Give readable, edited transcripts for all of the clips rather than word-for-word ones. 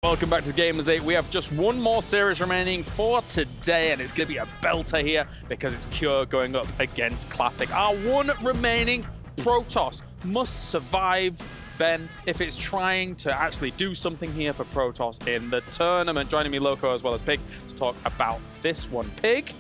Welcome back to Gamers8. We have just one more series remaining for today, and it's going to be a belter here because it's Cure going up against Classic. Our one remaining Protoss must survive, Ben, if it's trying to actually do something here for Protoss in the tournament. Joining me, Loco, as well as Pig, to talk about this one. Pig,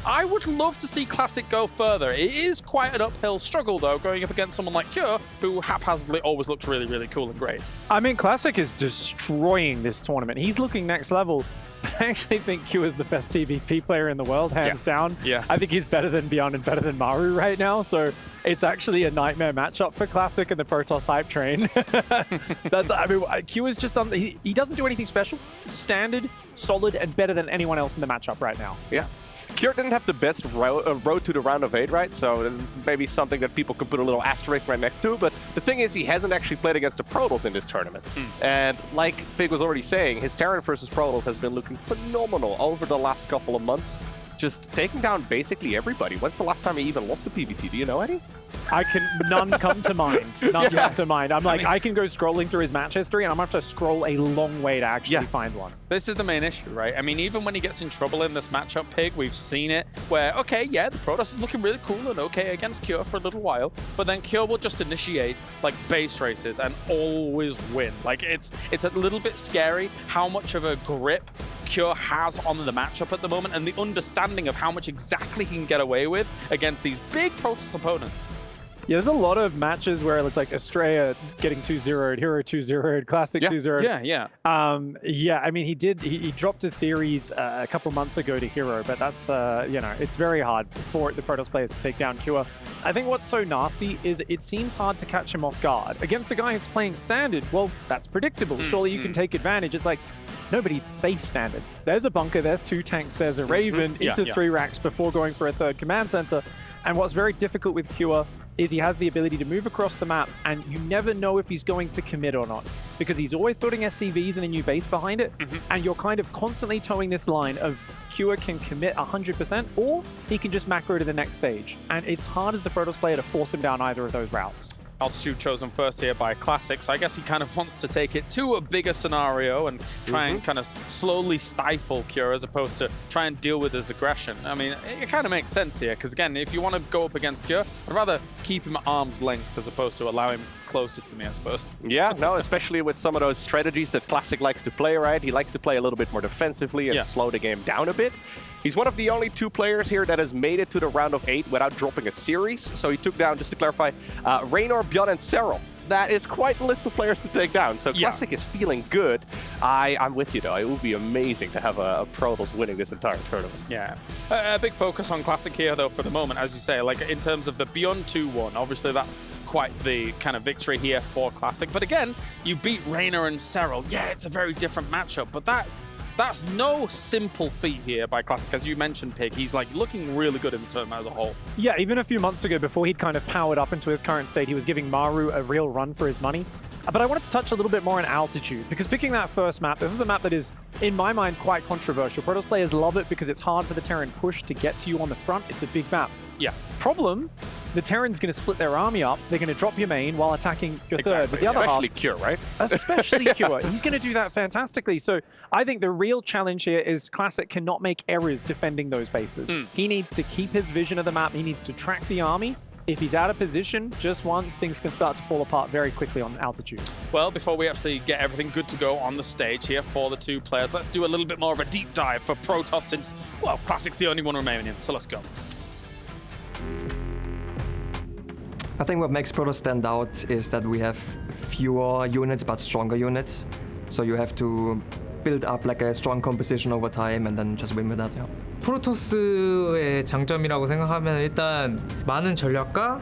I would love to see Classic go further. It is quite an uphill struggle, though, going up against someone like Cure, who haphazardly always looks really, really cool and great. I mean, Classic is destroying this tournament. He's looking next level. But I actually think Cure is the best TVP player in the world, hands down. Yeah. I think he's better than Beyond and better than Maru right now. So it's actually a nightmare matchup for Classic and the Protoss hype train. I mean, Cure is just on. He doesn't do anything special. Standard, solid, and better than anyone else in the matchup right now. Yeah. Cure didn't have the best road to the round of 8, right? So this is maybe something that people could put a little asterisk right next to. But the thing is, he hasn't actually played against the Protoss in this tournament. And like Pig was already saying, his Terran versus Protoss has been looking phenomenal over the last couple of months. Just taking down basically everybody. When's the last time he even lost a PvT? Do you know, Eddie? None come to mind. None come to mind. I can go scrolling through his match history, and I'm going to have to scroll a long way to actually find one. This is the main issue, right? I mean, even when he gets in trouble in this matchup, Pig, we've seen it where, okay, yeah, the Protoss is looking really cool and okay against Cure for a little while, but then Cure will just initiate like base races and always win. Like it's a little bit scary how much of a grip Cure has on the matchup at the moment and the understanding of how much exactly he can get away with against these big Protoss opponents. Yeah, there's a lot of matches where it's like Estrella getting 2-0'd, Hero 2-0'd, Classic 2-0'd. Yeah, I mean, he dropped a series a couple months ago to Hero, but that's, you know, it's very hard for the Protoss players to take down Cure. I think what's so nasty is it seems hard to catch him off guard. Against a guy who's playing Standard, well, that's predictable. Surely you can take advantage. It's like, nobody's safe Standard. There's a bunker, there's 2 tanks, there's a Raven into 3 racks before going for a 3rd command center. And what's very difficult with Cure is he has the ability to move across the map, and you never know if he's going to commit or not, because he's always building SCVs and a new base behind it, and you're kind of constantly towing this line of Cure can commit 100%, or he can just macro to the next stage. And it's hard as the Protoss player to force him down either of those routes. Altitude chosen first here by Classic, so I guess he kind of wants to take it to a bigger scenario and try and kind of slowly stifle Cure as opposed to try and deal with his aggression. I mean, it kind of makes sense here, because again, if you want to go up against Cure, I'd rather keep him at arm's length as opposed to allow him closer to me, I suppose. Yeah, no, especially with some of those strategies that Classic likes to play, right? He likes to play a little bit more defensively and slow the game down a bit. He's one of the only 2 players here that has made it to the round of 8 without dropping a series. So he took down, just to clarify, Raynor, Bjorn, and Serral. That is quite a list of players to take down. So Classic is feeling good. I'm with you, though. It would be amazing to have a Protoss winning this entire tournament. Yeah. A big focus on Classic here, though, for the moment, as you say, like in terms of the Beyond 2-1. Obviously, that's quite the kind of victory here for Classic. But again, you beat Raynor and Serral. Yeah, it's a very different matchup, but that's no simple feat here by Classic. As you mentioned, Pig, he's like looking really good in the tournament as a whole. Yeah, even a few months ago, before he'd kind of powered up into his current state, he was giving Maru a real run for his money. But I wanted to touch a little bit more on altitude, because picking that first map, this is a map that is, in my mind, quite controversial. Protoss players love it because it's hard for the Terran push to get to you on the front. It's a big map. Yeah. Problem, the Terran's going to split their army up. They're going to drop your main while attacking your third. But the other Especially half, Cure, right? Especially Cure. He's going to do that fantastically. So I think the real challenge here is Classic cannot make errors defending those bases. He needs to keep his vision of the map. He needs to track the army. If he's out of position just once, things can start to fall apart very quickly on altitude. Well, before we actually get everything good to go on the stage here for the 2 players, let's do a little bit more of a deep dive for Protoss since, well, Classic's the only one remaining. So let's go. I think what makes Protoss stand out is that we have fewer units but stronger units. So you have to build up like a strong composition over time and then just win with that. Yeah. 프로토스의 장점이라고 생각하면 일단 많은 전략가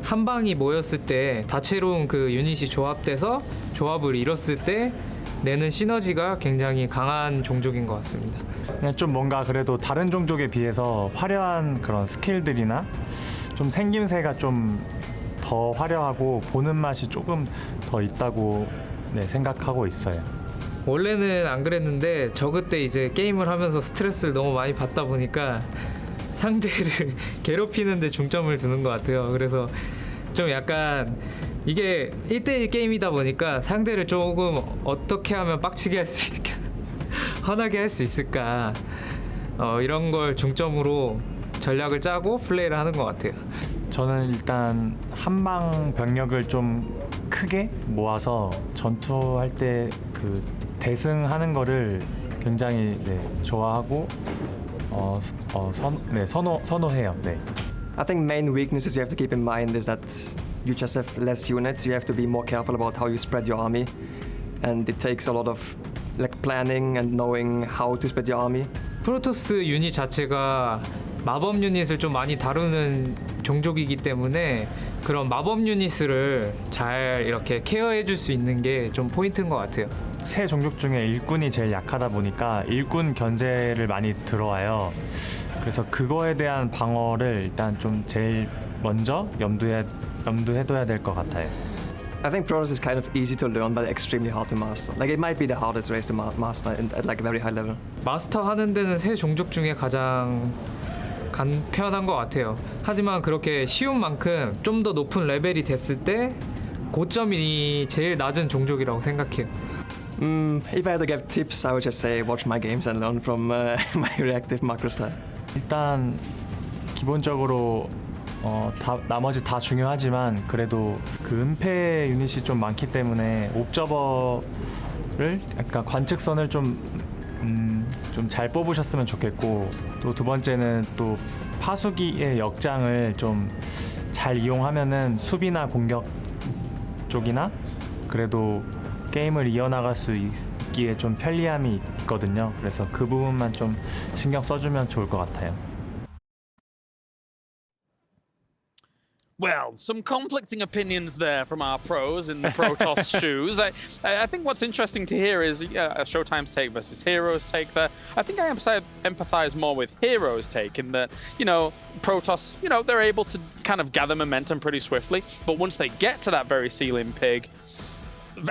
한 방이 모였을 때 다채로운 그 유닛이 조합돼서 조합을 이뤘을 때 내는 시너지가 굉장히 강한 종족인 것 같습니다. 그냥 좀 뭔가 그래도 다른 종족에 비해서 화려한 그런 스킬들이나 좀 생김새가 좀 더 화려하고 보는 맛이 조금 더 있다고 생각하고 있어요. 원래는 안 그랬는데 저 그때 이제 게임을 하면서 스트레스를 너무 많이 받다 보니까 상대를 괴롭히는 데 중점을 두는 것 같아요. 그래서 좀 약간 이게 1대1 게임이다 보니까 상대를 조금 어떻게 하면 빡치게 할 수 있을까 화나게 할 수 있을까 이런 걸 중점으로 전략을 짜고 플레이를 하는 것 같아요. 저는 일단 한방 병력을 좀 크게 모아서 전투할 때 그 대승하는 거를 굉장히 좋아하고 선호해요. 네. I think main weaknesses you have to keep in mind is that you just have less units. You have to be more careful about how you spread your army, and it takes a lot of like planning and knowing how to spread your army. 프로토스 유닛 자체가 마법 유닛을 좀 많이 다루는 종족이기 때문에 그런 마법 유닛을 잘 이렇게 케어해 줄 수 있는 게 좀 포인트인 것 같아요. 세 종족 중에 일꾼이 제일 약하다 보니까 일꾼 견제를 많이 들어와요. 그래서 그거에 대한 방어를 일단 좀 제일 먼저 염두해둬야 될 것 같아요. I think Protoss is kind of easy to learn, but extremely hard to master. Like it might be the hardest race to master at like a very high level. 마스터 하는 데는 세 종족 중에 가장 간편한 것 같아요. 하지만 그렇게 쉬운 만큼 좀 더 높은 레벨이 됐을 때 고점이 제일 낮은 종족이라고 생각해요. If I had to give tips, I would just say watch my games and learn from my reactive macro style. 일단 기본적으로 나머지 다 중요하지만 그래도 그 은폐 유닛이 좀 많기 때문에 옵저버를 약간 관측선을 좀 잘 뽑으셨으면 좋겠고, 또 두 번째는 또 파수기의 역장을 좀 잘 이용하면은 수비나 공격 쪽이나 그래도 게임을 이어나갈 수 있기에 좀 편리함이 있거든요. 그래서 그 부분만 좀 신경 써주면 좋을 것 같아요. Well, some conflicting opinions there from our pros in the Protoss shoes. I think what's interesting to hear is Showtime's take versus Heroes' take there. I think I empathize more with Heroes' take in that, Protoss, they're able to kind of gather momentum pretty swiftly, but once they get to that very ceiling pig,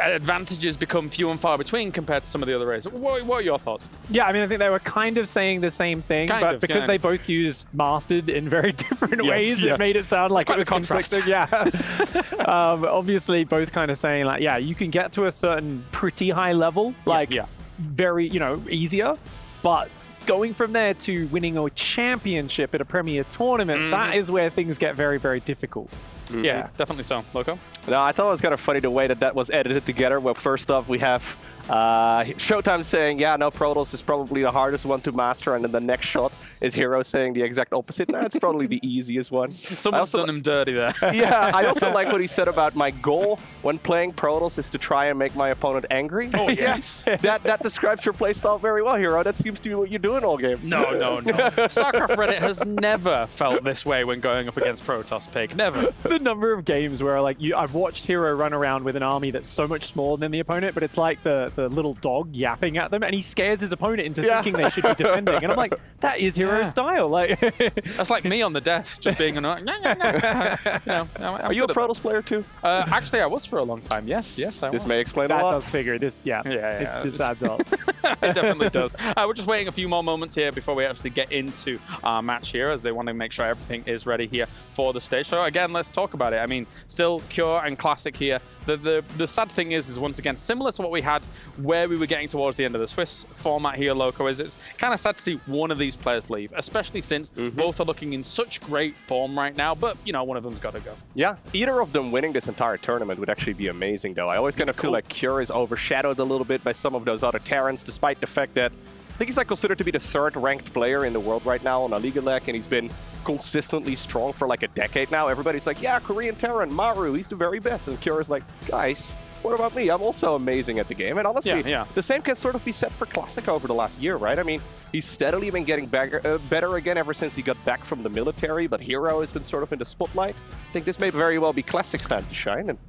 advantages become few and far between compared to some of the other races. What are your thoughts? Yeah, I mean, I think they were kind of saying the same thing, but because they both used mastered in very different ways, it made it sound like it was conflicting. Yeah. Obviously, both kind of saying like, yeah, you can get to a certain pretty high level, like very, easier, but going from there to winning a championship at a premier tournament, that is where things get very, very difficult. Yeah, definitely so. Loco? No, I thought it was kind of funny the way that was edited together. Well, first off, we have Showtime saying, yeah, no, Protoss is probably the hardest one to master, and then the next shot is Hero saying the exact opposite. No, it's probably the easiest one. Someone's done him dirty there. Yeah, I also like what he said about my goal when playing Protoss is to try and make my opponent angry. Oh, yes. That describes your playstyle very well, Hero. That seems to be what you're doing all game. No. StarCraft Reddit has never felt this way when going up against Protoss Pig. Never. The number of games where I've watched Hero run around with an army that's so much smaller than the opponent, but it's like the little dog yapping at them, and he scares his opponent into thinking they should be defending. And I'm like, that is Hero's style. That's like me on the desk, just being annoying. Are you a Protoss player too? Actually, I was for a long time. Yes, I was. This may explain a that lot. does figure. This adds up. It definitely does. We're just waiting a few more moments here before we actually get into our match here, as they want to make sure everything is ready here for the stage. So again, let's talk about it. I mean, still Cure and Classic here. The sad thing is once again, similar to what we had where we were getting towards the end of the Swiss format here, Loco, is it's kind of sad to see one of these players leave, especially since both are looking in such great form right now, but, one of them's got to go. Yeah, either of them winning this entire tournament would actually be amazing, though. I always kind of feel like Cure is overshadowed a little bit by some of those other Terrans, despite the fact that I think he's considered to be the third-ranked player in the world right now on a Liga Leg, and he's been consistently strong for like a decade now. Everybody's like, yeah, Korean Terran, Maru, he's the very best. And Cure is like, guys, what about me? I'm also amazing at the game. And honestly, the same can sort of be said for Classic over the last year, right? I mean, he's steadily been getting better again ever since he got back from the military, but Hero has been sort of in the spotlight. I think this may very well be Classic's time to shine. And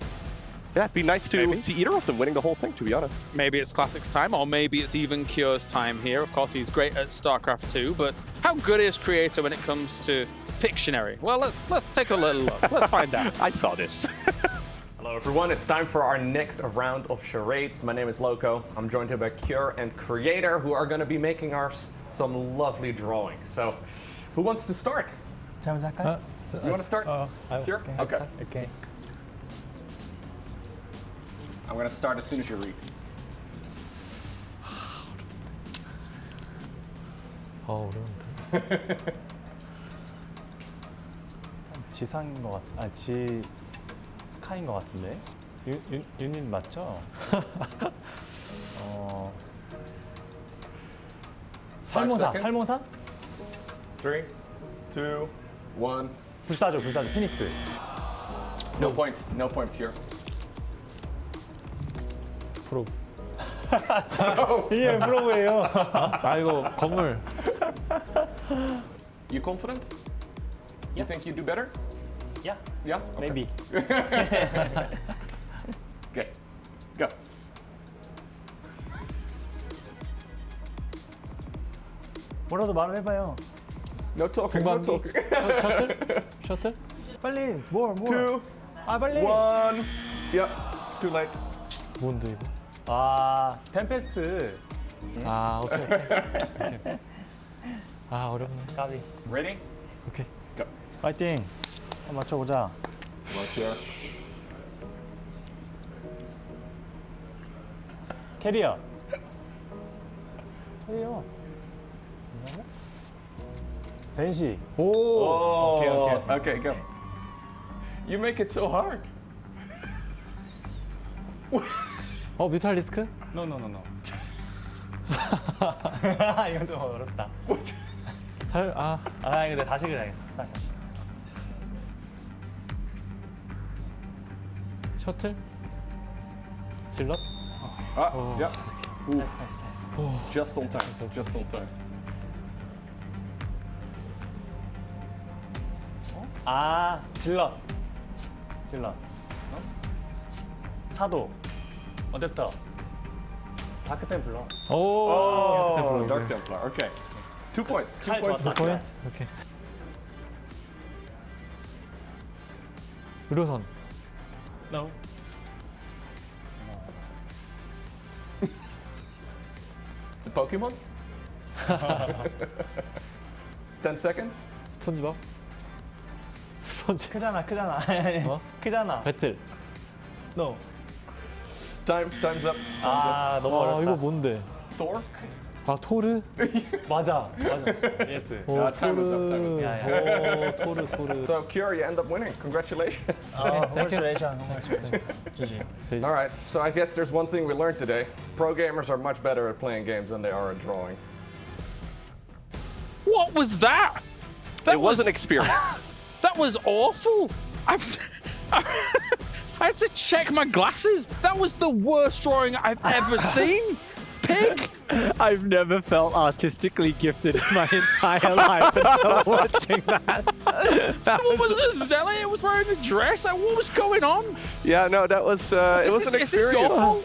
yeah, it'd be nice to see either of them winning the whole thing, to be honest. Maybe it's Classic's time, or maybe it's even Cure's time here. Of course, he's great at StarCraft 2, but how good is Creator when it comes to Pictionary? Well, let's take a little look. Let's find out. I saw this. Hello everyone, it's time for our next round of charades. My name is Loco. I'm joined here by Cure and Creator, who are going to be making us some lovely drawings. So, who wants to start? You want to start? Cure? Okay. I'm gonna start as soon as you read. 어려운데. 지상인 것 같. 스카인 것 같은데. 유닛 맞죠? 살모사. 3, 2, 1. 불사조. 피닉스. No point, pure. 프로. 예, 프로예요. 이거 건물. You confident? You think you do better? Yeah, Yeah? Okay. maybe. Okay, go. 뭐라도 말을 해봐요. No talking, no talking. 셔틀? 빨리, more. 2, 빨리. 1. Yep, too late. 뭔데 이거? 템페스트. 오케이. 어렵네. 까비. Ready? 오케이. Go. 파이팅. 한번 맞춰보자. Right here. 캐리어. 벤시. Oh, okay, go. You make it so hard. 뮤탈리스크? No. 이건 좀 어렵다. 근데 다시 그래야겠다. 다시. 셔틀? 질럿? Yeah. Oof. Just on time. 질럿. 사도. 어댑터. 다크 템플러. Oh, Dark Templar. Okay. 2 points. 2 points for 포인트. 오케이. 의료선. No. It's a Pokemon? 10 seconds? 스폰지밥? 크잖아. 크잖아. 배틀. No. Time's up. 너무 어렵다. 이거 뭔데? Thor? 토르? 맞아. 예스. Time is up. 야. 토르. So, Cure, you end up winning. Congratulations. Congratulations. GG. All right, so I guess there's one thing we learned today. Pro gamers are much better at playing games than they are at drawing. What was that? It was an experience. That was awful. I had to check my glasses. That was the worst drawing I've ever seen. Pig. I've never felt artistically gifted in my entire life until watching that. What was this zealot? It was wearing a dress. What was going on? Yeah, no, that was it was an Is this your experience. fault?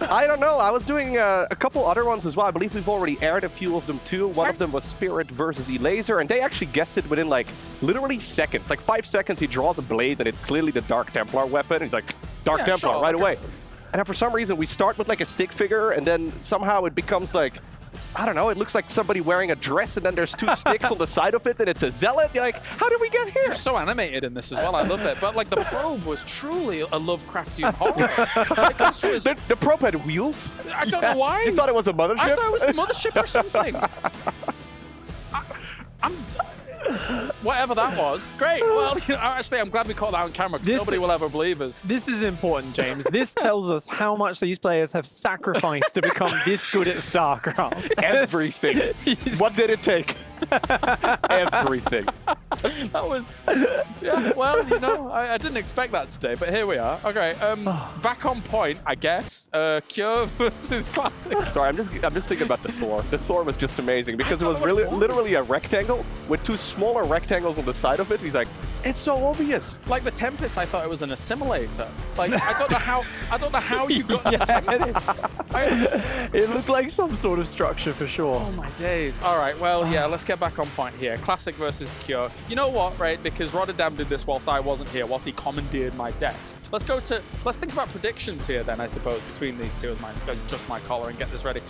I don't know. I was doing a couple other ones as well. I believe we've already aired a few of them too. One of them was Spirit versus Elaser, and they actually guessed it within like literally seconds. Like 5 seconds, he draws a blade, and it's clearly the Dark Templar weapon. He's like, Dark Templar, right away. And then for some reason, we start with like a stick figure, and then somehow it becomes like, I don't know, it looks like somebody wearing a dress, and then there's 2 sticks on the side of it, and it's a zealot. You're like, how did we get here? You're so animated in this as well. I love it. But like the probe was truly a Lovecraftian horror. Like, this was, The probe had wheels. I don't know why. You thought it was a mothership? I thought it was a mothership or something. Whatever that was. Great. Well, actually, I'm glad we caught that on camera because nobody will ever believe us. This is important, James. This tells us how much these players have sacrificed to become this good at StarCraft. Everything. What did it take? Everything. That was, yeah, well, you know, I didn't expect that today, but here we are. Okay, back on point, I guess. Cure versus Classic. Sorry, I'm just thinking about the Thor. The Thor was just amazing because it was really literally a rectangle with 2 smaller rectangles on the side of it. He's like, it's so obvious. Like the Tempest, I thought it was an assimilator. Like I don't know how you got the Tempest. It looked like some sort of structure for sure. Oh my days. All right, well, yeah, let's get back on point here. Classic versus Cure. you know what, right? Because Rotterdam did this whilst I wasn't here, whilst he commandeered my desk. Let's think about predictions here then, I suppose, between these two. Just my collar and get this ready.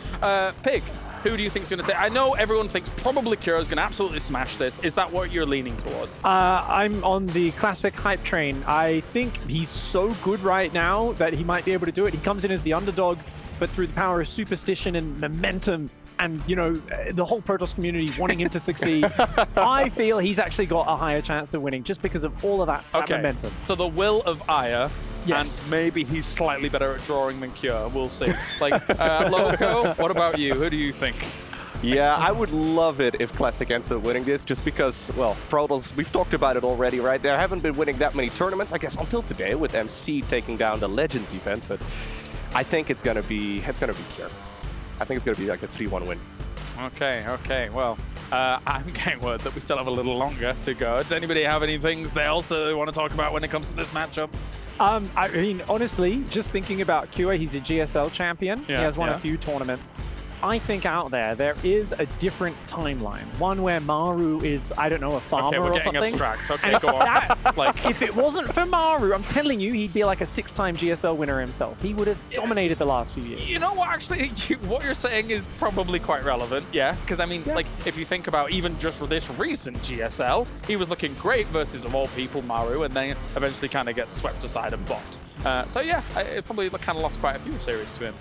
Pig, who do you think is going to take? I know everyone thinks probably Kura's going to absolutely smash this. Is that what you're leaning towards? I'm on the classic hype train. I think he's so good right now that he might be able to do it. He comes in as the underdog, but through the power of superstition and momentum, and, you know, the whole Protoss community wanting him to succeed, I feel he's actually got a higher chance of winning just because of all of that momentum. So the will of Aya, yes. And maybe he's slightly better at drawing than Cure. We'll see. Loco, what about you? Who do you think? Yeah, I would love it if Classic ends up winning this, just because, well, Protoss, we've talked about it already, right? They haven't been winning that many tournaments, I guess, until today with MC taking down the Legends event, but I think it's gonna be Cure. I think it's going to be like a 3-1 win. Okay. Well, I'm getting word that we still have a little longer to go. Does anybody have any things else that they want to talk about when it comes to this matchup? I mean, honestly, just thinking about Kua, he's a GSL champion. Yeah, he has won a few tournaments. I think out there is a different timeline. One where Maru is, I don't know, a farmer or something. Okay, we're getting abstract. Okay, go on. If it wasn't for Maru, I'm telling you, he'd be like a 6-time GSL winner himself. He would have dominated the last few years. You know what, actually, what you're saying is probably quite relevant, yeah? Because, I mean, if you think about even just this recent GSL, he was looking great versus, of all people, Maru, and then eventually kind of gets swept aside and bopped. So, yeah, it probably kind of lost quite a few series to him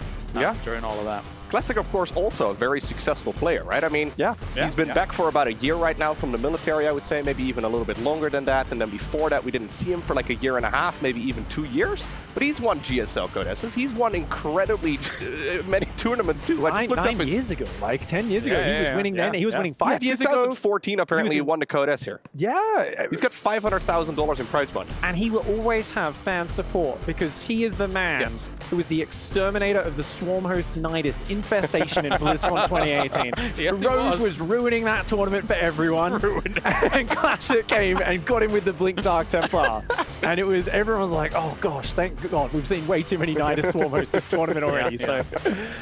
during all of that. Classic, of course, also a very successful player, right? I mean, he's been back for about a year right now from the military, I would say, maybe even a little bit longer than that. And then before that, we didn't see him for like a year and a half, maybe even 2 years. But he's won GSL Codesses. He's won incredibly many tournaments, too. I just looked up 9 years ago, like 10 years ago. He was winning then. He was winning 5 years ago. 2014, apparently, he won the Codess here. Yeah. He's got $500,000 in prize money. And he will always have fan support because he is the man who was the exterminator of the Swarm host Nidus infestation in BlizzCon 2018. Yes, Rogue was ruining that tournament for everyone. And Classic came and got him with the Blink Dark Templar. And it was, everyone was like, oh gosh, thank God, we've seen way too many Nidus Swarm hosts this tournament already. So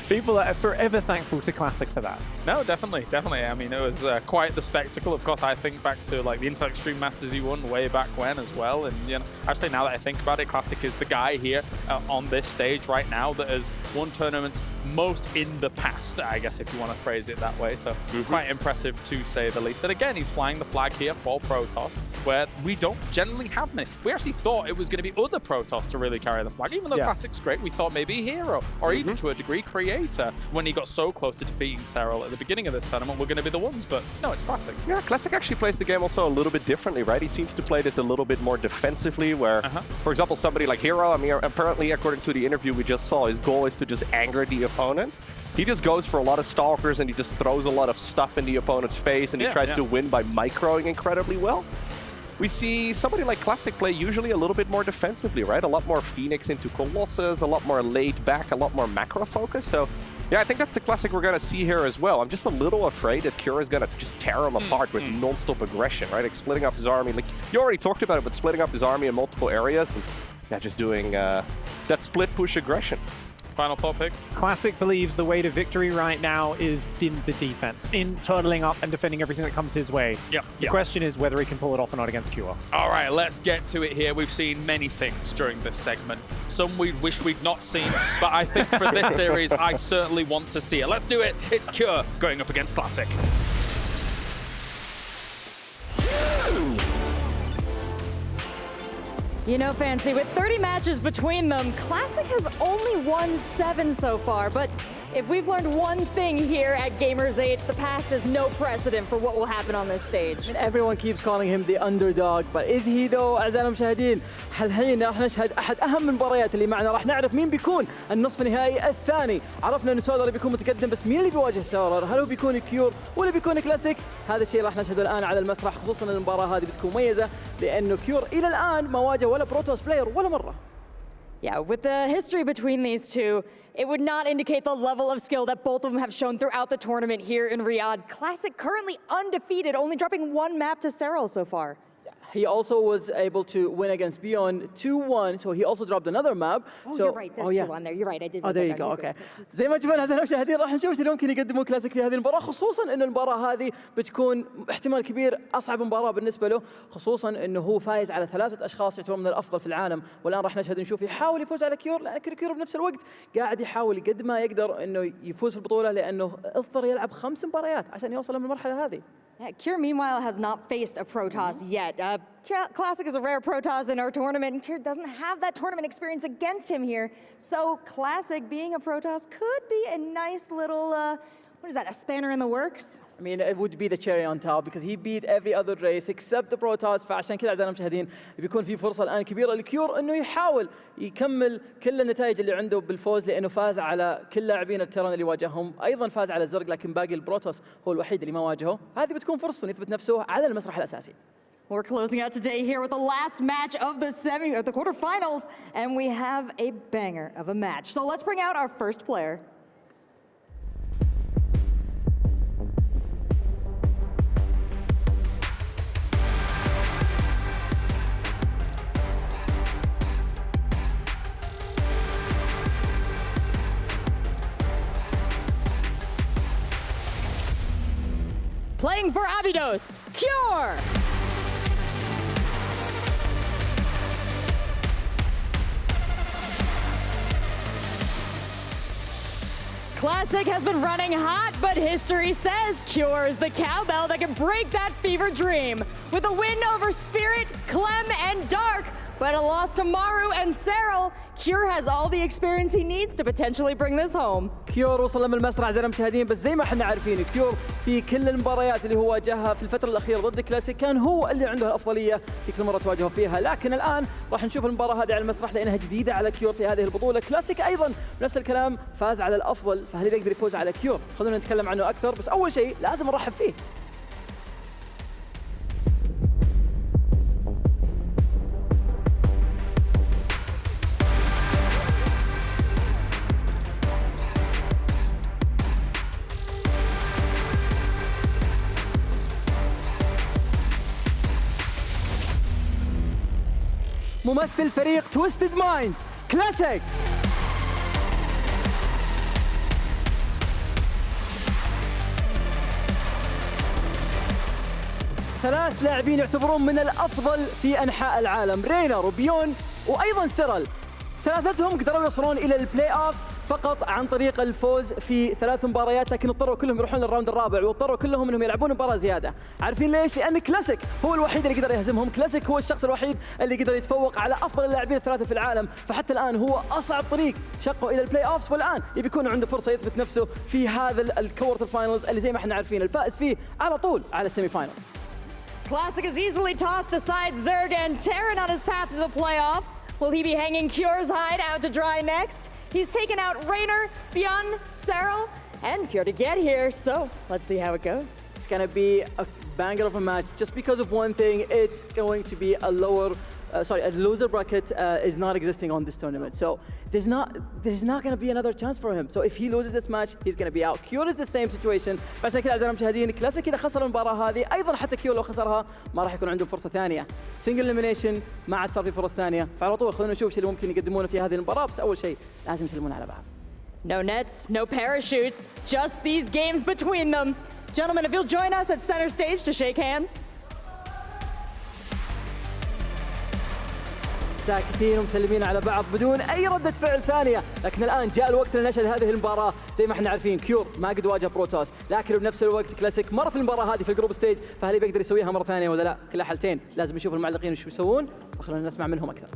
people are forever thankful to Classic for that. No, definitely. I mean, it was quite the spectacle. Of course, I think back to like the Intel Extreme Masters he won way back when as well. And, you know, actually, now that I think about it, Classic is the guy here on this stage right now that has won tournaments most in the past, I guess, if you want to phrase it that way. So quite impressive to say the least. And again, he's flying the flag here for Protoss, where we don't generally have many. We actually thought it was going to be other Protoss to really carry the flag. Even though Classic's great, we thought maybe Hero, or even to a degree Creator, when he got so close to defeating Serral at the beginning of this tournament, were going to be the ones. But no, it's Classic. Yeah, Classic actually plays the game also a little bit differently, right? He seems to play this a little bit more defensively, where, for example, somebody like Hero, I mean, apparently, according to the interview we just saw, his goal is to just anger the opponent. He just goes for a lot of stalkers and he just throws a lot of stuff in the opponent's face, and he tries to win by microing incredibly well. We see somebody like Classic play usually a little bit more defensively, right? A lot more Phoenix into Colossus, a lot more laid back, a lot more macro focus. So yeah, I think that's the Classic we're going to see here as well. I'm just a little afraid that Cure is going to just tear him apart with non-stop aggression, right? Like splitting up his army. Like you already talked about it, but splitting up his army in multiple areas and just doing that split push aggression. Final thought, Pig? Classic believes the way to victory right now is in the defense, in turtling up and defending everything that comes his way. The question is whether he can pull it off or not against Cure. All right, let's get to it here. We've seen many things during this segment. Some we wish we'd not seen, but I think for this series, I certainly want to see it. Let's do it. It's Cure going up against Classic. You know, Fancy, with 30 matches between them, Classic has only won 7 so far, but if we've learned one thing here at Gamers8, the past is no precedent for what will happen on this stage. And everyone keeps calling him the underdog, but is he though? أعزائنا المشاهدين، الحين راح نشهد أحد أهم المباريات اللي معنا، راح نعرف مين بيكون النصف النهائي الثاني. عرفنا إنه سولر بيكون متقدم، بس مين اللي بيواجه سولر؟ هل هو بيكون كيور ولا بيكون كلاسيك؟ هذا الشيء راح نشهده الآن على المسرح، خصوصا المباراة هذه بتكون مميزة لأنه كيور إلى الآن ما واجه ولا بروتوس بلاير ولا مرة. Yeah, with the history between these two, it would not indicate the level of skill that both of them have shown throughout the tournament here in Riyadh. Classic currently undefeated, only dropping 1 map to Serral so far. he also was able to win against Beyond 2-1, so he also dropped another map. Oh, so, you're right. There's two on there. You're right. I did. Oh, there you go. Okay. زي ما شفنا أعزائنا المشاهدين راح نشوف ايش اللي ممكن يقدمون كلاسيك في هذه المباراة، خصوصا إنه المباراة هذه بتكون احتمال كبير أصعب مباراة بالنسبة له، خصوصا إنه هو فايز على 3 أشخاص يعتبرون من الأفضل في العالم، والآن راح نشهد نشوف يحاول يفوز على كيور، لأن كيور بنفس الوقت قاعد يحاول قد ما يقدر إنه يفوز في البطولة، لأنه اضطر يلعب 5 مباريات عشان يوصل للمرحلة هذه. Yeah, Kier, meanwhile, has not faced a Protoss yet. Classic is a rare Protoss in our tournament, and Kier doesn't have that tournament experience against him here. So Classic being a Protoss could be a nice little, what is that, a spanner in the works? I mean, it would be the cherry on top because he beat every other race except the Protoss. فعشان كذا أعزائنا المشاهدين بيكون في فرصة الآن كبيرة لكيور إنه يحاول يكمل كل النتائج اللي عنده بالفوز، لأنه فاز على كل لاعبين التيران اللي واجههم، أيضا فاز على الزرق، لكن باقي البروتوس هو الوحيد اللي ما واجهه. هذه بتكون فرصة يثبت نفسه على المسرح الأساسي. We're closing out today here with the last match of the quarterfinals, and we have a banger of a match. So let's bring out our first player. Playing for Abydos, Cure! Classic has been running hot, but history says Cure is the cowbell that can break that fever dream. With a win over Spirit, Clem, and Dark, but a loss to Maru and Cyril, Cure has all the experience he needs to potentially bring this home. كيور وصل من المسرح أعزائنا المشاهدين، بس زي ما احنا عارفين كيور في كل المباريات اللي هو واجهها في الفترة الأخيرة ضد كلاسيك كان هو اللي عنده الأفضلية في كل مرة تواجهه فيها، لكن الآن راح نشوف المباراة هذه على المسرح لأنها جديدة على كيور في هذه البطولة. كلاسيك أيضا نفس الكلام فاز على الأفضل، فهل يقدر يفوز على كيور؟ خلونا نتكلم عنه أكثر، بس أول شيء لازم نرحب فيه. ممثل فريق تويستد مايندز كلاسيك. ثلاث لاعبين يعتبرون من الأفضل في أنحاء العالم، رينر وبيون وأيضا سيرل. ثلاثتهم قدروا يوصلون إلى البلاي أوفز فقط عن طريق الفوز في 3 مباريات، لكن اضطروا كلهم يروحون للراوند الرابع، واضطروا كلهم انهم يلعبون مباراة زيادة. عارفين ليش؟ لأن كلاسيك هو الوحيد اللي قدر يهزمهم، كلاسيك هو الشخص الوحيد اللي قدر يتفوق على أفضل اللاعبين الثلاثة في العالم، فحتى الآن هو أصعب طريق شقه إلى البلاي أوفز، والآن يبي يكون عنده فرصة يثبت نفسه في هذا الكوارتر فاينلز اللي زي ما احنا عارفين الفائز فيه على طول على السيمي فاينلز. Classic has easily tossed aside Zerg and Terran on his path to the playoffs. Will he be hanging Cure's hide out to dry next? He's taken out Raynor, Bjorn, Cyril, and Cure to get here, so let's see how it goes. It's going to be a banger of a match just because of one thing. It's going to be a loser bracket is not existing on this tournament. So there's not going to be another chance for him. So if he loses this match, he's going to be out. Cure is the same situation. فعشان كذا أعزائنا المشاهدين كلاسيك إذا خسر المباراة هذه أيضا حتى كيور لو خسرها ما راح يكون عنده فرصة ثانية. سنجل إليمينيشن ما عاد صار في فرص ثانية. فعلى طول خلونا نشوف شو اللي ممكن يقدمونه في هذه المباراة، بس أول شيء لازم يسلمون على بعض. No nets, no parachutes, just these games between them. Gentlemen, if you'll join us at center stage to shake hands. ساكتين ومسلمين على بعض بدون اي ردة فعل ثانية، لكن الان جاء الوقت لنشهد هذه المباراة. زي ما احنا عارفين كيور ما قد واجه بروتوس، لكن بنفس الوقت كلاسيك مر في المباراة هذه في الجروب ستيج، فهل بيقدر يسويها مرة ثانية ولا لا؟ كلها حالتين لازم نشوف المعلقين وش يسوون، وخلونا نسمع منهم اكثر.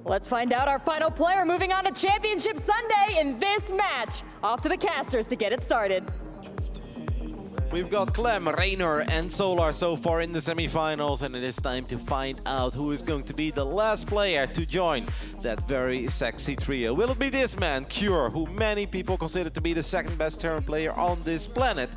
Let's find out our final player moving on to Championship Sunday in this match. Off to the casters to get it started. We've got Clem, Raynor, and Solar so far in the semi-finals, and it is time to find out who is going to be the last player to join that very sexy trio. Will it be this man, Cure, who many people consider to be the second best Terran player on this planet,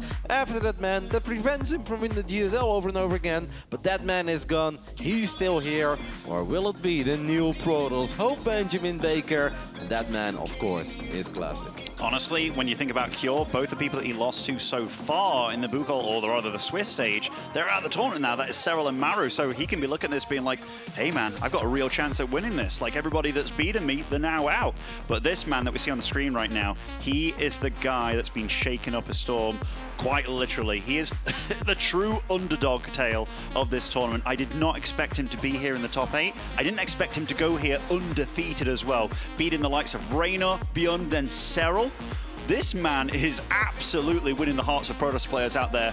after that man that prevents him from winning the GSL over and over again, but that man is gone, he's still here, or will it be the new Protoss, Hope Benjamin Baker, and that man, of course, is Classic. honestly, when you think about Cure, both the people that he lost to so far in the Bukol or rather the Swiss stage, they're out of the tournament now. That is Serral and Maru, so he can be looking at this being like, hey man, I've got a real chance at winning this. Like everybody that's beaten me, they're now out. But this man that we see on the screen right now, he is the guy that's been shaking up a storm. Quite literally. He is the true underdog tale of this tournament. I did not expect him to be here in the top 8. I didn't expect him to go here undefeated as well, beating the likes of Reynor, Beyond, then Serral. This man is absolutely winning the hearts of Protoss players out there.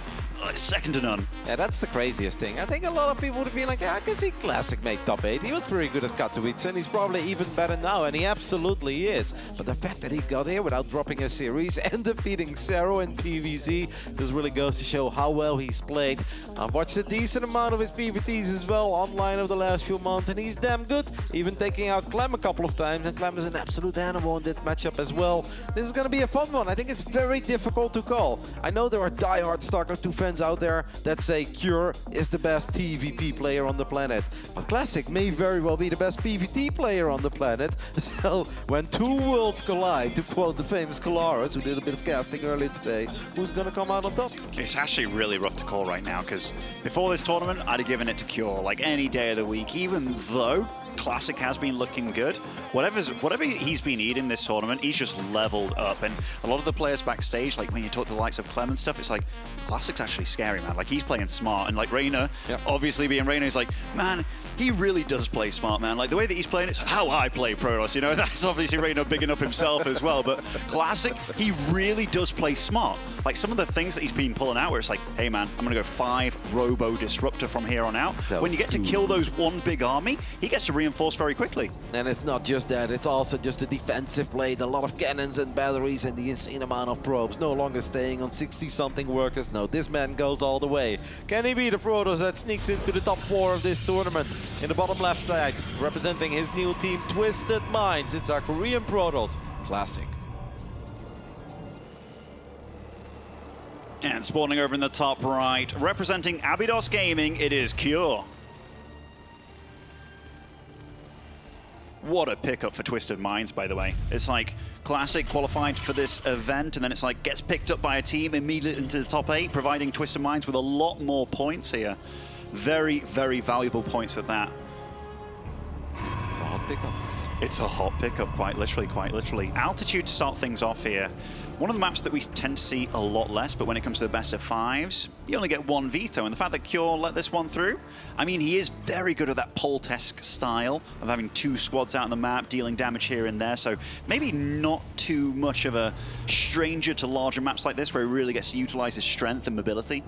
Second to none. Yeah, that's the craziest thing. I think a lot of people would have been like, yeah, I can see Classic make top 8. He was pretty good at Katowice, and he's probably even better now, and he absolutely is. But the fact that he got here without dropping a series and defeating Serral in PvZ just really goes to show how well he's played. I've watched a decent amount of his PvTs as well online over the last few months, and he's damn good. Even taking out Clem a couple of times, and Clem is an absolute animal in that matchup as well. This is going to be a fun one. I think it's very difficult to call. I know there are diehard StarCraft 2 fans out there that say Cure is the best TVP player on the planet. But Classic may very well be the best PvT player on the planet. So when two worlds collide, to quote the famous Kalaris, who did a bit of casting earlier today, who's going to come out on top? It's actually really rough to call right now, because before this tournament, I'd have given it to Cure like any day of the week, even though Classic has been looking good. Whatever he's been eating this tournament, he's just leveled up. And a lot of the players backstage, like when you talk to the likes of Clem and stuff, it's like, Classic's actually scary, man. Like, he's playing smart. And like Reynor, obviously being Reynor, he's like, man, he really does play smart, man. Like, the way that he's playing, it's how I play Protoss, you know? That's obviously Reynor bigging up himself as well. But Classic, he really does play smart. Like, some of the things that he's been pulling out where it's like, hey, man, I'm going to go 5 Robo Disruptor from here on out. When you get to kill those one big army, he gets to reinforce very quickly. And it's not just that, it's also just the defensive play, a lot of cannons and batteries and the insane amount of probes. No longer staying on 60-something workers. No, this man goes all the way. Can he be the Protoss that sneaks into the top 4 of this tournament? In the bottom left side, representing his new team, Twisted Minds. It's our Korean Protoss Classic. And spawning over in the top right, representing Abydos Gaming, it is Cure. What a pickup for Twisted Minds, by the way. It's like Classic qualified for this event, and then it's like gets picked up by a team immediately into the top 8, providing Twisted Minds with a lot more points here. Very, very valuable points at that. It's a hot pickup. It's a hot pickup, quite literally, quite literally. Altitude to start things off here. One of the maps that we tend to see a lot less, but when it comes to the best of 5s, you only get 1 veto. And the fact that Cure let this one through, I mean, he is very good at that Poltesk style of having 2 squads out on the map, dealing damage here and there. So maybe not too much of a stranger to larger maps like this, where he really gets to utilize his strength and mobility.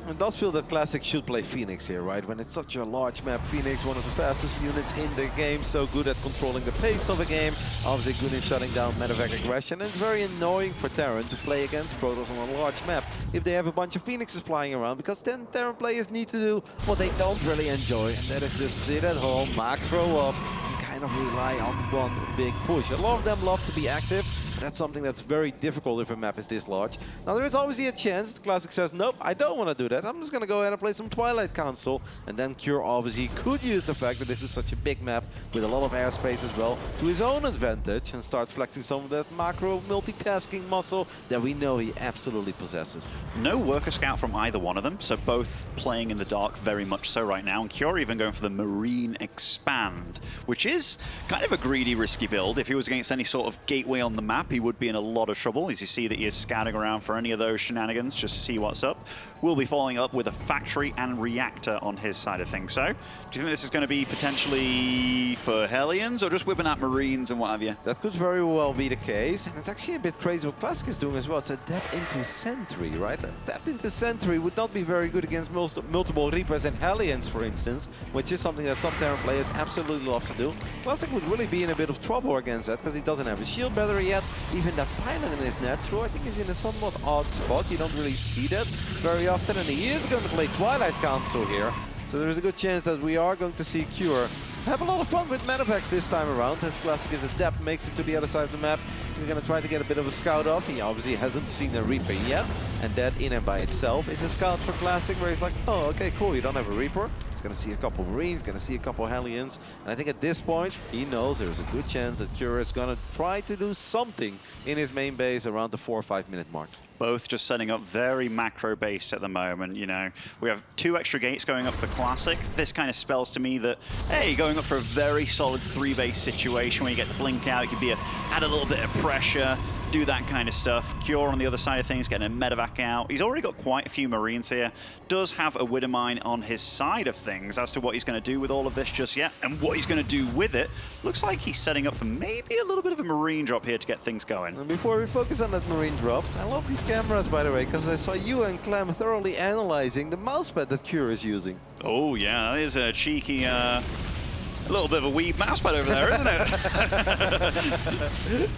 It does feel that Classic should play Phoenix here, right? When it's such a large map, Phoenix, one of the fastest units in the game, so good at controlling the pace of a game, obviously good in shutting down medevac aggression, and it's very annoying for Terran to play against Protoss on a large map if they have a bunch of Phoenixes flying around, because then Terran players need to do what they don't really enjoy, and that is just sit at home, macro up, and kind of rely on one big push. A lot of them love to be active. That's something that's very difficult if a map is this large. Now, there is obviously a chance that Classic says, nope, I don't want to do that. I'm just going to go ahead and play some Twilight Council. And then Cure obviously could use the fact that this is such a big map with a lot of airspace as well to his own advantage and start flexing some of that macro multitasking muscle that we know he absolutely possesses. No Worker Scout from either one of them, so both playing in the dark very much so right now. And Cure even going for the Marine Expand, which is kind of a greedy, risky build. If he was against any sort of gateway on the map, he would be in a lot of trouble, as you see that he is scouting around for any of those shenanigans just to see what's up. We'll be following up with a factory and reactor on his side of things. So, do you think this is going to be potentially for Hellions or just whipping out Marines and what have you? That could very well be the case, and it's actually a bit crazy what Classic is doing as well. It's a depth into Sentry, right? A depth into Sentry would not be very good against multiple Reapers and Hellions, for instance, which is something that some Terran players absolutely love to do. Classic would really be in a bit of trouble against that, because he doesn't have a shield battery yet. Even that pilot in his natural, I think he's in a somewhat odd spot. You don't really see that very often, and he is going to play Twilight Council here. So there's a good chance that we are going to see Cure have a lot of fun with medevacs this time around, as Classic is adept, makes it to the other side of the map. He's going to try to get a bit of a scout off. He obviously hasn't seen a Reaper yet, and that in and by itself is a scout for Classic, where he's like, oh, okay, cool, you don't have a Reaper? He's going to see a couple Marines, going to see a couple Hellions. And I think at this point, he knows there's a good chance that Cure is going to try to do something in his main base around the 4 or 5 minute mark. Both just setting up very macro-based at the moment, you know. We have 2 extra gates going up for Classic. This kind of spells to me that, hey, going up for a very solid 3-base situation where you get the blink out, it could be add a little bit of pressure, do that kind of stuff. Cure on the other side of things, getting a medevac out. He's already got quite a few Marines here. Does have a Widowmine on his side of things. As to what he's going to do with all of this just yet and what he's going to do with it, looks like he's setting up for maybe a little bit of a Marine drop here to get things going. And before we focus on that Marine drop, I love these cameras, by the way, because I saw you and Clem thoroughly analyzing the mousepad that Cure is using. Oh, yeah, that is a cheeky, a little bit of a weeb mousepad over there, isn't it?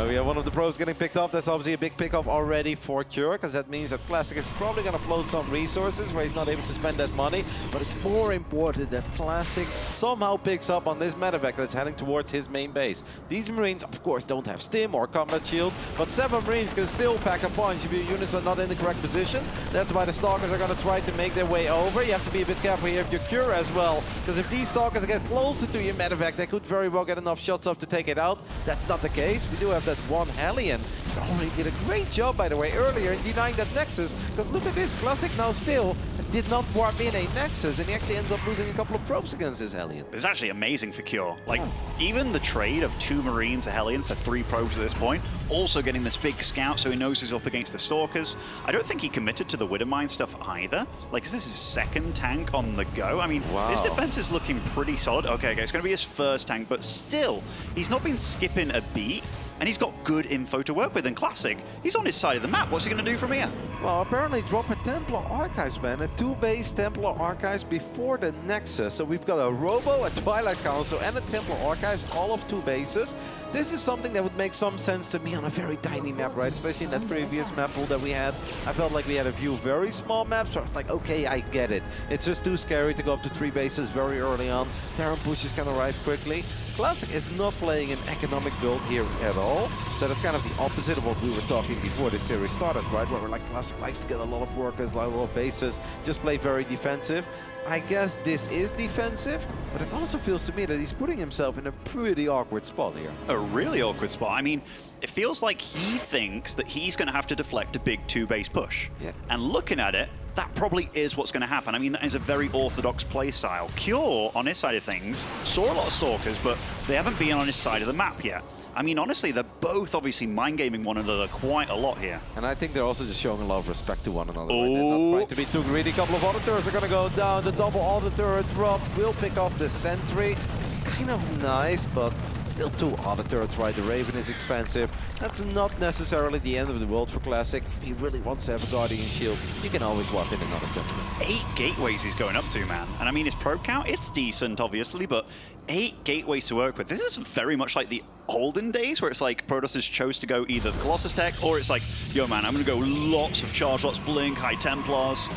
We have one of the pros getting picked up. That's obviously a big pickup already for Cure, because that means that Classic is probably going to float some resources where he's not able to spend that money. But it's more important that Classic somehow picks up on this medevac that's heading towards his main base. These Marines, of course, don't have stim or combat shield, but 7 Marines can still pack a punch if your units are not in the correct position. That's why the Stalkers are going to try to make their way over. You have to be a bit careful here if you're Cure as well, because if these Stalkers get closer to your medevac, they could very well get enough shots off to take it out. That's not the case. We do have that one Hellion. Already did a great job, by the way, earlier in denying that Nexus, because look at this, Classic now still did not warp in a Nexus, and he actually ends up losing a couple of probes against his Hellion. It's actually amazing for Cure. Like, even the trade of 2 Marines, a Hellion for 3 probes at this point, also getting this big scout so he knows he's up against the Stalkers. I don't think he committed to the Widowmine stuff either. Like, is this his 2nd tank on the go? I mean, his defense is looking pretty solid. Okay, it's going to be his 1st tank, but still, he's not been skipping a beat. And he's got good info to work with in Classic. He's on his side of the map. What's he going to do from here? Well, apparently drop a Templar Archives, man. A 2-base Templar Archives before the Nexus. So we've got a Robo, a Twilight Council, and a Templar Archives, all of 2 bases. This is something that would make some sense to me on a very tiny map, right? Especially in that previous map pool that we had. I felt like we had a few very small maps, so I was like, okay, I get it. It's just too scary to go up to 3 bases very early on. Terran pushes can arrive quickly. Classic is not playing an economic build here at all, so that's kind of the opposite of what we were talking before this series started, right? Where we're like, Classic likes to get a lot of workers, a lot of bases, just play very defensive. I guess this is defensive, but it also feels to me that he's putting himself in a pretty awkward spot here. A really awkward spot. I mean, it feels like he thinks that he's going to have to deflect a big 2-base push. Yeah. And looking at it, that probably is what's going to happen. I mean, that is a very orthodox play style. Cure, on his side of things, saw a lot of Stalkers, but they haven't been on his side of the map yet. I mean, honestly, they're both obviously mind-gaming one another quite a lot here. And I think they're also just showing a lot of respect to one another. Right? They're not trying to be too greedy. A couple of auto turrets are going to go down. The double auto turret drop will pick off the sentry. It's kind of nice, but still 2 auto turrets, right? The Raven is expensive. That's not necessarily the end of the world for Classic. If he really wants to have a Guardian Shield, you can always walk in another sentry. 8 gateways he's going up to, man. And I mean, his probe count, it's decent, obviously, but 8 gateways to work with. This is very much like the olden days where it's like Protosses chose to go either the Colossus tech or it's like, yo, man, I'm going to go lots of charge, lots of blink, high Templars.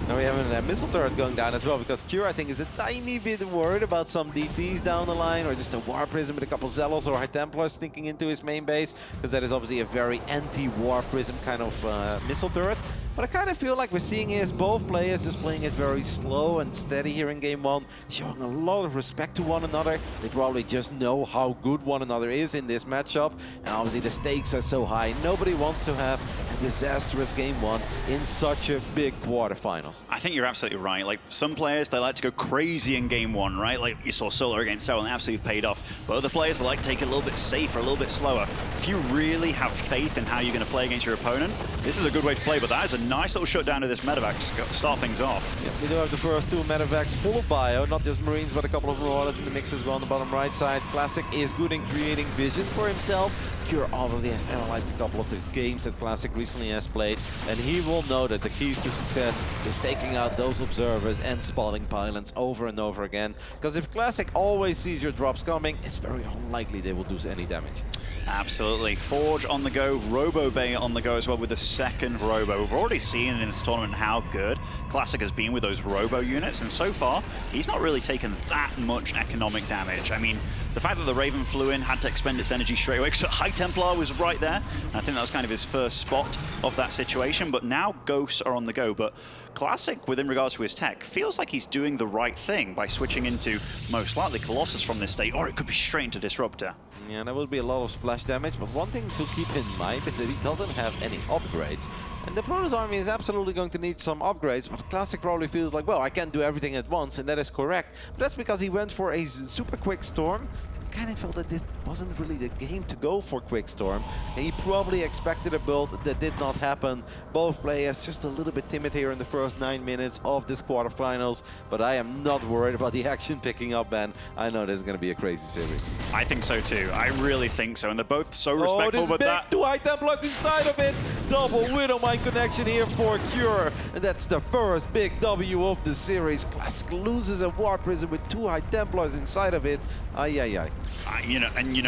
Now we have a missile turret going down as well, because Cure, I think, is a tiny bit worried about some DTs down the line, or just a War Prism with a couple Zealots or High Templars sneaking into his main base, because that is obviously a very anti-War Prism kind of missile turret. But I kind of feel like we're seeing is both players just playing it very slow and steady here in Game 1, showing a lot of respect to one another. They probably just know how good one another is in this matchup, and obviously the stakes are so high. Nobody wants to have a disastrous Game 1 in such a big quarterfinals. I think you're absolutely right. Like, some players, they like to go crazy in Game 1, right? Like, you saw Solar against Cell and absolutely paid off. But other players, they like to take it a little bit safer, a little bit slower. If you really have faith in how you're going to play against your opponent, this is a good way to play, but that is a nice little shutdown to this medevac to start things off. Yep, we do have the first 2 medevacs full of bio, not just Marines, but a couple of Marauders in the mix as well on the bottom right side. Classic is good in creating vision for himself. Cure obviously has analyzed a couple of the games that Classic recently has played, and he will know that the key to success is taking out those observers and spotting pylons over and over again. Because if Classic always sees your drops coming, it's very unlikely they will do any damage. Absolutely. Forge on the go, Robo Bay on the go as well with the 2nd Robo. We've already seen in this tournament how good Classic has been with those Robo units, and so far, he's not really taken that much economic damage. I mean, The fact that the Raven flew in, had to expend its energy straight away, because High Templar was right there. And I think that was kind of his first spot of that situation. But now Ghosts are on the go. But Classic, within regards to his tech, feels like he's doing the right thing by switching into most likely Colossus from this state, or it could be straight into Disruptor. Yeah, there will be a lot of splash damage, but one thing to keep in mind is that he doesn't have any upgrades. And the Protoss army is absolutely going to need some upgrades, but Classic probably feels like, well, I can't do everything at once, and that is correct. But that's because he went for a super quick storm. Kind of felt that this wasn't really the game to go for Quickstorm. And he probably expected a build that did not happen. Both players just a little bit timid here in the first 9 minutes of this quarterfinals. But I am not worried about the action picking up, Ben. I know this is going to be a crazy series. I think so too. I really think so. And they're both so respectful, but that... two High Templars inside of it. Double Widowmine connection here for Cure. And that's the first big W of the series. Classic loses a War Prison with 2 High Templars inside of it. Ay, ay, ay.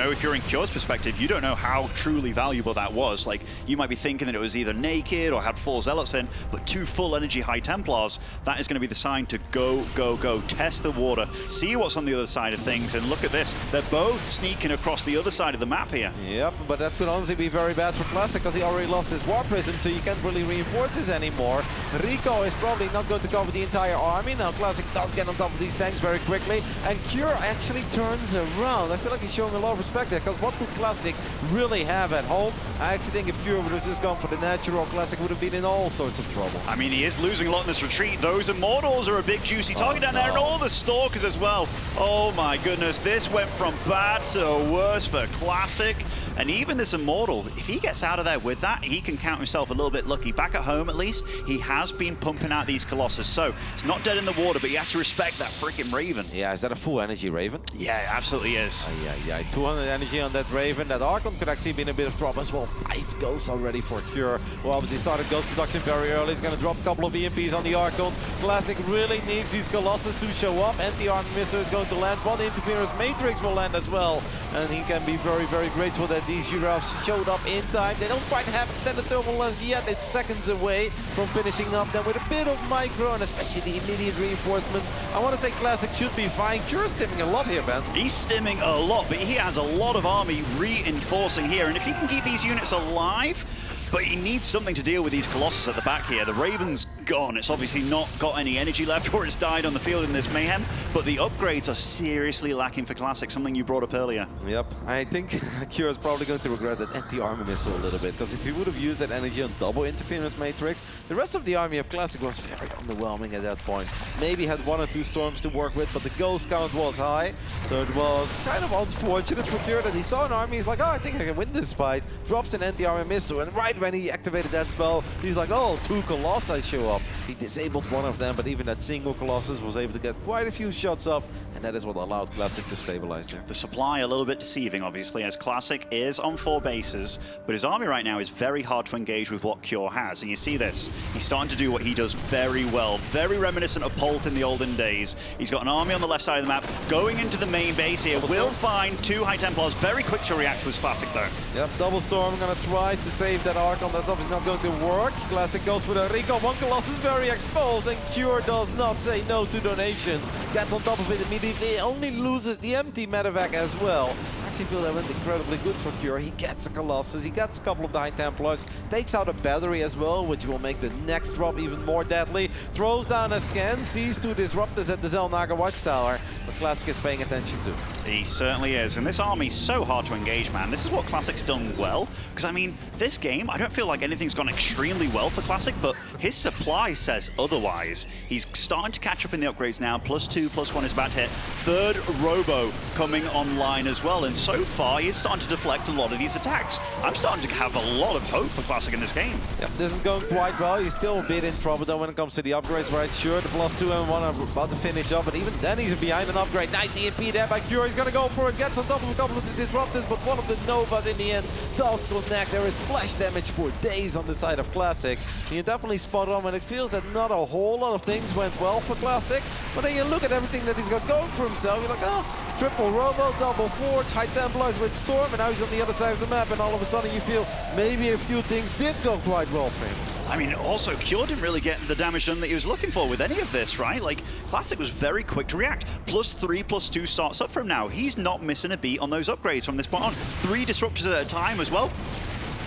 If you're in Cure's perspective, you don't know how truly valuable that was. Like, you might be thinking that it was either naked or had 4 Zealots in, but 2 full energy High Templars, that is going to be the sign to go, go, go. Test the water, see what's on the other side of things, and look at this. They're both sneaking across the other side of the map here. Yep, but that could honestly be very bad for Classic, because he already lost his War Prism, so you can't really reinforce this anymore. Rico is probably not going to cover the entire army. Now Classic does get on top of these tanks very quickly, and Cure actually turns around. I feel like he's showing a lot of respect there, because what would Classic really have at home? I actually think if Cure would have just gone for the natural, Classic would have been in all sorts of trouble. I mean, he is losing a lot in this retreat. Those Immortals are a big juicy target down there, and all the Stalkers as well. Oh my goodness, this went from bad to worse for Classic. And even this Immortal, if he gets out of there with that, he can count himself a little bit lucky. Back at home, at least, he has been pumping out these Colossus. So, it's not dead in the water, but he has to respect that freaking Raven. Yeah, is that a full energy Raven? Yeah, it absolutely is. Yeah, 200 energy on that Raven. That Archon could actually be in a bit of trouble as well. 5 ghosts already for Cure. Well, obviously started ghost production very early. He's going to drop a couple of EMPs on the Archon. Classic really needs these Colossus to show up. Anti-armor missile is going to land. One interference matrix will land as well. And he can be very, very grateful that these Giraffes showed up in time. They don't quite have extended turbulence yet. It's seconds away from finishing up then with a bit of micro and especially the immediate reinforcements. I want to say Classic should be fine. Cure's stimming a lot here, Ben. He's stimming a lot, but he has a lot of army reinforcing here. And if he can keep these units alive, but he needs something to deal with these Colossus at the back here. The Raven's gone. It's obviously not got any energy left, or it's died on the field in this mayhem. But the upgrades are seriously lacking for Classic, something you brought up earlier. Yep, I think Cure is probably going to regret that anti-armor missile a little bit, because if he would have used that energy on double interference matrix, the rest of the army of Classic was very underwhelming at that point. Maybe had 1 or 2 storms to work with, but the ghost count was high, so it was kind of unfortunate for Cure that he saw an army. He's like, oh, I think I can win this fight. Drops an anti-armor missile, and right when he activated that spell, he's like, oh, 2 Colossi show up. He disabled one of them, but even that single Colossus was able to get quite a few shots up, and that is what allowed Classic to stabilize there. The supply a little bit deceiving, obviously, as Classic is on 4 bases, but his army right now is very hard to engage with what Cure has, and you see this. He's starting to do what he does very well, very reminiscent of Polt in the olden days. He's got an army on the left side of the map, going into the main base here, will find 2 High Templars, very quick to react with Classic though. Yep, double storm, gonna try to save that Archon, that's obviously not going to work. Classic goes for the Rico, 1 Colossus very exposed, and Cure does not say no to donations. Gets on top of it immediately, only loses the empty medevac as well. I actually feel that went incredibly good for Cure. He gets a Colossus, he gets a couple of the High Templars, takes out a battery as well, which will make the next drop even more deadly. Throws down a scan, sees 2 disruptors at the Zelnaga Watchtower, but Classic is paying attention to. He certainly is, and this army's so hard to engage, man. This is what Classic's done well, because I mean, this game, I don't feel like anything's gone extremely well for Classic, but his supply says otherwise. He's starting to catch up in the upgrades now, +2, +1 is about to hit. 3rd Robo coming online as well, and so far he's starting to deflect a lot of these attacks. I'm starting to have a lot of hope for Classic in this game. Yep, this is going quite well. He's still a bit in trouble though when it comes to the upgrades, right? Sure, the +2 and 1 are about to finish up, but even then he's behind an upgrade. Nice EMP there by Cure. He's gonna go for it, gets on top of a couple of the disruptors, but one of the Novas in the end does connect. There is splash damage for days on the side of Classic. You're definitely spot on when it feels that not a whole lot of things went well for Classic, but then you look at everything that he's got going for himself, you're like, oh, triple Robo, double Forge, High Templars with Storm, and now he's on the other side of the map, and all of a sudden you feel maybe a few things did go quite well for him. I mean, also, Cure didn't really get the damage done that he was looking for with any of this, right? Like, Classic was very quick to react. +3, +2 starts up from now. He's not missing a beat on those upgrades from this point on. 3 disruptors at a time as well.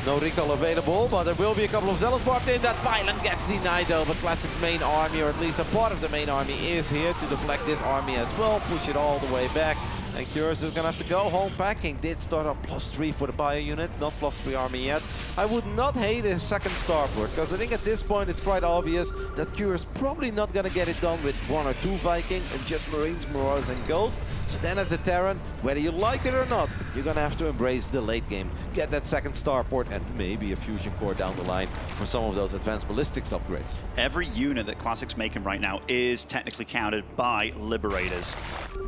No recall available, but there will be a couple of Zealots popped in. That pylon gets denied though, but Classic's main army, or at least a part of the main army, is here to deflect this army as well, push it all the way back. And Curious is gonna have to go home packing. Did start up +3 for the bio unit, not +3 army yet. I would not hate a second starport, because I think at this point it's quite obvious that Curious probably not gonna get it done with 1 or 2 Vikings and just Marines, Marauders and Ghosts. So then as a Terran, whether you like it or not, you're gonna have to embrace the late game. Get that second starport and maybe a fusion core down the line for some of those advanced ballistics upgrades. Every unit that Classic's making right now is technically countered by Liberators.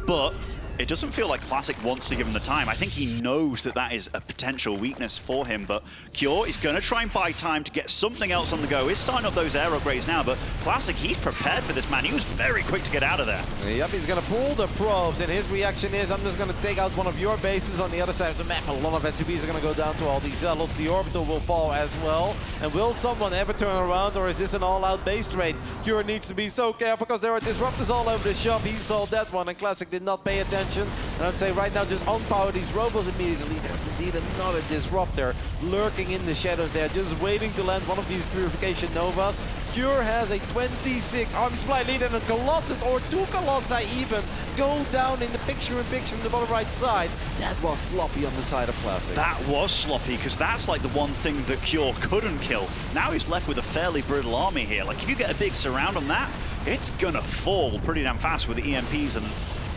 But it doesn't feel like Classic wants to give him the time. I think he knows that that is a potential weakness for him, but Cure is going to try and buy time to get something else on the go. He's starting up those air upgrades now, but Classic, he's prepared for this, man. He was very quick to get out of there. Yep, he's going to pull the probes, and his reaction is, I'm just going to take out one of your bases on the other side of the map. A lot of SCVs are going to go down to all these Zealots. The Orbital will fall as well. And will someone ever turn around, or is this an all-out base trade? Cure needs to be so careful, because there are disruptors all over the shop. He saw that one, and Classic did not pay attention. And I'd say right now just unpower these robots immediately. There's indeed another disruptor lurking in the shadows there, just waiting to land one of these Purification Novas. Cure has a 26 army supply lead, and a Colossus, or 2 Colossi even, go down in the picture-in-picture from the bottom right side. That was sloppy on the side of Classic. That was sloppy, because that's like the one thing that Cure couldn't kill. Now he's left with a fairly brittle army here. Like, if you get a big surround on that, it's gonna fall pretty damn fast with the EMPs, and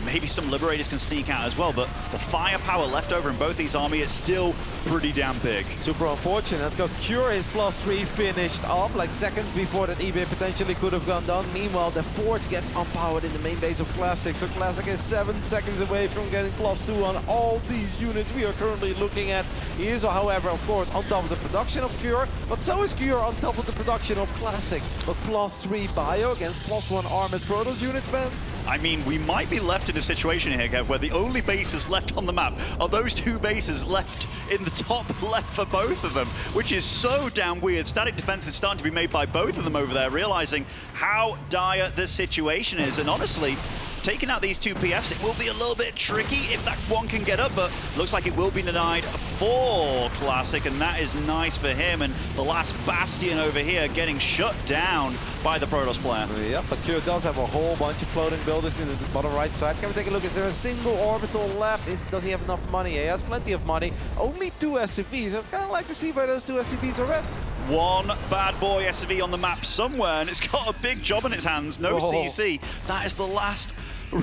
maybe some Liberators can sneak out as well, but the firepower left over in both these armies is still pretty damn big. Super unfortunate, because Cure is +3 finished up, like seconds before that eBay potentially could have gone down. Meanwhile, the Forge gets unpowered in the main base of Classic, so Classic is 7 seconds away from getting +2 on all these units we are currently looking at. He is, however, of course, on top of the production of Cure, but so is Cure on top of the production of Classic. But +3 bio against +1 armored Protoss units, man. I mean, we might be left in a situation here, Kev, where the only bases left on the map are those 2 bases left in the top left for both of them, which is so damn weird. Static defense is starting to be made by both of them over there, realizing how dire the situation is. And honestly, taking out these 2 PFs, it will be a little bit tricky if that one can get up, but looks like it will be denied for Classic, and that is nice for him. And the last Bastion over here getting shut down by the Protoss player. Yep, but Cure does have a whole bunch of floating buildings in the bottom right side. Can we take a look? Is there a single orbital left? Does he have enough money? He has plenty of money. Only 2 SCVs. I'd kind of like to see where those 2 SCVs are at. One bad boy SCV on the map somewhere, and it's got a big job in its hands. No CC. That is the last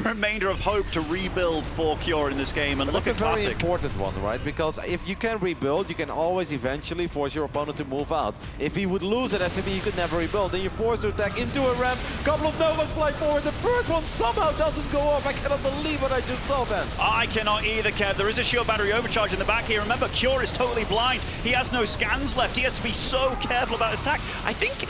remainder of hope to rebuild for Cure in this game, and look at Classic. That's a very important one, right? Because if you can rebuild, you can always eventually force your opponent to move out. If he would lose an SCV, you could never rebuild. Then you're forced to attack into a ramp. Couple of Novas fly forward. The first one somehow doesn't go off. I cannot believe what I just saw, Ben. I cannot either, Kev. There is a shield battery overcharge in the back here. Remember, Cure is totally blind. He has no scans left. He has to be so careful about his attack. I think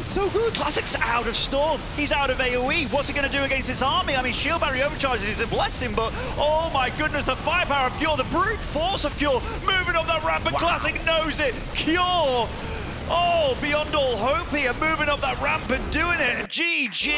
so good. Classic's out of Storm. He's out of AoE. What's he going to do against his army? I mean, shield battery overcharge is a blessing, but oh my goodness, the firepower of Cure, the brute force of Cure, moving up that ramp, and Classic knows it. Cure, oh, beyond all hope here, moving up that ramp and doing it. GG.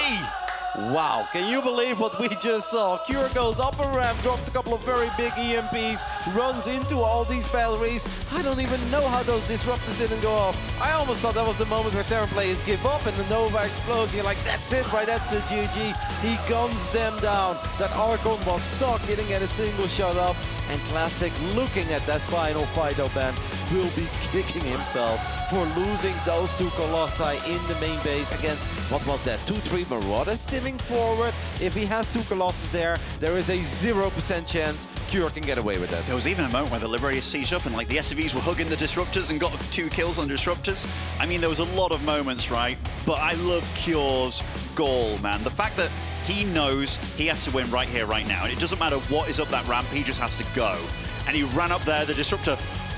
Wow, can you believe what we just saw? Cure goes up a ramp, drops a couple of very big EMPs, runs into all these batteries. I don't even know how those disruptors didn't go off. I almost thought that was the moment where Terran players give up and the Nova explodes. You're like, that's it, right? That's the GG. He guns them down. That Archon was stuck, didn't get a single shot up. And Classic, looking at that final fight, Ben, will be kicking himself for losing those 2 Colossi in the main base against, what was that, 2-3 Marauders stimming forward. If he has 2 Colossus there is a 0% chance Cure can get away with that. There was even a moment where the Liberators sieged up and like the SCVs were hugging the Disruptors and got 2 kills on Disruptors. I mean, there was a lot of moments, right? But I love Cure's goal, man. The fact that he knows he has to win right here, right now. And it doesn't matter what is up that ramp, he just has to go. And he ran up there, the Disruptor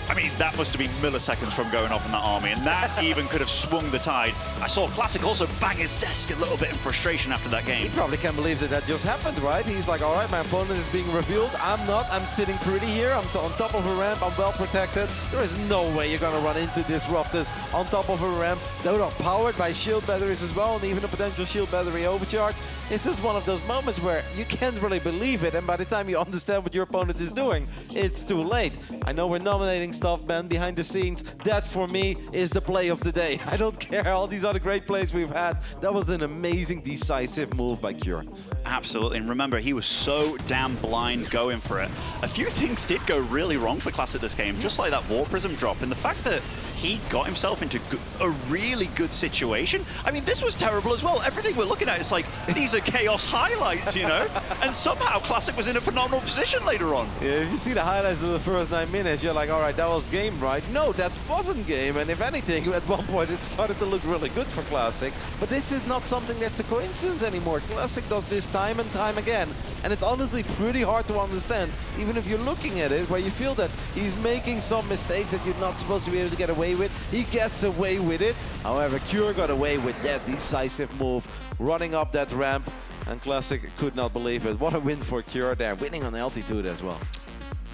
I mean, that must have been milliseconds from going off in that army, and that even could have swung the tide. I saw Classic also bang his desk a little bit in frustration after that game. He probably can't believe that that just happened, right? He's like, all right, my opponent is being revealed. I'm not. I'm sitting pretty here. I'm on top of a ramp. I'm well protected. There is no way you're going to run into Disruptors on top of a ramp. They're not powered by shield batteries as well, and even a potential shield battery overcharge. It's just one of those moments where you can't really believe it, and by the time you understand what your opponent is doing, it's too late. I know we're nominating stuff, Ben, behind the scenes. That, for me, is the play of the day. I don't care all these other great plays we've had. That was an amazing, decisive move by Cure. Absolutely, and remember, he was so damn blind going for it. A few things did go really wrong for Classic this game, just like that War Prism drop, and the fact that he got himself into a really good situation. I mean, this was terrible as well. Everything we're looking at is like, these are chaos highlights, you know? And somehow Classic was in a phenomenal position later on. Yeah, if you see the highlights of the first 9 minutes, you're like, all right, that was game, right? No, that wasn't game. And if anything, at one point, it started to look really good for Classic. But this is not something that's a coincidence anymore. Classic does this time and time again. And it's honestly pretty hard to understand, even if you're looking at it, where you feel that he's making some mistakes that you're not supposed to be able to get away with. He gets away with it. However, Cure got away with that decisive move, running up that ramp, and Classic could not believe it. What a win for Cure there, winning on altitude as well.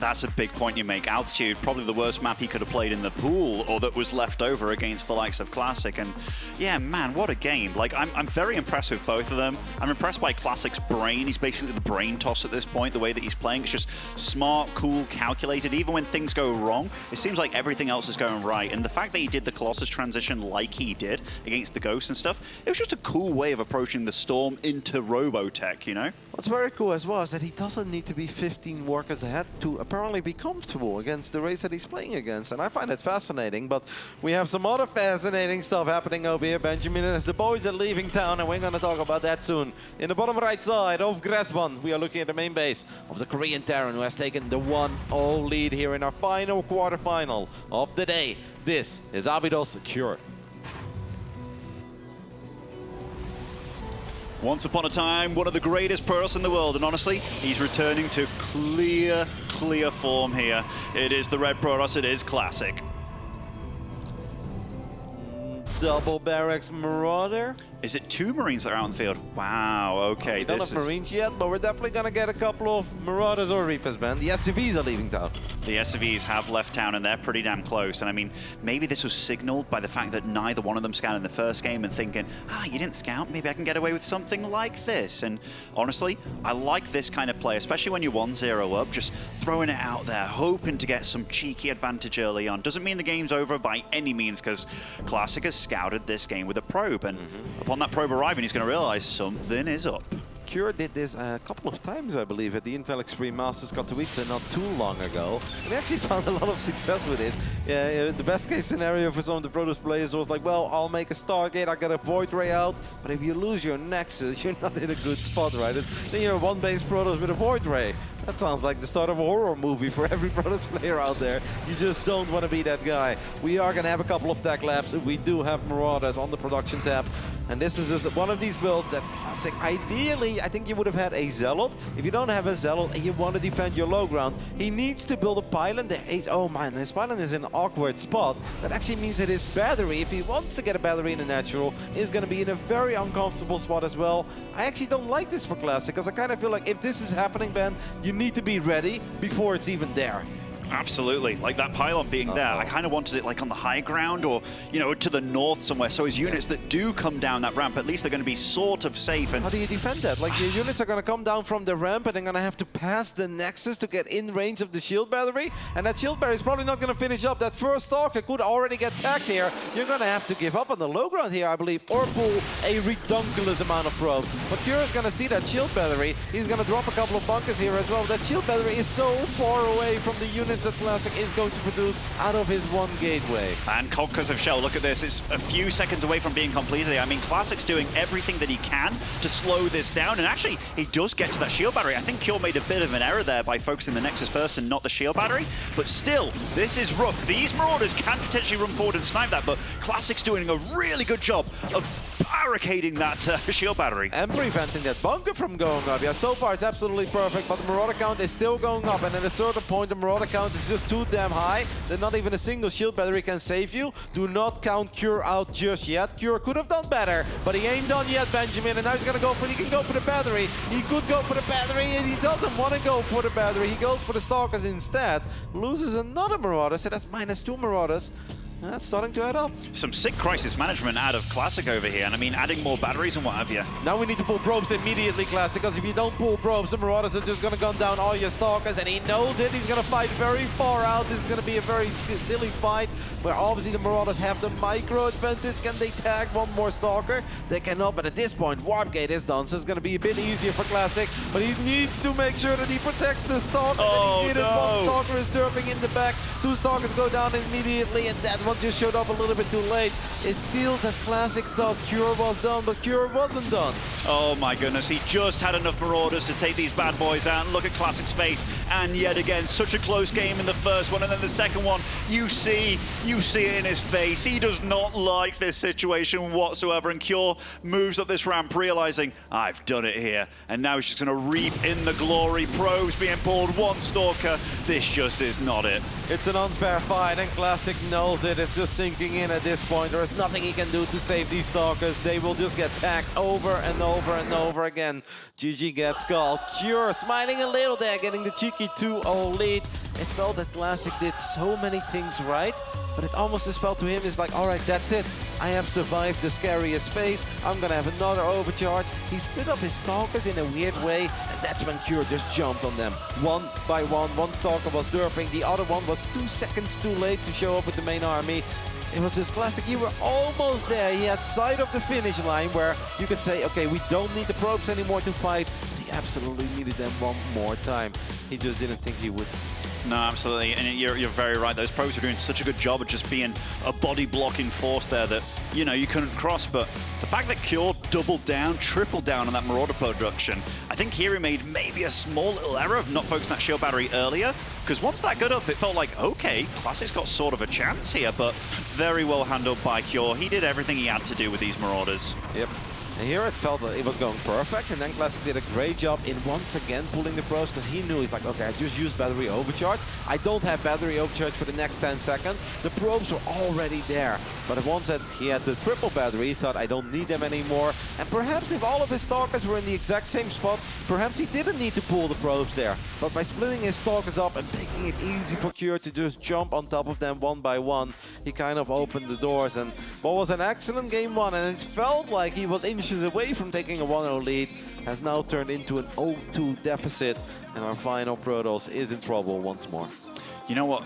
That's a big point you make. Altitude, probably the worst map he could have played in the pool, or that was left over against the likes of Classic. And yeah, man, what a game. Like, I'm very impressed with both of them. I'm impressed by Classic's brain. He's basically the brain toss at this point, the way that he's playing. It's just smart, cool, calculated. Even when things go wrong, it seems like everything else is going right. And the fact that he did the Colossus transition like he did against the Ghosts and stuff, it was just a cool way of approaching the Storm into Robotech, you know? What's very cool as well is that he doesn't need to be 15 workers ahead to apparently be comfortable against the race that he's playing against. And I find it fascinating, but we have some other fascinating stuff happening over here, Benjamin, as the boys are leaving town, and we're going to talk about that soon. In the bottom right side of Grasban, we are looking at the main base of the Korean Terran, who has taken the 1-0 lead here in our final quarterfinal of the day. This is Abydos Cure. Once upon a time, one of the greatest pros in the world, and honestly, he's returning to clear form here. It is the Red Protoss, it is Classic. Double barracks Marauder. Is it 2 Marines that are out in the field? Wow, okay. We don't have Marines yet, but we're definitely going to get a couple of Marauders or Reapers, man. The SCVs are leaving town. The SCVs have left town, and they're pretty damn close. And I mean, maybe this was signaled by the fact that neither one of them scouted in the first game and thinking, you didn't scout, maybe I can get away with something like this. And honestly, I like this kind of play, especially when you're 1-0 up, just throwing it out there, hoping to get some cheeky advantage early on. Doesn't mean the game's over by any means, because Classic has scouted this game with a probe, and upon that probe arriving, he's going to realize something is up. Cure did this a couple of times, I believe, at the Intel Extreme Masters Katowice not too long ago. And they actually found a lot of success with it. The best case scenario for some of the Protoss players was like, well, I'll make a Stargate, I got a Void Ray out, but if you lose your Nexus, you're not in a good spot, right? Then you're one base Protoss with a Void Ray. That sounds like the start of a horror movie for every Protoss player out there. You just don't want to be that guy. We are going to have a couple of tech labs. We do have Marauders on the production tab. And this is just one of these builds that Classic, ideally, I think you would have had a Zealot. If you don't have a Zealot and you want to defend your low ground, he needs to build a pylon. Oh man, his pylon is in an awkward spot. That actually means that his battery, if he wants to get a battery in a natural, is going to be in a very uncomfortable spot as well. I actually don't like this for Classic, because I kind of feel like if this is happening, Ben, you need to be ready before it's even there. Absolutely, like that pylon being there. I kind of wanted it like on the high ground, or, you know, to the north somewhere. So his units that do come down that ramp, at least they're going to be sort of safe. And how do you defend that? Like, your units are going to come down from the ramp, and they're going to have to pass the Nexus to get in range of the shield battery. And that shield battery is probably not going to finish up. That first Stalker could already get tagged here. You're going to have to give up on the low ground here, I believe, or pull a redunculous amount of probes. But Cure is going to see that shield battery. He's going to drop a couple of bunkers here as well. That shield battery is so far away from the units that Classic is going to produce out of his one gateway. And Conquers of Shell, look at this. It's a few seconds away from being completed. I mean, Classic's doing everything that he can to slow this down. And actually, he does get to that shield battery. I think Cure made a bit of an error there by focusing the Nexus first and not the shield battery. But still, this is rough. These Marauders can potentially run forward and snipe that, but Classic's doing a really good job of barricading that shield battery. And preventing that bunker from going up. Yeah, so far it's absolutely perfect, but the Marauder count is still going up. And at a certain point, the Marauder count is just too damn high that not even a single shield battery can save you. Do not count Cure out just yet. Cure could have done better, but he ain't done yet, Benjamin. And now he's gonna go for, he can go for the battery. He could go for the battery, and he doesn't want to go for the battery. He goes for the Stalkers instead. Loses another Marauder, so that's -2 Marauders. That's starting to add up. Some sick crisis management out of Classic over here, and I mean, adding more batteries and what have you. Now we need to pull probes immediately, Classic, because if you don't pull probes, the Marauders are just going to gun down all your Stalkers, and he knows it. He's going to fight very far out. This is going to be a very silly fight, where obviously the Marauders have the micro advantage. Can they tag one more Stalker? They cannot, but at this point, Warp Gate is done, so it's going to be a bit easier for Classic, but he needs to make sure that he protects the Stalker. Oh, One Stalker is derping in the back. 2 Stalkers go down immediately, and that one just showed up a little bit too late. It feels that Classic thought Cure was done, but Cure wasn't done. Oh my goodness, he just had enough Marauders to take these bad boys out, and look at Classic's face. And yet again, such a close game in the first one, and then the second one, you see it in his face. He does not like this situation whatsoever, and Cure moves up this ramp, realizing, I've done it here. And now he's just gonna reap in the glory. Probes being pulled, 1 Stalker. This just is not it. It's an unfair fight, and Classic knows it. It's just sinking in at this point. There is nothing he can do to save these Stalkers. They will just get tagged over and over and over again. GG gets called. Cure smiling a little there, getting the cheeky 2-0 lead. It felt that Classic did so many things right, but it almost just felt to him, it's like, all right, that's it. I have survived the scariest phase. I'm gonna have another overcharge. He split up his Stalkers in a weird way, and that's when Cure just jumped on them. One by one. One Stalker was derping, the other one was 2 seconds too late to show up with the main army. It was just Classic. You were almost there. He had sight of the finish line where you could say, okay, we don't need the probes anymore to fight. But he absolutely needed them one more time. He just didn't think he would. No, absolutely, and you're very right. Those probes are doing such a good job of just being a body-blocking force there that, you know, you couldn't cross. But the fact that Cure doubled down, tripled down on that Marauder production, I think here he made maybe a small little error of not focusing that shield battery earlier. Because once that got up, it felt like, okay, Classic's got sort of a chance here, but very well handled by Cure. He did everything he had to do with these Marauders. Yep. And here it felt that it was going perfect, and then Classic did a great job in once again pulling the probes, because he knew, he's like, okay, I just used battery overcharge. I don't have battery overcharge for the next 10 seconds. The probes were already there. But once that he had the triple battery, he thought, I don't need them anymore. And perhaps if all of his Stalkers were in the exact same spot, perhaps he didn't need to pull the probes there. But by splitting his Stalkers up and making it easy for Cure to just jump on top of them one by one, he kind of opened the doors. And what was an excellent game 1, and it felt like he was inches away from taking a 1-0 lead, has now turned into an 0-2 deficit, and our final Protoss is in trouble once more. You know what?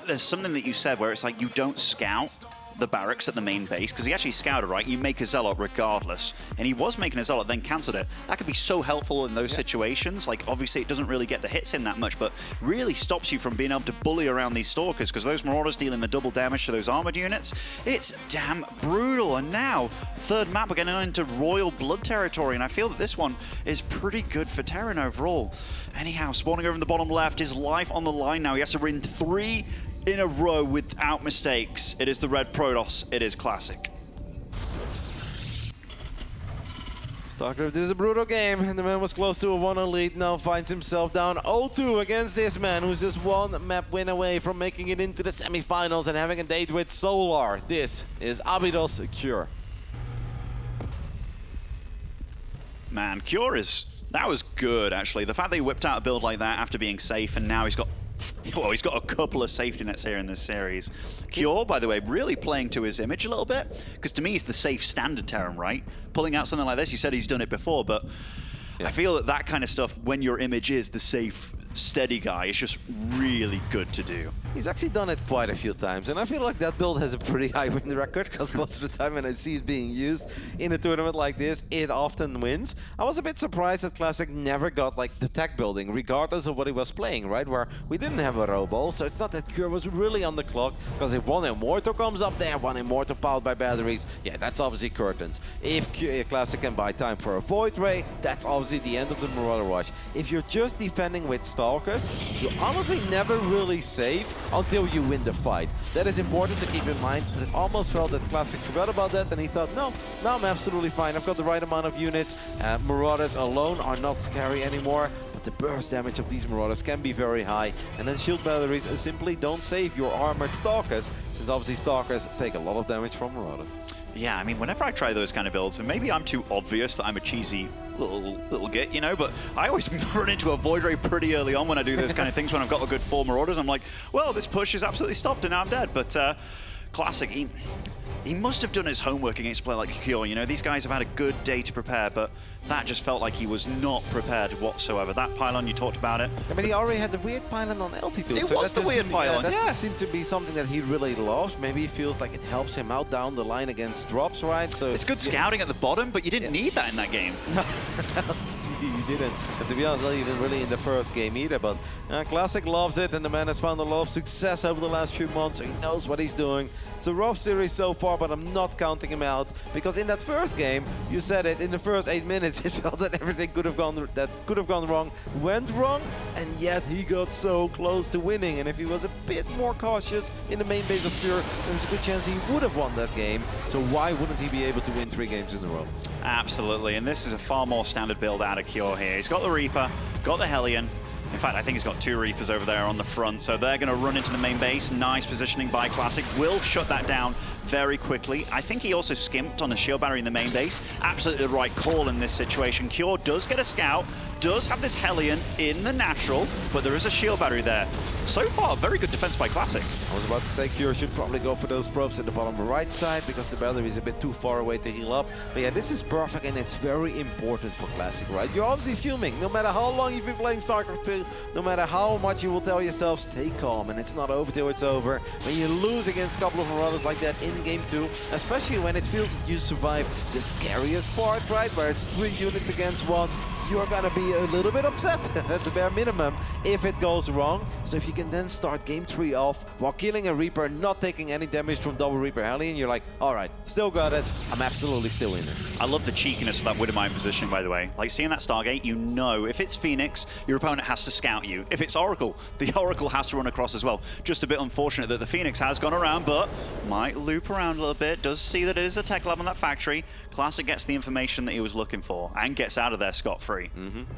There's something that you said where it's like you don't scout the barracks at the main base, because he actually scouted, right? You make a Zealot regardless. And he was making a Zealot, then cancelled it. That could be so helpful in those situations. Like, obviously, it doesn't really get the hits in that much, but really stops you from being able to bully around these Stalkers, because those Marauders dealing the double damage to those armored units, it's damn brutal. And now, third map, we're getting into Royal Blood territory, and I feel that this one is pretty good for Terran overall. Anyhow, spawning over in the bottom left, his life on the line now. He has to win 3 in a row without mistakes. It is the red Protoss. It is Classic. StarCraft is a brutal game, and the man was close to a 1-0 lead, now finds himself down 0-2 against this man, who's just 1 map win away from making it into the semifinals and having a date with Solar. This is Abydos Cure. Man, Cure is... that was good, actually. The fact that he whipped out a build like that after being safe, and now he's got... well, he's got a couple of safety nets here in this series. Cure, by the way, really playing to his image a little bit, because to me, he's the safe standard Terran, right? Pulling out something like this, you said he's done it before, but yeah. I feel that that kind of stuff, when your image is the safe, steady guy, is just really good to do. He's actually done it quite a few times, and I feel like that build has a pretty high win record, because most of the time when I see it being used in a tournament like this, it often wins. I was a bit surprised that Classic never got like the tech building, regardless of what he was playing, right? Where we didn't have a robo, so it's not that Cure was really on the clock, because if one Immortal comes up there, one Immortal powered by batteries, yeah, that's obviously curtains. If Classic can buy time for a Void Ray, that's obviously the end of the Marauder Rush. If you're just defending with Stalkers, you honestly never really save until you win the fight. That is important to keep in mind, but it almost felt that Classic forgot about that, and he thought, no, now I'm absolutely fine. I've got the right amount of units. Marauders alone are not scary anymore, but the burst damage of these Marauders can be very high. And then shield batteries simply don't save your armored Stalkers, since obviously Stalkers take a lot of damage from Marauders. Yeah, I mean, whenever I try those kind of builds, and maybe I'm too obvious that I'm a cheesy little git, you know, but I always run into a Void Ray pretty early on when I do those kind of things when I've got a good 4 Marauders. I'm like, well, this push is absolutely stopped and now I'm dead. But Classic, he must have done his homework against a player like Cure. You know, these guys have had a good day to prepare, but that just felt like he was not prepared whatsoever. That pylon, you talked about it. I mean, he already had the weird pylon on altitude. It was the weird pylon, yeah. That seemed to be something that he really loves. Maybe he feels like it helps him out down the line against drops, right? So it's good scouting at the bottom, but you didn't need that in that game. You didn't. And to be honest, not even really in the first game either. But Classic loves it, and the man has found a lot of success over the last few months, so he knows what he's doing. It's a rough series so far, but I'm not counting him out, because in that first game, you said it, in the first 8 minutes, it felt that everything could have gone wrong, went wrong, and yet he got so close to winning. And if he was a bit more cautious in the main base of Pure, there's a good chance he would have won that game. So why wouldn't he be able to win 3 games in a row? Absolutely, and this is a far more standard build out of Cure here. He's got the Reaper, got the Hellion. In fact, I think he's got 2 Reapers over there on the front, so they're going to run into the main base. Nice positioning by Classic. Will shut that down very quickly. I think he also skimped on a shield battery in the main base. Absolutely the right call in this situation. Cure does get a scout, does have this Hellion in the natural, but there is a shield battery there. So far, very good defense by Classic. I was about to say Cure should probably go for those probes at the bottom right side, because the battery is a bit too far away to heal up. But yeah, this is perfect, and it's very important for Classic, right? You're obviously fuming. No matter how long you've been playing StarCraft 2, no matter how much you will tell yourself, stay calm, and it's not over till it's over. When you lose against a couple of Marauders like that in Game 2, especially when it feels that you survived the scariest part, right? Where it's 3 units against 1, you're gonna be a little bit upset at the bare minimum if it goes wrong. So if you can then start game 3 off while killing a Reaper, not taking any damage from double Reaper Hellion, you're like, all right, still got it. I'm absolutely still in it. I love the cheekiness of that Widowmine positioning, by the way. Like, seeing that Stargate, you know if it's Phoenix, your opponent has to scout you. If it's Oracle, the Oracle has to run across as well. Just a bit unfortunate that the Phoenix has gone around, but might loop around a little bit. Does see that it is a tech lab on that factory. Classic gets the information that he was looking for and gets out of there scot-free.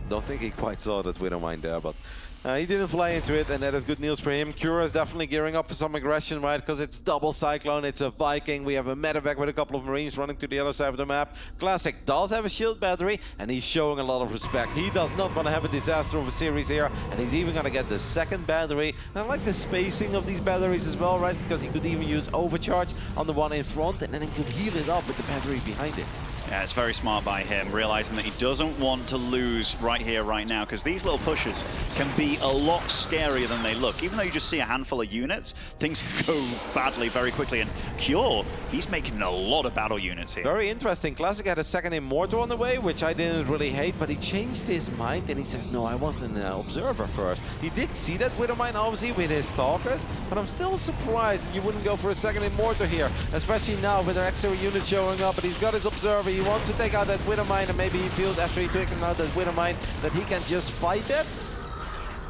Don't think he quite saw that Widowmine there, but he didn't fly into it, and that is good news for him. Cure is definitely gearing up for some aggression, right? Because it's double Cyclone, it's a Viking. We have a medevac with a couple of Marines running to the other side of the map. Classic does have a shield battery, and he's showing a lot of respect. He does not want to have a disaster of a series here, and he's even going to get the second battery. And I like the spacing of these batteries as well, right? Because he could even use overcharge on the one in front, and then he could heal it up with the battery behind it. Yeah, it's very smart by him, realizing that he doesn't want to lose right here, right now, because these little pushes can be a lot scarier than they look. Even though you just see a handful of units, things go badly very quickly. And Cure, he's making a lot of battle units here. Very interesting. Classic had a second Immortal on the way, which I didn't really hate, but he changed his mind and he says, no, I want an Observer first. He did see that Widowmine, obviously, with his Stalkers, but I'm still surprised that you wouldn't go for a second Immortal here, especially now with an extra unit showing up, but he's got his Observer. He wants to take out that Widowmine, and maybe he feels after he taken out that Widowmine that he can just fight it.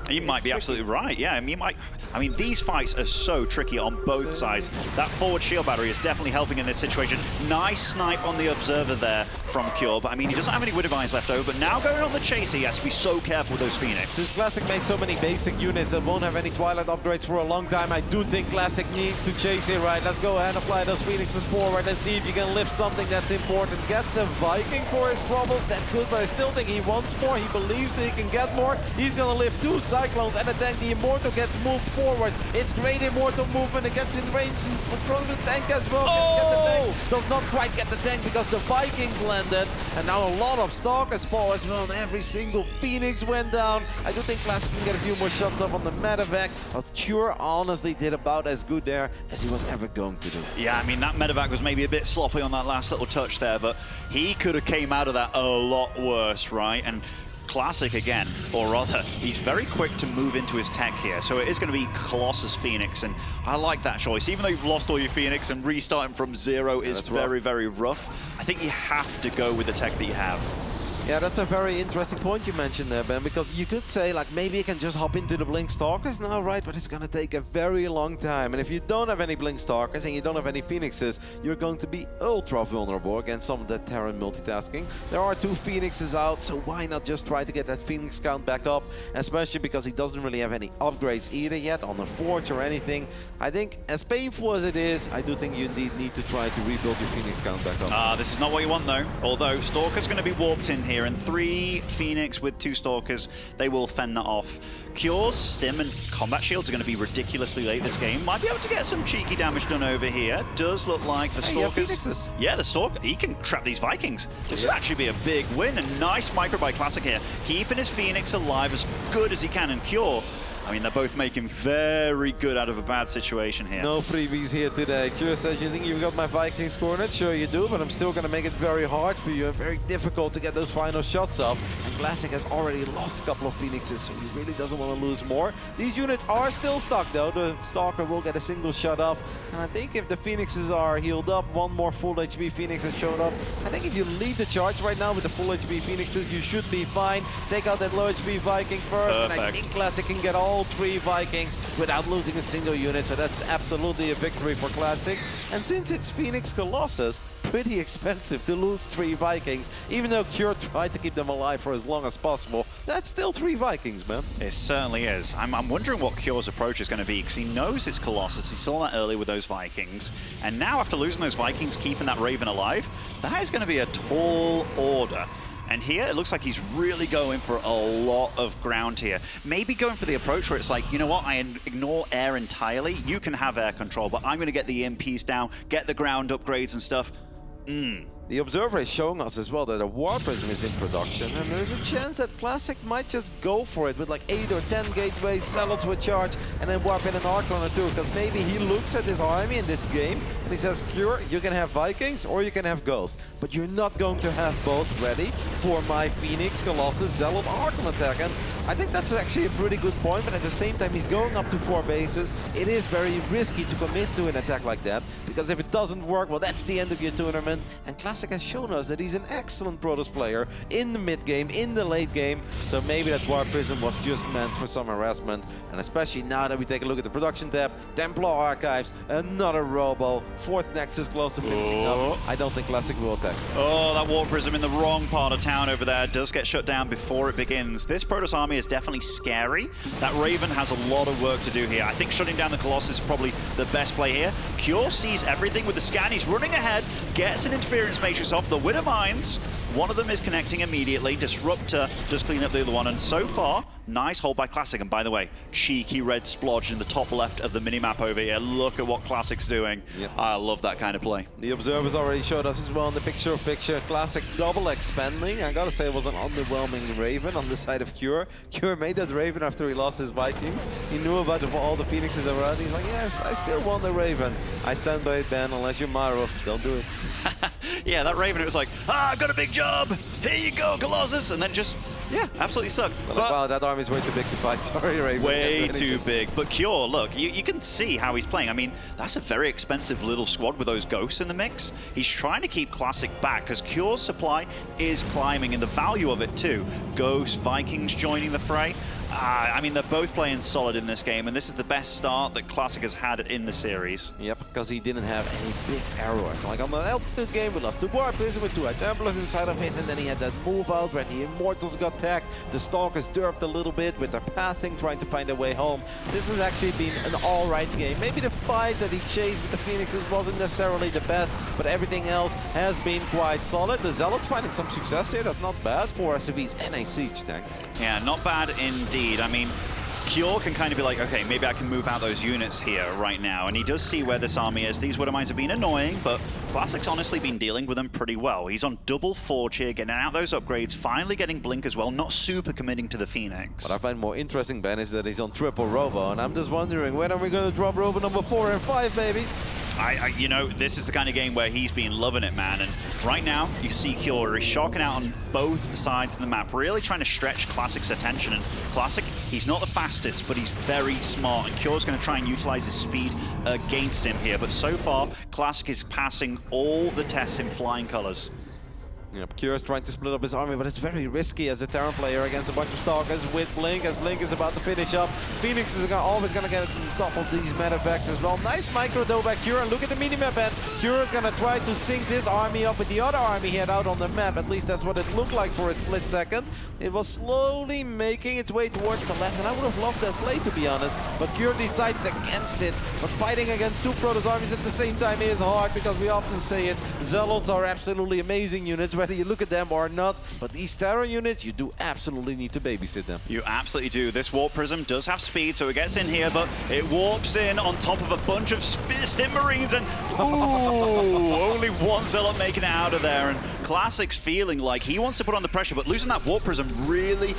He might be absolutely right, yeah. I mean, these fights are so tricky on both sides. That forward shield battery is definitely helping in this situation. Nice snipe on the Observer there from Cure, but I mean, he doesn't have any Widowmines left over, but now going on the chase, he has to be so careful with those Phoenix. Since Classic made so many basic units that won't have any Twilight upgrades for a long time, I do think Classic needs to chase it, right? Let's go ahead and apply those Phoenixes forward and see if you can lift something that's important. Gets a Viking for his troubles, that's good, but I still think he wants more. He believes that he can get more. He's gonna lift 2 Cyclones and a tank. The Immortal gets moved forward. It's great Immortal movement. It gets in range in front of the tank as well. Oh! Does not quite get the tank because the Vikings landed. And now a lot of Stalkers fall as well. And every single Phoenix went down. I do think Classic can get a few more shots up on the medevac. But Cure honestly did about as good there as he was ever going to do. Yeah, I mean, that medevac was maybe a bit sloppy on that last little touch there, but he could have came out of that a lot worse, right? And Classic again, or rather, he's very quick to move into his tech here, so it is going to be Colossus Phoenix, and I like that choice. Even though you've lost all your Phoenix and restarting from 0 is very, very rough, I think you have to go with the tech that you have. Yeah, that's a very interesting point you mentioned there, Ben, because you could say, like, maybe you can just hop into the Blink Stalkers now, right? But it's gonna take a very long time. And if you don't have any Blink Stalkers and you don't have any Phoenixes, you're going to be ultra vulnerable against some of that Terran multitasking. There are 2 Phoenixes out, so why not just try to get that Phoenix count back up? Especially because he doesn't really have any upgrades either yet on the Forge or anything. I think, as painful as it is, I do think you indeed need to try to rebuild your Phoenix count back up. This is not what you want, though. Although Stalker's going to be warped in here, and 3 Phoenix with 2 Stalkers, they will fend that off. Cure's Stim and Combat Shields are going to be ridiculously late this game. Might be able to get some cheeky damage done over here. Does look like the Stalkers... Yeah, the Stalker, he can trap these Vikings. This would actually be a big win. A nice micro by Classic here. Keeping his Phoenix alive as good as he can, and Cure... I mean, they're both making very good out of a bad situation here. No freebies here today. Cure says, you think you've got my Vikings cornered? Sure you do, but I'm still going to make it very hard for you and very difficult to get those final shots up. And Classic has already lost a couple of Phoenixes, so he really doesn't want to lose more. These units are still stuck, though. The Stalker will get a single shot off. And I think if the Phoenixes are healed up, one more full HP Phoenix has shown up. I think if you lead the charge right now with the full HP Phoenixes, you should be fine. Take out that low HP Viking first, and I think Classic can get all 3 Vikings without losing a single unit, so that's absolutely a victory for Classic. And since it's Phoenix Colossus, pretty expensive to lose 3 Vikings, even though Cure tried to keep them alive for as long as possible, that's still 3 Vikings, man. It certainly is. I'm wondering what Cure's approach is going to be, because he knows it's Colossus. He saw that early with those Vikings, and now after losing those Vikings, keeping that Raven alive, that is going to be a tall order. And here, it looks like he's really going for a lot of ground here. Maybe going for the approach where it's like, you know what, I ignore air entirely. You can have air control, but I'm going to get the EMPs down, get the ground upgrades and stuff. The Observer is showing us as well that a War Prism is in production, and there's a chance that Classic might just go for it with like 8 or 10 gateways, Zealots with charge, and then warp in an Archon or 2, because maybe he looks at his army in this game and he says, Cure, you can have Vikings or you can have Ghost, but you're not going to have both ready for my Phoenix, Colossus, Zealot, Archon attack. And I think that's actually a pretty good point, but at the same time he's going up to 4 bases. It is very risky to commit to an attack like that, because if it doesn't work, well, that's the end of your tournament. And Classic has shown us that he's an excellent Protoss player in the mid game, in the late game. So maybe that War Prism was just meant for some harassment. And especially now that we take a look at the production tab, Templar Archives, another Robo, 4th Nexus close to finishing up. I don't think Classic will attack. Oh, that War Prism in the wrong part of town over there does get shut down before it begins. This Protoss army is definitely scary. That Raven has a lot of work to do here. I think shutting down the Colossus is probably the best play here. Cure sees everything with the scan. He's running ahead, gets an interference matrix off the Winter Mines. One of them is connecting immediately. Disruptor does clean up the other one, and so far, nice hold by Classic. And by the way, cheeky red splodge in the top left of the minimap over here. Look at what Classic's doing. Yep. I love that kind of play. The Observer's already showed us as well in the picture-of-picture. Classic double expanding. I gotta say it was an underwhelming Raven on the side of Cure. Cure made that Raven after he lost his Vikings. He knew about all the Phoenixes around. He's like, yes, I still want the Raven. I stand by it, Ben, unless you're Myro. Don't do it. Yeah, that Raven, it was like, I've got a big job. Here you go, Colossus. And then just, yeah, absolutely sucked. But wow, that army's way too big to fight. Sorry, Raven. Way too big. But Cure, look, you can see how he's playing. I mean, that's a very expensive little squad with those ghosts in the mix. He's trying to keep Classic back because Cure's supply is climbing, and the value of it too. Ghosts, Vikings joining the fray. I mean, they're both playing solid in this game, and this is the best start that Classic has had in the series. Yep, because he didn't have any big errors. Like on the altitude game, we lost the War Prism with 2 Templars inside of it, and then he had that move out where the Immortals got tagged. The Stalkers derped a little bit with their pathing, trying to find their way home. This has actually been an alright game. Maybe the fight that he chased with the Phoenixes wasn't necessarily the best, but everything else has been quite solid. The Zealots finding some success here. That's not bad for SCV's NA Siege tank. Yeah, not bad indeed. I mean, Cure can kind of be like, okay, maybe I can move out those units here right now. And he does see where this army is. These Winter Mines have been annoying, but Classic's honestly been dealing with them pretty well. He's on double Forge here, getting out those upgrades, finally getting Blink as well, not super committing to the Phoenix. What I find more interesting, Ben, is that he's on triple Robo, and I'm just wondering, when are we going to drop Robo number 4 and 5, baby? You know, this is the kind of game where he's been loving it, man. And right now, you see Cure is shocking out on both sides of the map, really trying to stretch Classic's attention. And Classic, he's not the fastest, but he's very smart. And Cure's going to try and utilize his speed against him here. But so far, Classic is passing all the tests in flying colors. Yep, Curious trying to split up his army, but it's very risky as a Terran player against a bunch of Stalkers with Blink, as Blink is about to finish up. Phoenix is always going to get on top of these metavacs as well. Nice micro though by Cure, and look at the minimap, and Cure is going to try to sync this army up with the other army he had out on the map. At least that's what it looked like for a split second. It was slowly making its way towards the left, and I would have loved that play, to be honest, but Cure decides against it. But fighting against two Protoss armies at the same time is hard, because we often say it, Zealots are absolutely amazing units, whether you look at them or not, but these Terran units, you do absolutely need to babysit them. You absolutely do. This Warp Prism does have speed, so it gets in here, but it warps in on top of a bunch of Stim Marines, and ooh, only one Zealot making it out of there, and Classic's feeling like he wants to put on the pressure, but losing that Warp Prism really,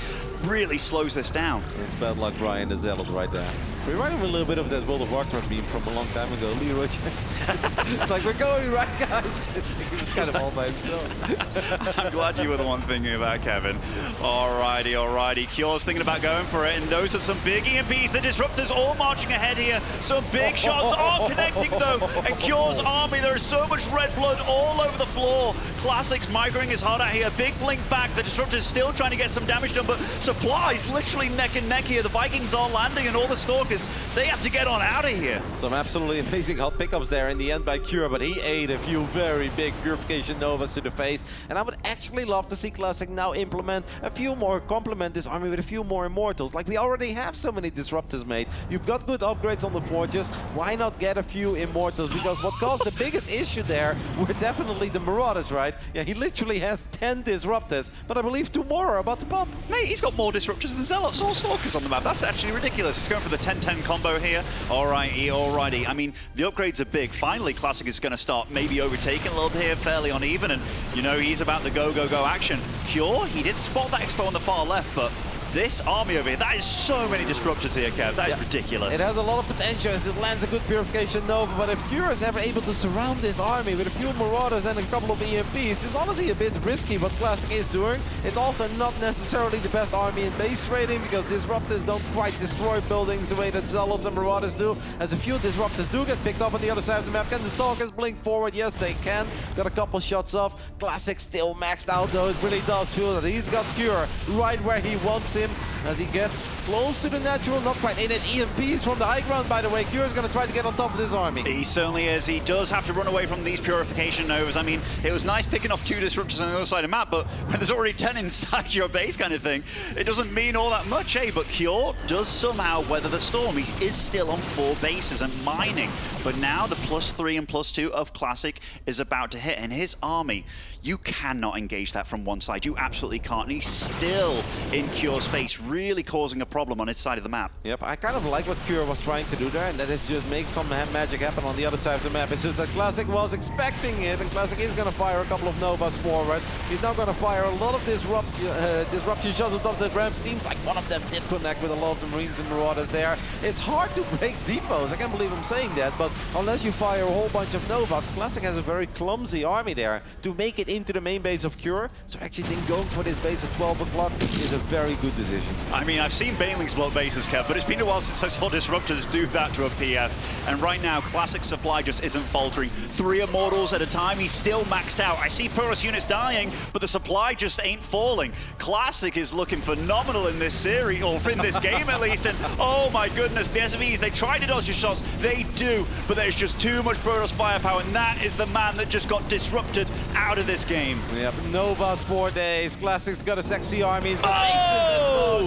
really slows this down. It's bad luck, Ryan, the Zealot right there. Reminded me a little bit of that World of Warcraft beam from a long time ago, Leroy. It's like, we're going right, guys. He was kind of all by himself. I'm glad you were the one thinking of that, Kevin. Alrighty, alrighty. Cure's thinking about going for it, and those are some big EMPs. The Disruptors all marching ahead here. Some big shots are connecting, though. And Cure's army, there is so much red blood all over the floor. Classic's migrating his heart out here. Big blink back. The Disruptors still trying to get some damage done, but supplies literally neck and neck here. The Vikings are landing, and all the Stalkers, they have to get on out of here. Some absolutely amazing hot pickups there in the end by Cure, but he ate a few very big Purification Novas to the face. And I would actually love to see Classic now implement a few more, complement this army with a few more Immortals. Like, we already have so many Disruptors made. You've got good upgrades on the Forges. Why not get a few Immortals? Because what caused the biggest issue there were definitely the Marauders, right? Yeah, he literally has 10 Disruptors, but I believe 2 more are about to pop. Mate, he's got more Disruptors than Zealots. All Stalkers on the map. That's actually ridiculous. He's going for the 10-10 combo here. Alrighty, alrighty. I mean, the upgrades are big. Finally, Classic is going to start maybe overtaking a little bit here, fairly uneven, and you know, he's about the go action. Cure, he did spot that Expo on the far left, but this army over here, that is so many Disruptors here, Kev. That is ridiculous. It has a lot of potential as it lands a good Purification Nova, but if Cure is ever able to surround this army with a few Marauders and a couple of EMPs, it's honestly a bit risky what Classic is doing. It's also not necessarily the best army in base trading, because Disruptors don't quite destroy buildings the way that Zealots and Marauders do, as a few Disruptors do get picked up on the other side of the map. Can the Stalkers blink forward? Yes, they can. Got a couple shots off. Classic still maxed out, though. It really does feel that he's got Cure right where he wants him, as he gets close to the natural, not quite in it. EMPs from the high ground, by the way. Cure is going to try to get on top of this army. He certainly is. He does have to run away from these Purification Novas. I mean, it was nice picking off 2 Disruptors on the other side of the map, but when there's already 10 inside your base kind of thing, it doesn't mean all that much, eh? But Cure does somehow weather the storm. He is still on 4 bases and mining, but now the +3 and +2 of Classic is about to hit, and his army, you cannot engage that from one side. You absolutely can't, and he's still in Cure's face, really causing a problem on his side of the map. Yep, I kind of like what Cure was trying to do there, and that is just make some magic happen on the other side of the map. It's just that Classic was expecting it, and Classic is going to fire a couple of Novas forward. He's now going to fire a lot of disruption shots on top of the ramp. Seems like one of them did connect with a lot of the Marines and Marauders there. It's hard to break depots. I can't believe I'm saying that, but unless you fire a whole bunch of Novas, Classic has a very clumsy army there to make it into the main base of Cure. So I actually think going for this base at 12 o'clock is a very good decision. I mean, I've seen Banelings block bases, Kev, but it's been a while since I saw Disruptors do that to a PF. And right now, Classic supply just isn't faltering. 3 Immortals at a time, he's still maxed out. I see Protoss units dying, but the supply just ain't falling. Classic is looking phenomenal in this series, or in this game at least, and oh my goodness, the SVs, they try to dodge your shots, they do, but there's just too much Protoss firepower, and that is the man that just got disrupted out of this game. Yep, Nova's 4 days, Classic's got a sexy army, he's got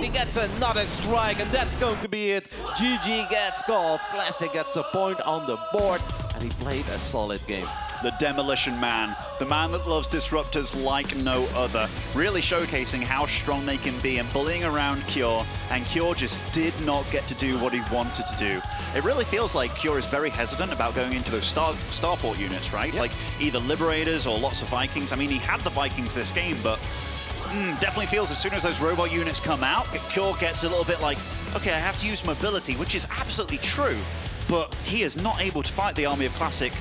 he gets another strike, and that's going to be it. GG gets called, Classic gets a point on the board, and he played a solid game. The Demolition Man, the man that loves Disruptors like no other, really showcasing how strong they can be and bullying around Cure, and Cure just did not get to do what he wanted to do. It really feels like Cure is very hesitant about going into those starport units, right? Yep. Like either Liberators or lots of Vikings. I mean, he had the Vikings this game, but definitely feels as soon as those robot units come out, Cure gets a little bit like, okay, I have to use mobility, which is absolutely true, but he is not able to fight the army of Classic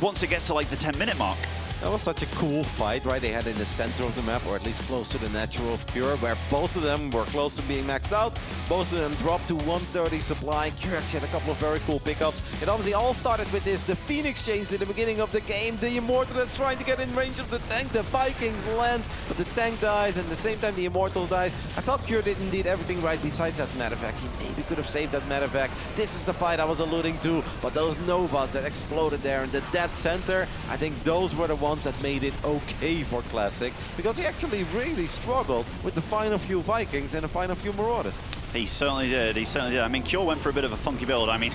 once it gets to like the 10-minute mark. That was such a cool fight, right? They had in the center of the map, or at least close to the natural of Cure, where both of them were close to being maxed out. Both of them dropped to 130 supply. Cure actually had a couple of very cool pickups. It obviously all started with this, the Phoenix Chains in the beginning of the game. The Immortal that's trying to get in range of the tank. The Vikings land, but the tank dies, and at the same time the Immortal dies. I felt Cure did indeed everything right besides that medevac. He maybe could have saved that medevac. This is the fight I was alluding to, but those Novas that exploded there in the dead center, I think those were the ones that made it okay for Classic, because he actually really struggled with the final few Vikings and the final few Marauders. He certainly did. He certainly did. I mean, Cure went for a bit of a funky build. I mean,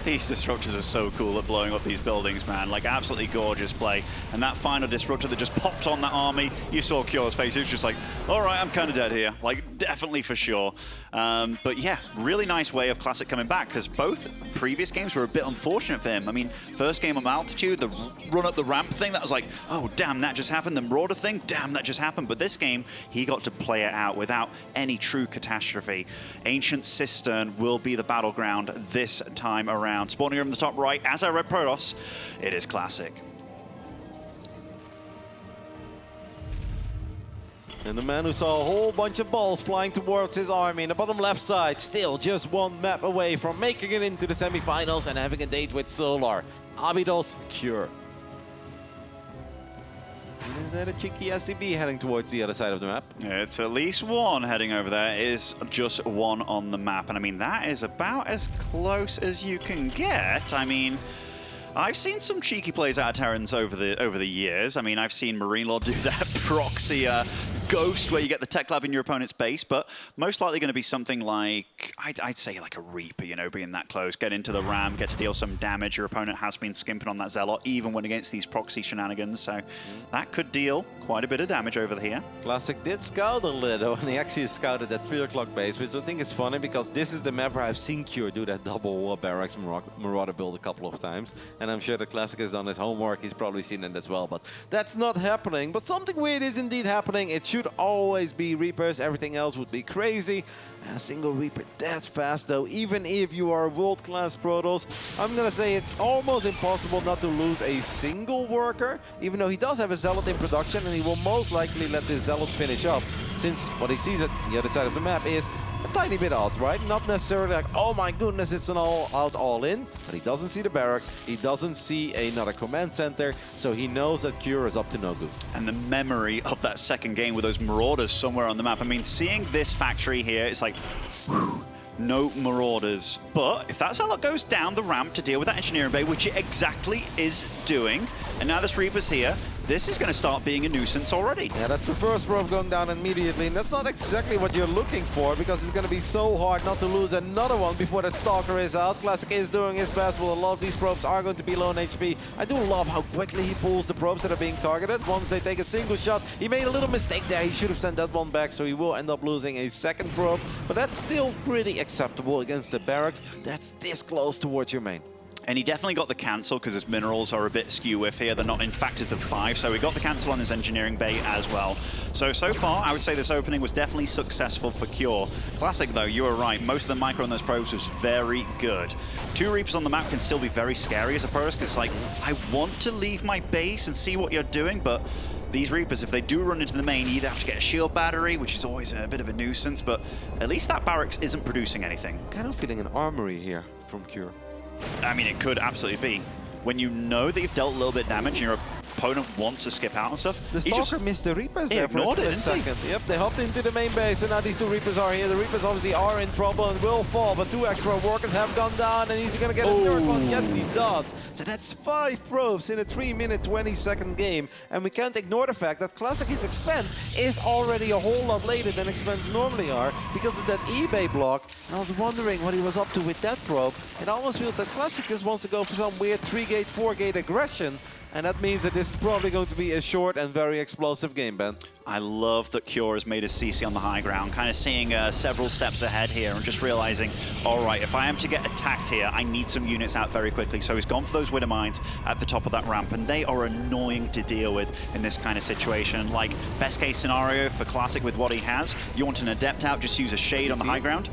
these disruptors are so cool at blowing up these buildings, man. Like, absolutely gorgeous play. And that final disruptor that just popped on that army, you saw Cure's face. He was just like, all right, I'm kind of dead here. Like, definitely for sure. But yeah, really nice way of Classic coming back, because both previous games were a bit unfortunate for him. I mean, first game on Altitude, the run up the ramp thing, that was like, oh, damn, that just happened. The Marauder thing, damn, that just happened. But this game, he got to play it out without any true catastrophe. Ancient Cistern will be the battleground this time around. Spawning room in the top right, as I read Protoss, it is Classic. And the man who saw a whole bunch of balls flying towards his army in the bottom left side, still just one map away from making it into the semifinals and having a date with Solar. Abydos Cure. Is that a cheeky SCB heading towards the other side of the map? It's at least one heading over there. It is just one on the map. And I mean, that is about as close as you can get. I mean, I've seen some cheeky plays out of Terrans over the years. I mean, I've seen Marine Lord do that proxy Ghost where you get the tech lab in your opponent's base, but most likely going to be something like, I'd say like a Reaper, you know, being that close. Get into the Ram, get to deal some damage. Your opponent has been skimping on that Zealot, even when against these proxy shenanigans, so that could deal quite a bit of damage over here. Classic did scout a little, and he actually scouted that 3 o'clock base, which I think is funny because this is the map where I've seen Cure do that double barracks Marauder build a couple of times, and I'm sure the Classic has done his homework. He's probably seen it as well, but that's not happening. But something weird is indeed happening. It should always be Reapers. Everything else would be crazy. A single Reaper that fast, though, even if you are world-class Protoss, I'm gonna say it's almost impossible not to lose a single worker, even though he does have a Zealot in production, and he will most likely let this Zealot finish up, since what he sees at the other side of the map is a tiny bit out, right? Not necessarily like, oh my goodness, it's an all-out all-in, but he doesn't see the barracks, he doesn't see another command center, so he knows that Cure is up to no good. And the memory of that second game with those Marauders somewhere on the map. I mean, seeing this factory here, it's like, whew, no Marauders. But if that Zealot goes down the ramp to deal with that Engineering Bay, which it exactly is doing, and now this Reaper's here, this is going to start being a nuisance already. Yeah, that's the first probe going down immediately, and that's not exactly what you're looking for, because it's going to be so hard not to lose another one before that Stalker is out. Classic is doing his best, but a lot of these probes are going to be low on HP. I do love how quickly he pulls the probes that are being targeted. Once they take a single shot, he made a little mistake there. He should have sent that one back, so he will end up losing a second probe, but that's still pretty acceptable against the barracks. That's this close towards your main. And he definitely got the cancel because his minerals are a bit skew with here. They're not in factors of 5, so he got the cancel on his engineering bay as well. So far, I would say this opening was definitely successful for Cure. Classic, though, you were right. Most of the micro on those probes was very good. 2 Reapers on the map can still be very scary as a Protoss, because it's like, I want to leave my base and see what you're doing, but these Reapers, if they do run into the main, you either have to get a shield battery, which is always a bit of a nuisance, but at least that barracks isn't producing anything. Kind of feeling an armory here from Cure. I mean, it could absolutely be. When you know that you've dealt a little bit of damage and your opponent wants to skip out and stuff, the Stalker missed the Reapers there for a second. Yep, they hopped into the main base, and now these 2 Reapers are here. The Reapers obviously are in trouble and will fall, but 2 extra workers have gone down, and he's gonna get a third one. Yes, he does. So that's 5 probes in a 3-minute, 20-second game, and we can't ignore the fact that Classic's expend is already a whole lot later than expends normally are because of that eBay block. And I was wondering what he was up to with that probe. It almost feels that Classic just wants to go for some weird 3-gate, 4-gate aggression. And that means that this is probably going to be a short and very explosive game, Ben. I love that Cure has made his CC on the high ground, kind of seeing several steps ahead here and just realizing, all right, if I am to get attacked here, I need some units out very quickly. So he's gone for those Widow Mines at the top of that ramp, and they are annoying to deal with in this kind of situation. Like, best case scenario for Classic with what he has, you want an Adept out, just use a Shade on the high ground.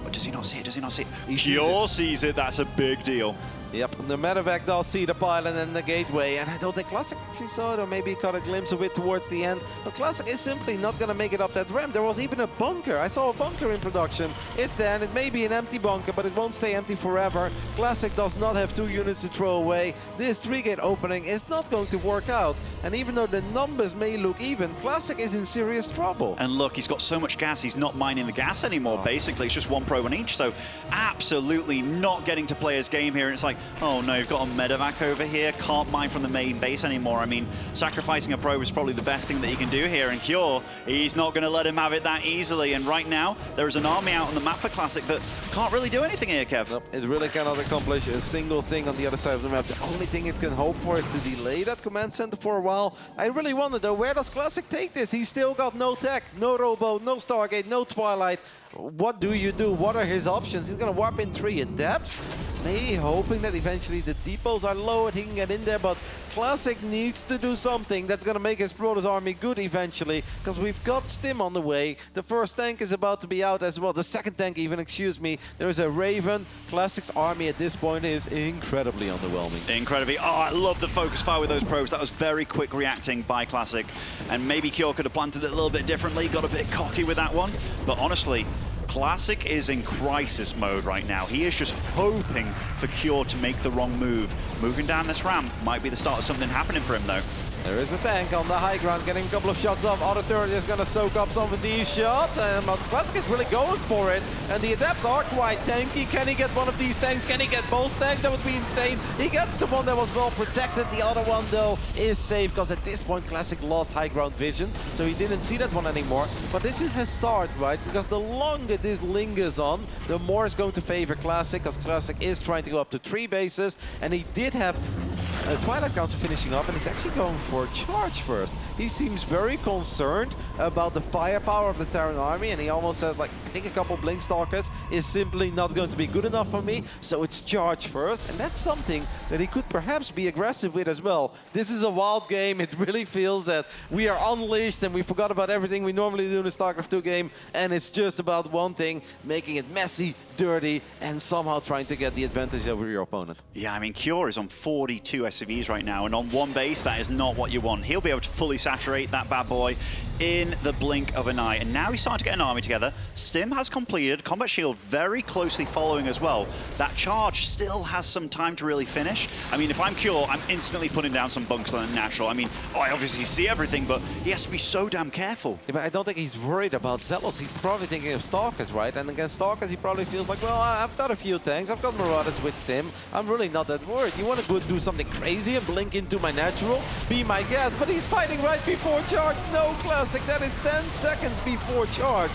But does he not see it? Does he not see it? Cure sees it. That's a big deal. Yep, the medevac does see the pilot and the gateway, and I don't think Classic actually saw it, or maybe caught a glimpse of it towards the end. But Classic is simply not going to make it up that ramp. There was even a bunker. I saw a bunker in production. It's there, and it may be an empty bunker, but it won't stay empty forever. Classic does not have 2 units to throw away. This 3-gate opening is not going to work out. And even though the numbers may look even, Classic is in serious trouble. And look, he's got so much gas, he's not mining the gas anymore. Basically, it's just 1 probe on each. So absolutely not getting to play his game here. And it's like, oh no, you've got a medevac over here, can't mine from the main base anymore. I mean, sacrificing a probe is probably the best thing that he can do here. And Cure, he's not going to let him have it that easily. And right now, there is an army out on the map for Classic that can't really do anything here, Kev. Nope, it really cannot accomplish a single thing on the other side of the map. The only thing it can hope for is to delay that command center for a while. I really wonder though, where does Classic take this? He's still got no tech, no robo, no Stargate, no Twilight. What do you do? What are his options? He's going to warp in 3 in depth. Maybe hoping that eventually the depots are lowered, he can get in there, but Classic needs to do something that's going to make his Protoss army good eventually, because we've got Stim on the way. The first tank is about to be out as well. The second tank even, excuse me. There is a Raven. Classic's army at this point is incredibly underwhelming. Incredibly. Oh, I love the focus fire with those probes. That was very quick reacting by Classic. And maybe Cure could have planted it a little bit differently, got a bit cocky with that one. But honestly, Classic is in crisis mode right now. He is just hoping for Cure to make the wrong move. Moving down this ramp might be the start of something happening for him, though. There is a tank on the high ground getting a couple of shots off. Other turret is going to soak up some of these shots. But Classic is really going for it. And the adepts are quite tanky. Can he get one of these tanks? Can he get both tanks? That would be insane. He gets the one that was well protected. The other one, though, is safe. Because at this point, Classic lost high ground vision. So he didn't see that one anymore. But this is a start, right? Because the longer this lingers on, the more it's going to favor Classic. Because Classic is trying to go up to 3 bases. And he did have Twilight Council finishing up. And he's actually going for a charge first. He seems very concerned about the firepower of the Terran army, and he almost says, like, I think a couple Blink Stalkers is simply not going to be good enough for me, so it's charge first, and that's something that he could perhaps be aggressive with as well. This is a wild game. It really feels that we are unleashed and we forgot about everything we normally do in a StarCraft 2 game, and it's just about one thing, making it messy, dirty, and somehow trying to get the advantage over your opponent. Yeah, I mean, Cure is on 42 SCVs right now, and on 1 base, that is not what you want. He'll be able to fully saturate that bad boy in the blink of an eye. And now he's starting to get an army together. Stim has completed. Combat Shield very closely following as well. That charge still has some time to really finish. I mean, if I'm Cure, I'm instantly putting down some bunkers on natural. I mean, I obviously see everything, but he has to be so damn careful. Yeah, but I don't think he's worried about Zealots. He's probably thinking of Stalkers, right? And against Stalkers, he probably feels like, well, I've got a few tanks. I've got Marauders with Stim. I'm really not that worried. You want to go do something crazy and blink into my natural? Be my guest. But he's fighting right before charge. No, Classic. That is 10 seconds before charge.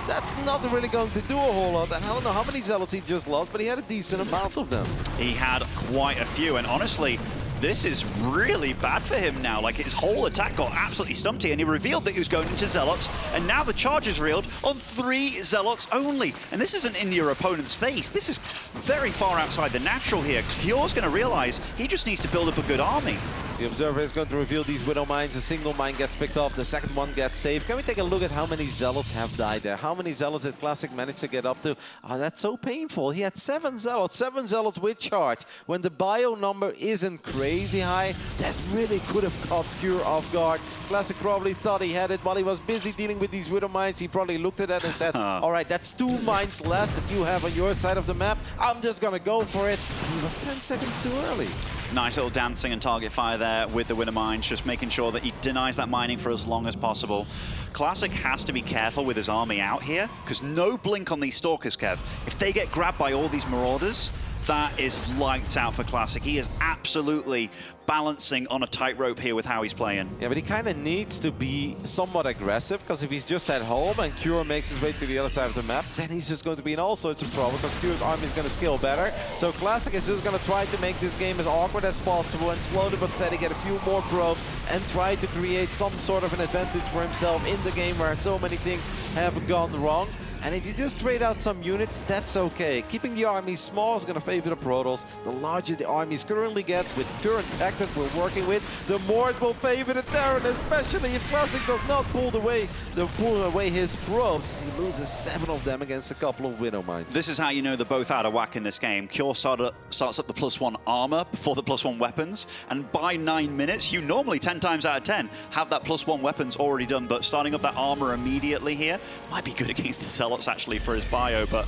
That's not really going to do a whole lot. And I don't know how many Zealots he just lost, but he had a decent amount of them. He had quite a few, and honestly, this is really bad for him now. Like, his whole attack got absolutely stumpy, and he revealed that he was going into Zealots, and now the charge is reeled on 3 Zealots only. And this isn't in your opponent's face. This is very far outside the natural here. Cure's going to realize he just needs to build up a good army. The Observer is going to reveal these Widow Mines. A single mine gets picked off, the second one gets saved. Can we take a look at how many Zealots have died there? How many Zealots did Classic manage to get up to? Oh, that's so painful. He had 7 Zealots with charge. When the bio number isn't crazy high, that really could have caught Cure off guard. Classic probably thought he had it while he was busy dealing with these Widow Mines. He probably looked at that and said, all right, that's 2 mines less that you have on your side of the map. I'm just going to go for it. And he was 10 seconds too early. Nice little dancing and target fire there with the Widow Mines, just making sure that he denies that mining for as long as possible. Classic has to be careful with his army out here, because no blink on these Stalkers, Kev. If they get grabbed by all these Marauders, that is lights out for Classic. He is absolutely balancing on a tightrope here with how he's playing. Yeah, but he kind of needs to be somewhat aggressive, because if he's just at home and Cure makes his way to the other side of the map, then he's just going to be in all sorts of trouble, because Cure's army is going to scale better. So Classic is just going to try to make this game as awkward as possible and slowly but steady get a few more probes and try to create some sort of an advantage for himself in the game where so many things have gone wrong. And if you just trade out some units, that's okay. Keeping the army small is going to favor the Protoss. The larger the armies currently get with current tech that we're working with, the more it will favor the Terran, especially if Classic does not pull away his probes. He loses 7 of them against a couple of Widow Mines. This is how you know they're both out of whack in this game. Cure starts up the +1 armor before the +1 weapons, and by 9 minutes, you normally 10 times out of 10 have that +1 weapons already done, but starting up that armor immediately here might be good against the Zealots actually for his bio, but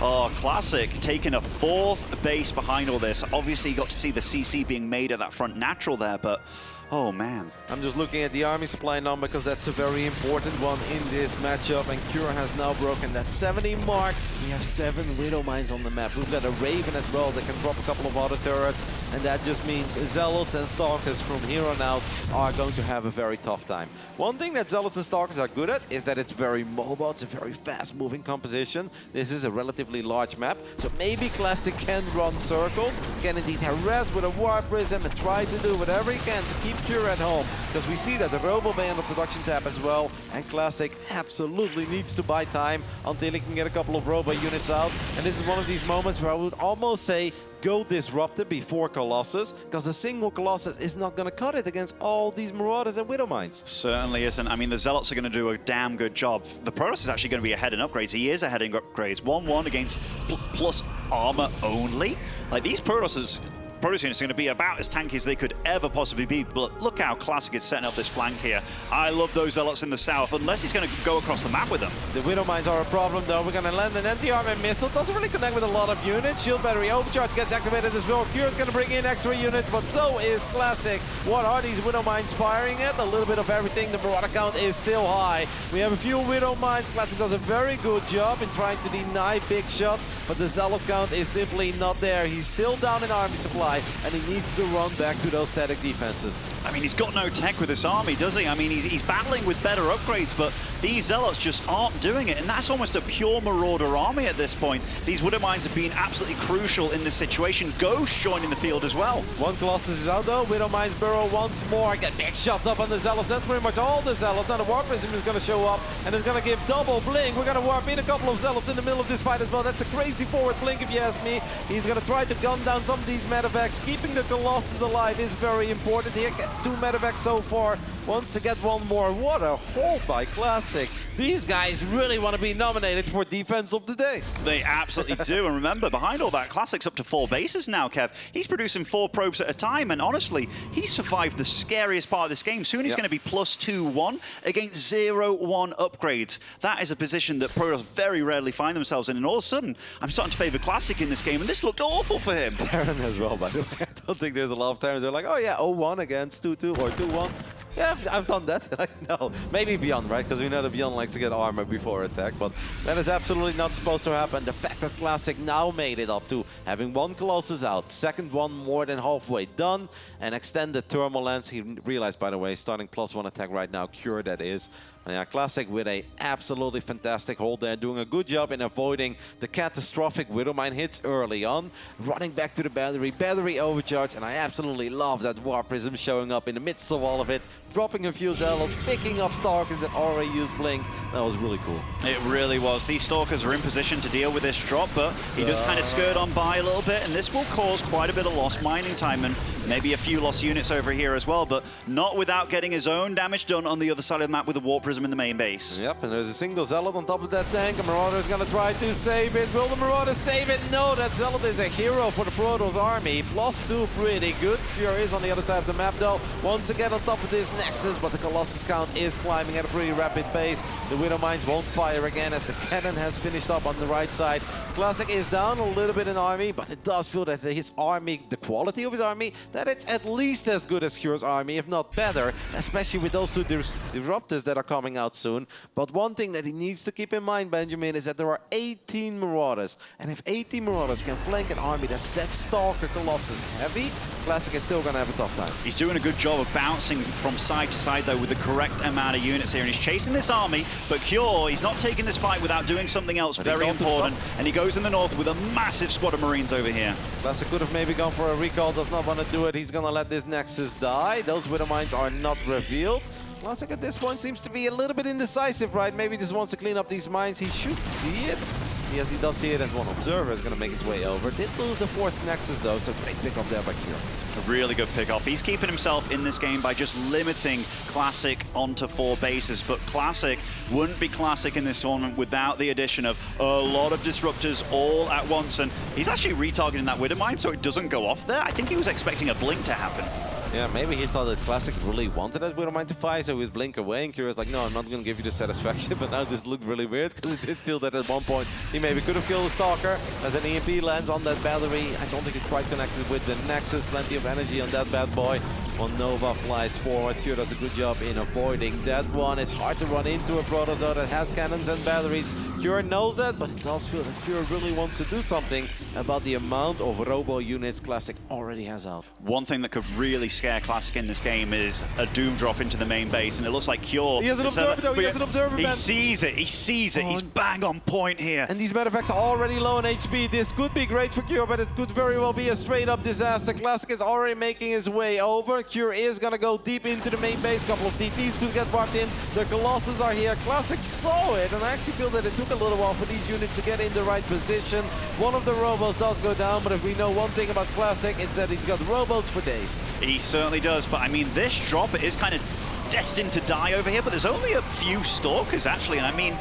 oh, Classic taking a 4th base behind all this. Obviously, you got to see the CC being made at that front natural there, but oh man. I'm just looking at the army supply number because that's a very important one in this matchup, and Cure has now broken that 70 mark. We have 7 Widow Mines on the map. We've got a Raven as well that can drop a couple of auto turrets, and that just means Zealots and Stalkers from here on out are going to have a very tough time. One thing that Zealots and Stalkers are good at is that it's very mobile, it's a very fast-moving composition. This is a relatively large map, so maybe Classic can run circles, can indeed harass with a Warp Prism and try to do whatever he can to keep Cure at home, because we see that the Robo Bay on the production tab as well, and Classic absolutely needs to buy time until he can get a couple of Robo units out. And this is one of these moments where I would almost say go Disruptor before Colossus, because a single Colossus is not going to cut it against all these Marauders and Widow Mines. Certainly isn't. I mean, the Zealots are going to do a damn good job. The Protoss is actually going to be ahead in upgrades. He is ahead in upgrades. 1-1 against plus armor only. Like, these Protoss units are going to be about as tanky as they could ever possibly be, but look how Classic is setting up this flank here. I love those Zealots in the south, unless he's going to go across the map with them. The Widow Mines are a problem, though. We're going to land an anti-armor missile. Doesn't really connect with a lot of units. Shield Battery Overcharge gets activated as well. Cure's going to bring in extra units, but so is Classic. What are these Widow Mines firing at? A little bit of everything. The Marauder count is still high. We have a few Widow Mines. Classic does a very good job in trying to deny big shots, but the Zealot count is simply not there. He's still down in army supply, and he needs to run back to those static defenses. I mean, he's got no tech with this army, does he? I mean, he's battling with better upgrades, but these Zealots just aren't doing it, and that's almost a pure Marauder army at this point. These Widow Mines have been absolutely crucial in this situation. Ghost joining the field as well. One Colossus is out, though. Widow Mines burrow once more. Get big shots up on the Zealots. That's pretty much all the Zealots. Now the Warp Prism is going to show up, and it's going to give double blink. We're going to warp in a couple of Zealots in the middle of this fight as well. That's a crazy forward blink, if you ask me. He's going to try to gun down some of these medevacs. Keeping the Colossus alive is very important here. Gets 2 medevacs so far. Wants to get one more. What a hold by Classic. These guys really want to be nominated for Defense of the Day. They absolutely do. And remember, behind all that, Classic's up to 4 bases now, Kev. He's producing 4 probes at a time, and honestly, he survived the scariest part of this game. Soon he's going to be +2-1 against 0-1 upgrades. That is a position that Protoss very rarely find themselves in, and all of a sudden, I'm starting to favor Classic in this game, and this looked awful for him. Terran as well, by the way. I don't think there's a lot of Terrans. They're like, oh yeah, 0-1 against 2-2 or 2-1. Yeah, I've done that. Like, no, maybe Beyond, right? Because we know that Beyond likes to get armor before attack, but that is absolutely not supposed to happen. The fact that Classic now made it up to having 1 Colossus out, second one more than halfway done, and extended Thermal Lens. He realized, by the way, starting +1 attack right now, Cure that is. And yeah, Classic with a absolutely fantastic hold there, doing a good job in avoiding the catastrophic Widow Mine hits early on, running back to the battery overcharge, and I absolutely love that Warp Prism showing up in the midst of all of it, dropping a few Zealots, picking up Stalkers that already used Blink. That was really cool. It really was. These Stalkers are in position to deal with this drop, but he does kind of skirt on by a little bit, and this will cause quite a bit of lost mining time and maybe a few lost units over here as well, but not without getting his own damage done on the other side of the map with the Warp Prism in the main base. Yep, and there's a single Zealot on top of that tank. A Marauder is going to try to save it. Will the Marauder save it? No, that Zealot is a hero for the Protoss army. +2, pretty good. Cure is on the other side of the map, though. Once again on top of this Nexus, but the Colossus count is climbing at a pretty rapid pace. The Widow Mines won't fire again as the cannon has finished up on the right side. Classic is down a little bit in army, but it does feel that his army, the quality of his army, that it's at least as good as Cure's army, if not better, especially with those 2 Disruptors that are coming out soon. But one thing that he needs to keep in mind, Benjamin, is that there are 18 Marauders, and if 18 Marauders can flank an army that's that Stalker Colossus heavy, Classic is still going to have a tough time. He's doing a good job of bouncing from side to side, though, with the correct amount of units here, and he's chasing this army, but Cure, he's not taking this fight without doing something else very important, and he goes in the north with a massive squad of Marines over here. Classic could have maybe gone for a recall, does not want to do it. He's going to let this Nexus die. Those Widow Mines are not revealed. Classic at this point seems to be a little bit indecisive, right? Maybe just wants to clean up these mines. He should see it. Yes, he does see it as one observer. Is going to make his way over. Did lose the 4th Nexus, though, so great pick up there by Cure. A really good pick-off. He's keeping himself in this game by just limiting Classic onto 4 bases, but Classic wouldn't be Classic in this tournament without the addition of a lot of disruptors all at once, and he's actually retargeting that Widow Mine so it doesn't go off there. I think he was expecting a blink to happen. Yeah, maybe he thought that Classic really wanted that Widow Mine to fire, so he would blink away, and Curious like, no, I'm not going to give you the satisfaction, but now this looked really weird, because it did feel that at one point he maybe could have killed the Stalker, as an EMP lands on that battery. I don't think it quite connected with the Nexus, plenty of energy on that bad boy. When Nova flies forward, Cure does a good job in avoiding that one. It's hard to run into a Protozoa that has cannons and batteries. Cure knows that, but it does feel that Cure really wants to do something about the amount of robo units Classic already has out. One thing that could really scare Classic in this game is a Doom drop into the main base, and it looks like Cure... He has an observer, though. He has an observer, He sees it. He sees it. He's bang on point here. And these Medavacs are already low on HP. This could be great for Cure, but it could very well be a straight-up disaster. Classic is already making his way over. Cure is going to go deep into the main base. A couple of DTs could get walked in. The Colossus are here. Classic saw it, and I actually feel that it took a little while for these units to get in the right position. One of the robos does go down, but if we know one thing about Classic, it's that he's got robos for days. He certainly does, but I mean, this drop is kind of destined to die over here, but there's only a few Stalkers, actually, and I mean,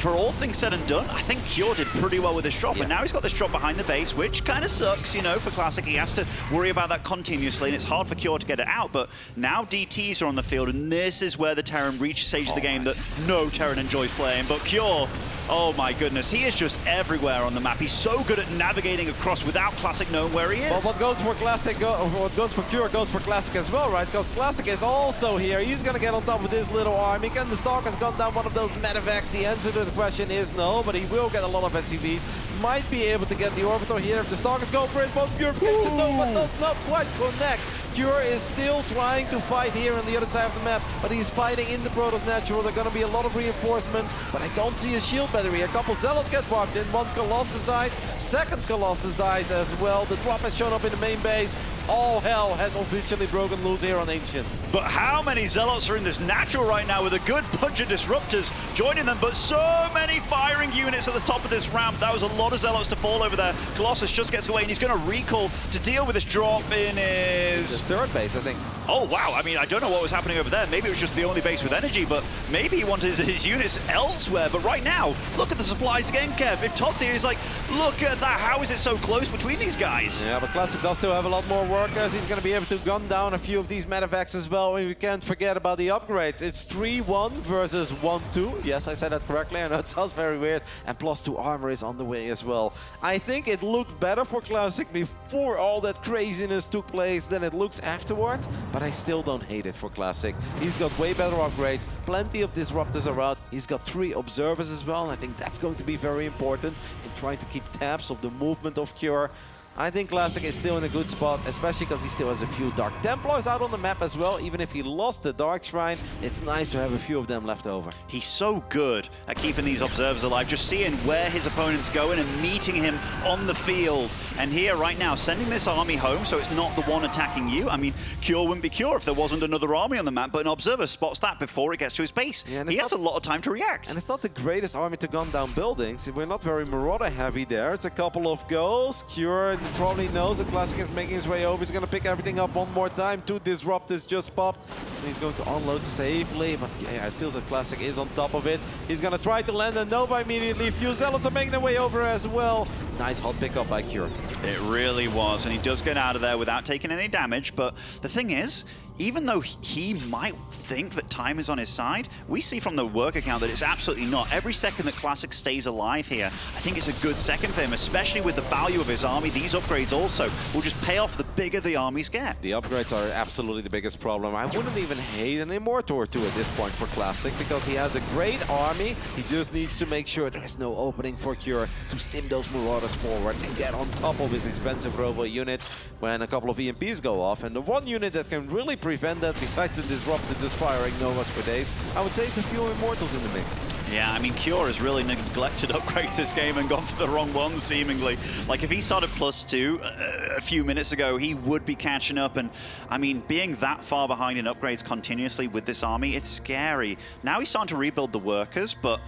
for all things said and done, I think Cure did pretty well with this drop, and now he's got this drop behind the base, which kind of sucks, you know, for Classic. He has to worry about that continuously, and it's hard for Cure to get it out, but now DTs are on the field, and this is where the Terran reaches stage of the game that no Terran enjoys playing, but Cure, oh my goodness, he is just everywhere on the map. He's so good at navigating across without Classic knowing where he is. Well, what goes for Classic, what goes for Cure goes for Classic as well, right? Because Classic is also here. He's going to get on top of this little army. Can the Stalker's gun down one of those Medavacs? The answer to the question is no, but he will get a lot of SCVs. Might be able to get the Orbital here if the Stalkers go for it. Both Cure gets it, no, but does not quite connect. Cure is still trying to fight here on the other side of the map, but he's fighting in the Protoss Natural. There are going to be a lot of reinforcements, but I don't see a shield battery. A couple Zealots get walked in. One Colossus dies. Second Colossus dies as well. The drop has shown up in the main base. All hell has officially broken loose here on Ancient. But how many Zealots are in this Natural right now with a good bunch of Disruptors joining them, but so many firing units at the top of this ramp. That was a lot of Zealots to fall over there. Colossus just gets away, and he's going to recall to deal with this drop in his... The third base, I think. Oh, wow. I mean, I don't know what was happening over there. Maybe it was just the only base with energy, but maybe he wanted his units elsewhere. But right now, look at the supplies again, Kev. If Todd's here, he's like, look at that. How is it so close between these guys? Yeah, but Classic does still have a lot more workers. He's going to be able to gun down a few of these Medavacs as well. And we can't forget about the upgrades. It's 3-1 versus 1-2. Yes, I said that correctly. I know it sounds very weird. And +2 armor is on the way as well. I think it looked better for Classic before all that craziness took place than it looks afterwards. But I still don't hate it for Classic. He's got way better upgrades. Plenty of Disruptors are out. He's got 3 observers as well. And I think that's going to be very important in trying to keep tabs of the movement of Cure. I think Classic is still in a good spot, especially because he still has a few Dark Templars out on the map as well. Even if he lost the Dark Shrine, it's nice to have a few of them left over. He's so good at keeping these observers alive, just seeing where his opponent's going and meeting him on the field. And here, right now, sending this army home so it's not the one attacking you. I mean, Cure wouldn't be Cure if there wasn't another army on the map, but an observer spots that before it gets to his base. Yeah, he has a lot of time to react. And it's not the greatest army to gun down buildings. We're not very Marauder heavy there. It's a couple of goes. Cure probably knows that Classic is making his way over. He's going to pick everything up one more time. 2 Disruptors just popped. And he's going to unload safely. But yeah, it feels like Classic is on top of it. He's going to try to land a Nova immediately. A few Zealots are making their way over as well. Nice hot pickup by Cure. It really was. And he does get out of there without taking any damage. But the thing is, even though he might think that time is on his side, we see from the work account that it's absolutely not. Every second that Classic stays alive here, I think it's a good second for him, especially with the value of his army. These upgrades also will just pay off the bigger the armies get. The upgrades are absolutely the biggest problem. I wouldn't even hate an Immortor or 2 at this point for Classic, because he has a great army. He just needs to make sure there is no opening for Cure to stim those Marauders forward and get on top of his expensive robo units when a couple of EMPs go off. And the one unit that can really prevent that, besides the Disruptor just firing Novas for days, I would say it's a few Immortals in the mix. Yeah, I mean, Cure has really neglected upgrades this game and gone for the wrong ones, seemingly. Like, if he started +2 a few minutes ago, he would be catching up. And, I mean, being that far behind in upgrades continuously with this army, it's scary. Now he's starting to rebuild the workers, but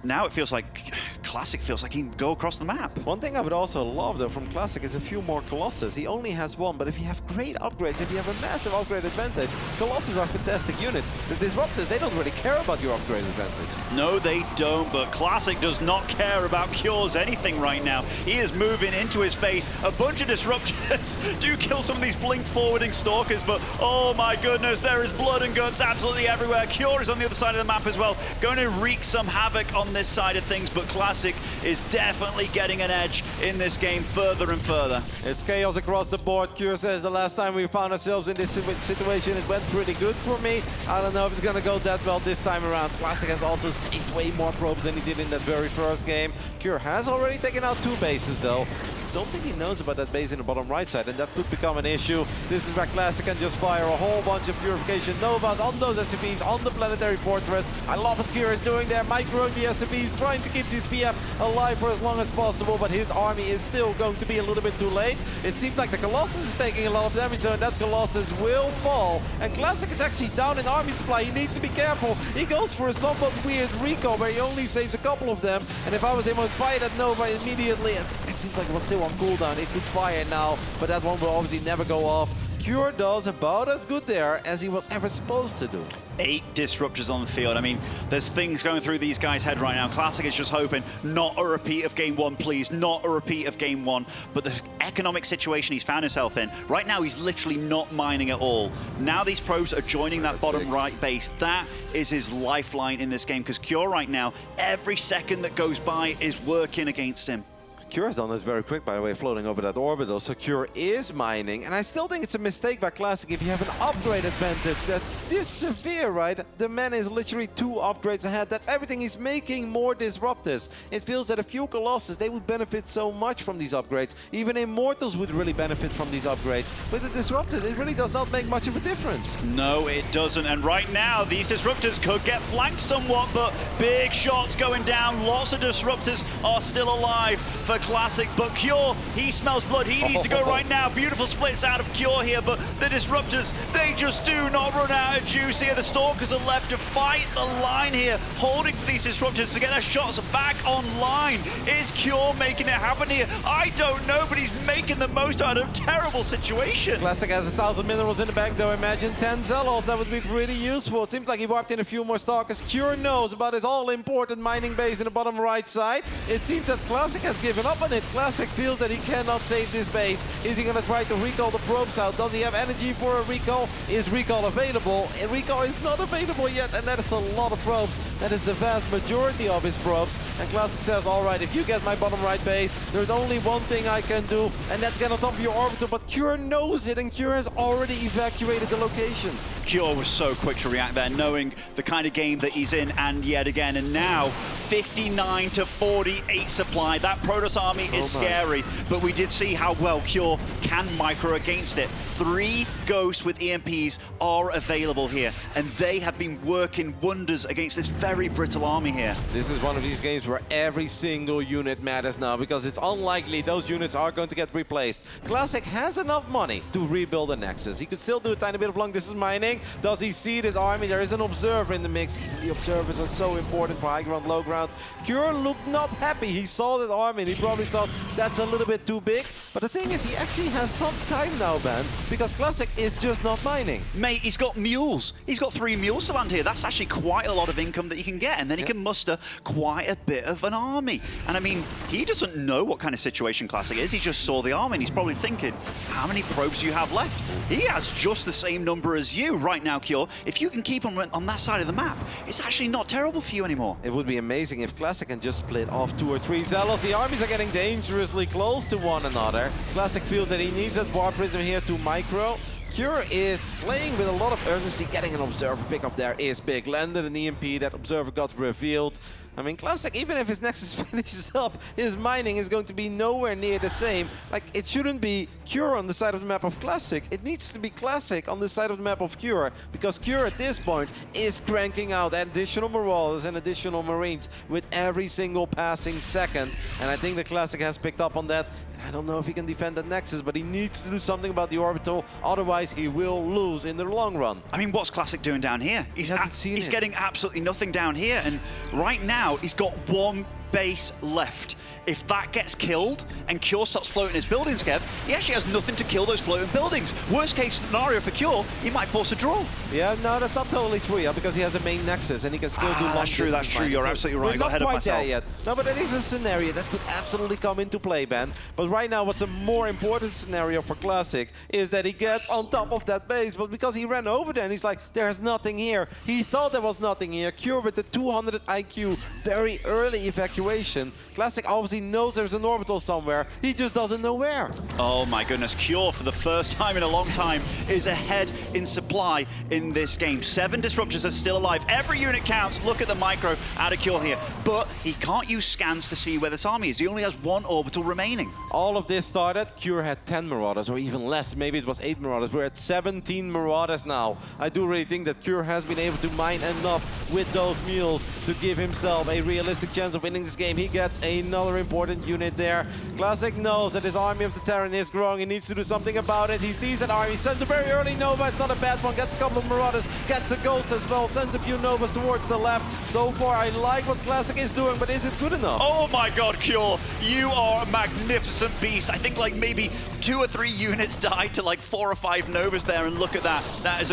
now it feels like Classic feels like he can go across the map. One thing I would also love, though, from Classic is a few more Colossus. He only has one, but if you have great upgrades, if you have a massive upgrade advantage, Colossus are fantastic units. The Disruptors, they don't really care about your upgrade advantage. No, they don't, but Classic does not care about Cure's anything right now. He is moving into his face. A bunch of Disruptors do kill some of these blink-forwarding Stalkers, but oh my goodness, there is blood and guts absolutely everywhere. Cure is on the other side of the map as well, going to wreak some havoc on this side of things, but Classic is definitely getting an edge in this game further and further. It's chaos across the board. Cure says the last time we found ourselves in this situation, it went pretty good for me. I don't know if it's going to go that well this time around. Classic has also saved way more probes than he did in that very first game. Cure has already taken out 2 bases, though. Don't think he knows about that base in the bottom right side, and that could become an issue. This is where Classic can just fire a whole bunch of Purification Novas on those SCVs, on the Planetary Fortress. I love what Cure is doing there, microing the SCVs, trying to keep this PF alive for as long as possible, but his army is still going to be a little bit too late. It seems like the Colossus is taking a lot of damage, so that Colossus will fall. And Classic is actually down in army supply. He needs to be careful. He goes for a somewhat weird recall where he only saves a couple of them, and if I was able to fire that Nova immediately, it seems like it was still on cooldown. It could fire now, but that one will obviously never go off. Cure does about as good there as he was ever supposed to do. 8 Disruptors on the field. I mean, there's things going through these guys' head right now. Classic is just hoping, not a repeat of game 1, please. Not a repeat of game 1. But the economic situation he's found himself in, right now he's literally not mining at all. Now these probes are joining that bottom right base. That is his lifeline in this game, because Cure right now, every second that goes by is working against him. Cure has done this very quick, by the way, floating over that orbital, so Cure is mining, and I still think it's a mistake by Classic if you have an upgrade advantage that's this severe, right? The man is literally 2 upgrades ahead. That's everything. He's making more Disruptors. It feels that a few Colossus, they would benefit so much from these upgrades. Even Immortals would really benefit from these upgrades. With the Disruptors, it really does not make much of a difference. No, it doesn't, and right now, these Disruptors could get flanked somewhat, but big shots going down. Lots of Disruptors are still alive for Classic, but Cure, he smells blood. He needs to go right now. Beautiful splits out of Cure here, but the Disruptors, they just do not run out of juice here. The Stalkers are left to fight the line here, holding for these Disruptors to get their shots back online. Is Cure making it happen here? I don't know, but he's making the most out of a terrible situation. Classic has 1,000 minerals in the bank, though. Imagine 10 Zealots. That would be pretty useful. It seems like he wiped in a few more Stalkers. Cure knows about his all-important mining base in the bottom right side. It seems that Classic has given up on it. Classic feels that he cannot save this base. Is he going to try to recall the probes out? Does he have energy for a recall? Is recall available? Recall is not available yet, and that is a lot of probes. That is the vast majority of his probes. And Classic says, all right, if you get my bottom right base, there's only one thing I can do, and that's get on top of your orbital. But Cure knows it, and Cure has already evacuated the location. Cure was so quick to react there, knowing the kind of game that he's in, and yet again, and now 59 to 48 supply. That Protoss army is scary, but we did see how well Cure can micro against it. 3 Ghosts with EMPs are available here, and they have been working wonders against this very brittle army here. This is one of these games where every single unit matters now, because it's unlikely those units are going to get replaced. Classic has enough money to rebuild a Nexus. He could still do a tiny bit of long-distance mining. Does he see this army? There is an Observer in the mix. Even the Observers are so important for high ground, low ground. Cure looked not happy. He saw that army, and he probably thought that's a little bit too big. But the thing is, he actually has some time now, man, because Classic is just not mining. Mate, he's got mules. He's got 3 mules to land here. That's actually quite a lot of income that he can get, and then he can muster quite a bit of an army. And I mean, he doesn't know what kind of situation Classic is. He just saw the army, and he's probably thinking, how many probes do you have left? He has just the same number as you right now, Cure. If you can keep him on that side of the map, it's actually not terrible for you anymore. It would be amazing if Classic can just split off 2 or 3 Zealots. The armies are getting dangerously close to one another. Classic feels that he needs that War Prism here to micro. Cure is playing with a lot of urgency. Getting an Observer pickup there is big. Landed an EMP. That Observer got revealed. I mean, Classic, even if his Nexus finishes up, his mining is going to be nowhere near the same. Like, it shouldn't be Cure on the side of the map of Classic. It needs to be Classic on the side of the map of Cure, because Cure at this point is cranking out additional Marauders and additional Marines with every single passing second. And I think the Classic has picked up on that. I don't know if he can defend the Nexus, but he needs to do something about the orbital, otherwise he will lose in the long run. I mean, what's Classic doing down here? He's getting absolutely nothing down here, and right now he's got one base left. If that gets killed and Cure starts floating his buildings, Kev, he actually has nothing to kill those floating buildings. Worst case scenario for Cure, he might force a draw. Yeah, no, that's not totally true, yeah, because he has a main Nexus and he can still do long distance. That's true, you're absolutely right. I got ahead of myself. Yet. No, but that is a scenario that could absolutely come into play, Ben. But right now, what's a more important scenario for Classic is that he gets on top of that base, but because he ran over there and he's like, there's nothing here. He thought there was nothing here. Cure with the 200 IQ, very early evacuation. Classic obviously knows there's an orbital somewhere. He just doesn't know where. Oh my goodness, Cure for the first time in a long time is ahead in supply in this game. 7 disruptors are still alive. Every unit counts. Look at the micro out of Cure here. But he can't use scans to see where this army is. He only has 1 orbital remaining. All of this started, Cure had 10 Marauders, or even less. Maybe it was 8 Marauders. We're at 17 Marauders now. I do really think that Cure has been able to mine enough with those mules to give himself a realistic chance of winning this game. He gets another important unit there. Classic knows that his army of the Terran is growing. He needs to do something about it. He sees an army, sends a very early Nova. It's not a bad one. Gets a couple of Marauders, gets a Ghost as well, sends a few Novas towards the left. So far, I like what Classic is doing, but is it good enough? Oh my god, Cure, you are a magnificent beast. I think like maybe 2 or 3 units died to like 4 or 5 Novas there, and look at that. That is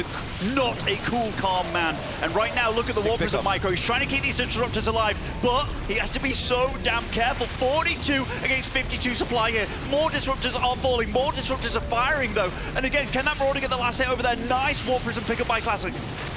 not a cool, calm man. And right now, look at the Warp Prism Micro. He's trying to keep these disruptors alive, but he has to be so damn careful. 42 against 52 supply here. More disruptors are falling. More disruptors are firing though. And again, can that Marauder get the last hit over there? Nice Warp Prism pickup by Classic.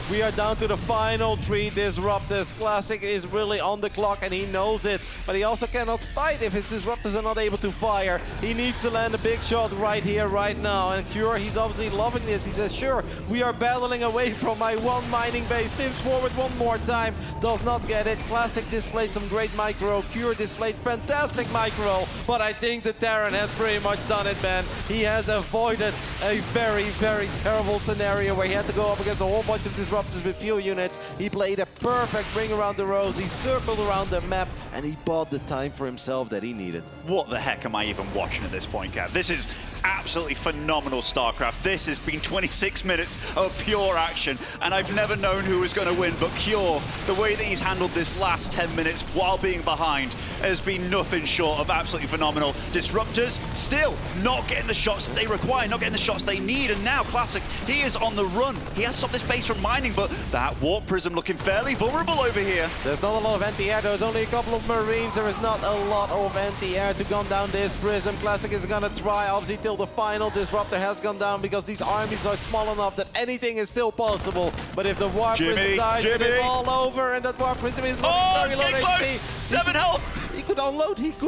We are down to the final 3 disruptors. Classic is really on the clock and he knows it, but he also cannot fight if his disruptors are not able to fire. He needs to land a big shot right here, right now. And Cure, he's obviously loving this. He says, sure, we are battling away from my 1 mining base. Tips forward one more time. Does not get it. Classic displayed some great micro. Cure displayed fantastic micro, but I think the Terran has pretty much done it, man. He has avoided a very, very terrible scenario where he had to go up against a whole bunch of disruptors with few units. He played a perfect ring around the rose. He circled around the map and he bought the time for himself that he needed. What the heck am I even watching at this point, Gav? This is absolutely phenomenal StarCraft. This has been 26 minutes of pure action, and I've never known who was going to win, but Cure, the way that he's handled this last 10 minutes while being behind has been nothing short of absolutely phenomenal. Disruptors still not getting the shots that they require, not getting the shots they need, and now Classic, he is on the run. He has stopped this base from mining, but that Warp Prism looking fairly vulnerable over here. There's not a lot of anti-air, there's only a couple of Marines. There is not a lot of anti-air to gun down this Prism. Classic is gonna try, obviously, till the final disruptor has gone down, because these armies are small enough that anything is still possible. But if the Warp Prism dies, it's all over, and that Warp Prism is not very low HP. 7 health! He could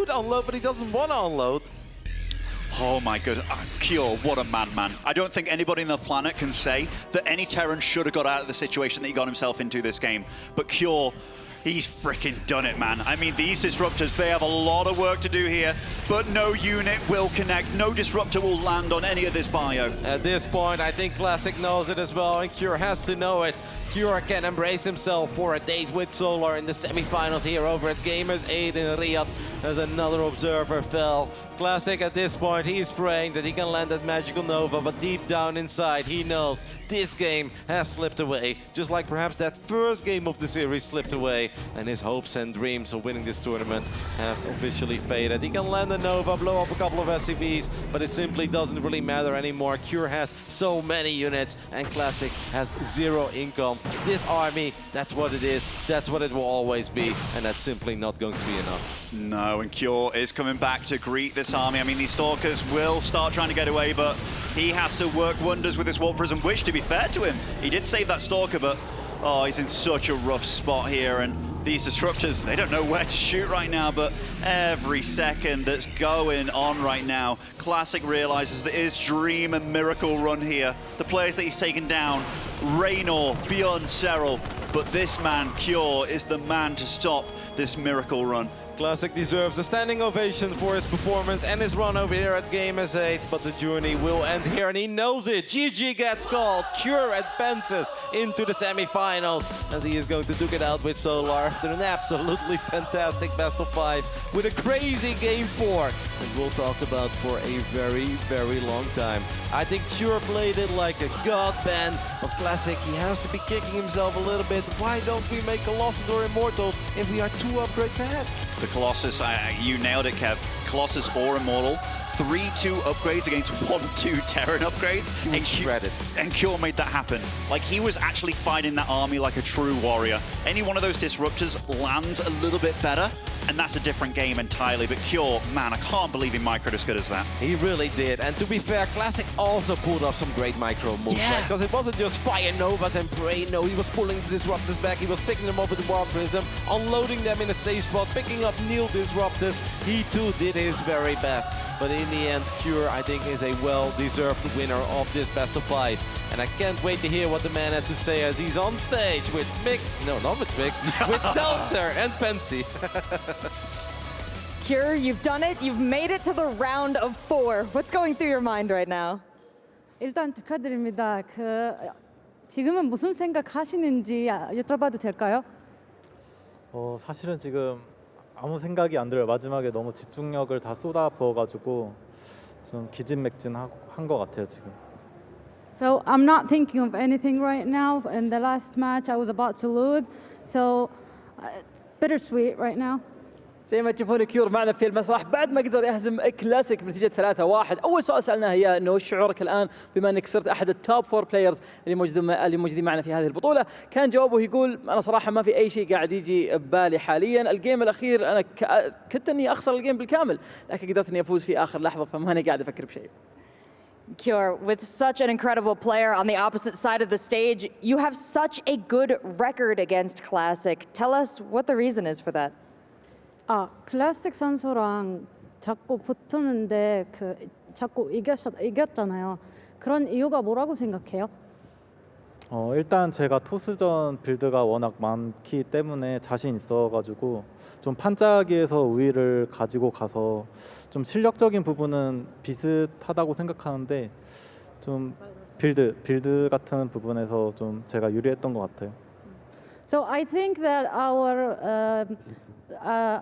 unload, but he doesn't want to unload. Oh my god, Cure, what a man. I don't think anybody on the planet can say that any Terran should have got out of the situation that he got himself into this game. But Cure, he's freaking done it, man. I mean, these disruptors, they have a lot of work to do here, but no unit will connect. No disruptor will land on any of this bio. At this point, I think Classic knows it as well, and Cure has to know it. Cure can embrace himself for a date with Solar in the semifinals here over at Gamers8 in Riyadh, as another observer fell. Classic, at this point, he's praying that he can land that magical Nova, but deep down inside, he knows this game has slipped away, just like perhaps that first game of the series slipped away, and his hopes and dreams of winning this tournament have officially faded. He can land a Nova, blow up a couple of SCVs, but it simply doesn't really matter anymore. Cure has so many units, and Classic has 0 income. This army, that's what it is, that's what it will always be, and that's simply not going to be enough. No, and Cure is coming back to greet this army. I mean, these Stalkers will start trying to get away, but he has to work wonders with this Warp Prism, which, to be fair to him, he did save that Stalker, but oh, he's in such a rough spot here, and these disruptors, they don't know where to shoot right now, but every second that's going on right now, Classic realizes that his dream and miracle run here, the players that he's taken down, Raynor, Beyond Serral, but this man, Cure, is the man to stop this miracle run. Classic deserves a standing ovation for his performance and his run over here at Gamers8, but the journey will end here, and he knows it. GG gets called. Cure advances into the semi-finals, as he is going to duke it out with Solar after an absolutely fantastic best of 5 with a crazy game 4 that we'll talk about for a very, very long time. I think Cure played it like a god band of Classic. He has to be kicking himself a little bit. Why don't we make Colossus or Immortals if we are 2 upgrades ahead? The Colossus, you nailed it, Kev. Colossus or Immortal. 3-2 upgrades against 1-2 Terran upgrades. And Cure made that happen. Like, he was actually fighting that army like a true warrior. Any one of those disruptors lands a little bit better, and that's a different game entirely. But Cure, man, I can't believe he microed as good as that. He really did. And to be fair, Classic also pulled off some great micro moves. Yeah. Because it wasn't just Fire Novas and Pray. No, he was pulling the Disruptors back. He was picking them up with the Warp Prism, unloading them in a safe spot, picking up Neil Disruptors. He too did his very best. But in the end, Cure, I think, is a well-deserved winner of this best of 5. And I can't wait to hear what the man has to say as he's on stage with Smix, no, not with Smix, with Seltzer and Fancy. Cure, you've done it. You've made it to the round of 4. What's going through your mind right now? 일단 축하드립니다. 지금은 무슨 생각하시는지 여쭤봐도 될까요? 사실은 지금 아무 생각이 안 들어요. 마지막에 너무 집중력을 다 쏟아 부어가지고 좀 기진맥진한 것 같아요 지금. So I'm not thinking of anything right now. In the last match, I was about to lose, so bittersweet right now. زي ما تشوفون كيور معنا في المسرح بعد ما قدر يهزم كلاسيك بنتيجة 3-1. أول سؤال سألناه هي إنه وش شعورك الآن بما إنك صرت أحد التوب 4 بلايرز اللي موجودين معنا في هذه البطولة؟ كان جوابه يقول أنا صراحة ما في أي شيء قاعد يجي ببالي حاليا. الجيم الأخير أنا كنت إني أخسر الجيم بالكامل، لكن قدرت إني أفوز في آخر لحظة، فماني قاعد أفكر بشيء. Cure, with such an incredible player on the opposite side of the stage, you have such a good record against Classic. Tell us what the reason is for that. 클래식 선수랑 자꾸 붙었는데 자꾸 이겼잖아요. 그런 이유가 뭐라고 생각해요? 일단 제가 토스전 빌드가 워낙 많기 때문에 자신 있어가지고 좀 판짜기에서 우위를 가지고 가서 좀 실력적인 부분은 비슷하다고 생각하는데 좀 빌드 같은 부분에서 좀 제가 유리했던 것 같아요. So I think that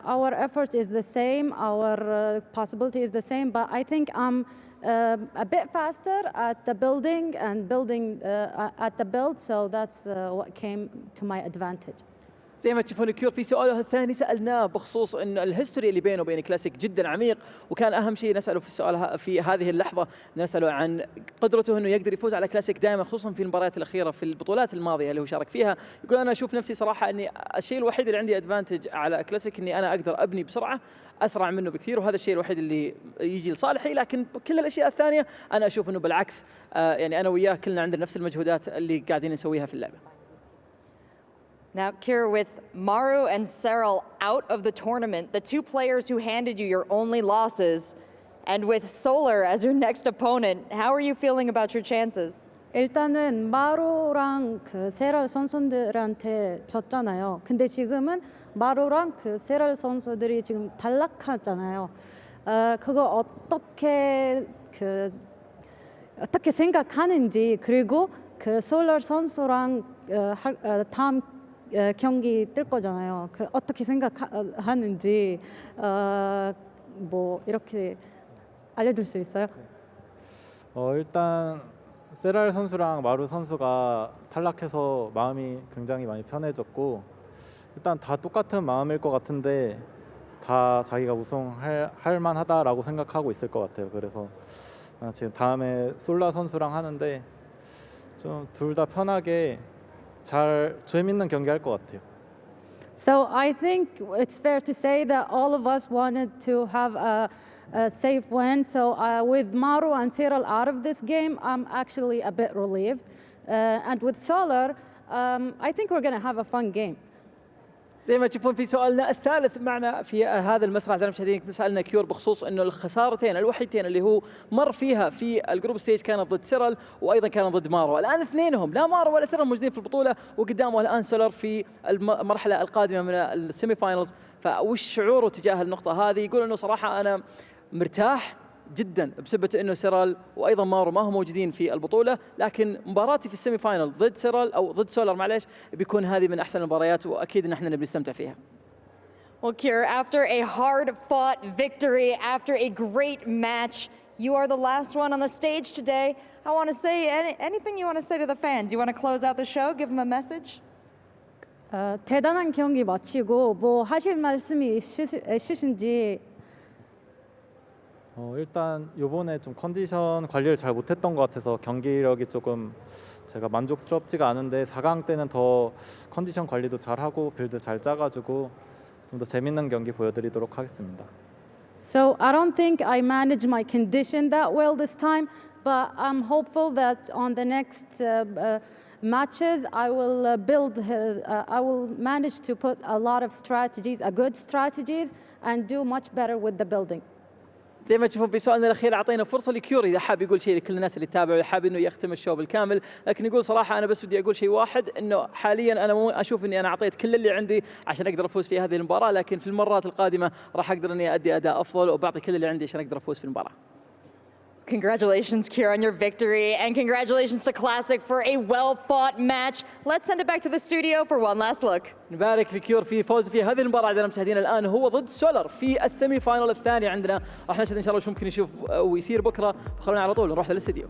our effort is the same, our possibility is the same, but I think I'm a bit faster at the building and building at the build, so that's what came to my advantage. زي ما تشوفون كيور في سؤاله الثاني سألناه بخصوص إن الهيستوري اللي بينه وبين كلاسيك جدا عميق، وكان أهم شيء نسأله في السؤال في هذه اللحظة نسأله عن قدرته إنه يقدر يفوز على كلاسيك دائما، خصوصا في المباريات الأخيرة في البطولات الماضية اللي هو شارك فيها. يقول أنا أشوف نفسي صراحة إني الشيء الوحيد اللي عندي أدفانتج على كلاسيك إني أنا أقدر أبني بسرعة أسرع منه بكثير، وهذا الشيء الوحيد اللي يجي لصالحي، لكن كل الأشياء الثانية أنا أشوف إنه بالعكس، يعني أنا وياه كلنا عندنا نفس المجهودات اللي قاعدين نسويها في اللعبة. Now, Cure, with Maru and Serral out of the tournament, the 2 players who handed you your only losses, and with Solar as your next opponent, how are you feeling about your chances? 일단은 마루랑 세랄 선수들한테 졌잖아요. 근데 지금은 마루랑 세랄 선수들이 지금 단락하잖아요. 그거 어떻게 생각하는지, 그리고 솔라 선수랑 다음 경기 뜰 거잖아요. 어떻게 생각하는지 뭐 이렇게 알려줄 수 있어요? 일단 세랄 선수랑 마루 선수가 탈락해서 마음이 굉장히 많이 편해졌고, 일단 다 똑같은 마음일 것 같은데 다 자기가 우승할 만하다라고 생각하고 있을 것 같아요. 그래서 지금 다음에 솔라 선수랑 하는데 좀 둘 다 편하게 잘 재밌는 경기 할 것 같아요. So I think it's fair to say that all of us wanted to have a safe win. So with Maru and Serral out of this game, I'm actually a bit relieved. And with Solar, I think we're going to have a fun game. زي ما تشوفون في سؤالنا الثالث معنا في هذا المسرح زي ما المشاهدين سألنا كيور بخصوص انه الخسارتين الوحيدتين اللي هو مر فيها في الجروب ستيج كانت ضد سيرل وايضا كانت ضد مارو. الان اثنينهم لا مارو ولا سيرل موجودين في البطوله وقدامه الان سولر في المرحله القادمه من السيمي فاينلز. فوش شعوره تجاه النقطه هذه؟ يقول انه صراحه انا مرتاح جدا بسبب انه سيرال وايضا مارو ما هم موجودين في البطوله، لكن مباراتي في السيمي فاينل ضد سيرال او ضد سولر معليش بيكون هذه من احسن المباريات واكيد ان احنا بنستمتع فيها. Well, Kier, after a hard-fought victory, after a great match, you are the last one on the stage today. I want to say anything you want to say to the fans. You want to close out the show? Give them a message. 대단한 경기 마치고 뭐 하실 말씀이 있으신지. 일단 이번에 좀 컨디션 관리를 잘 못했던 것 같아서 경기력이 조금 제가 만족스럽지가 않은데 4강 때는 더 컨디션 관리도 잘하고 빌드 잘 짜가지고 좀 더 재밌는 경기 보여드리도록 하겠습니다. So I don't think I managed my condition that well this time, but I'm hopeful that on the next matches I will I will manage to put a lot of strategies, good strategies, and do much better with the building. زي ما تشوفون في سؤالنا الاخير اعطينا فرصه لكيوري اذا حاب يقول شيء لكل الناس اللي تتابعوا حاب انه يختم الشو بالكامل، لكن يقول صراحه انا بس بدي اقول شيء واحد انه حاليا انا مو اشوف اني انا اعطيت كل اللي عندي عشان اقدر افوز في هذه المباراه، لكن في المرات القادمه راح اقدر اني ادي اداء افضل وبعطي كل اللي عندي عشان اقدر افوز في المباراه. Congratulations, Kier, on your victory, and congratulations to Classic for a well-fought match. Let's send it back to the studio for one last look. نبارك لكيور في فوز في هذه المباراة أعزائنا المشاهدين. الآن هو ضد سولر في السيمي فاينل الثاني عندنا، راح نشهد إن شاء الله وش ممكن نشوف ويصير بكرة، فخلونا على طول نروح للاستديو.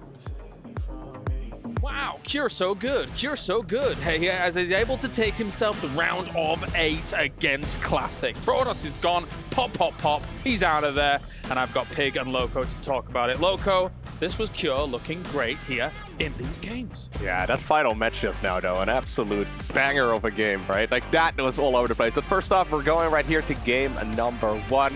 Wow, Kier so good. Kier so good. Hey, as he's able to take himself the round of 8 against Classic. Protoss is gone. Pop, pop, pop. He's out of there. And I've got Pig and Loco to talk about it. Loco, this was Kier looking great here in these games. Yeah, that final match just now, though, an absolute banger of a game, right? Like, that was all over the place. But first off, we're going right here to game number 1.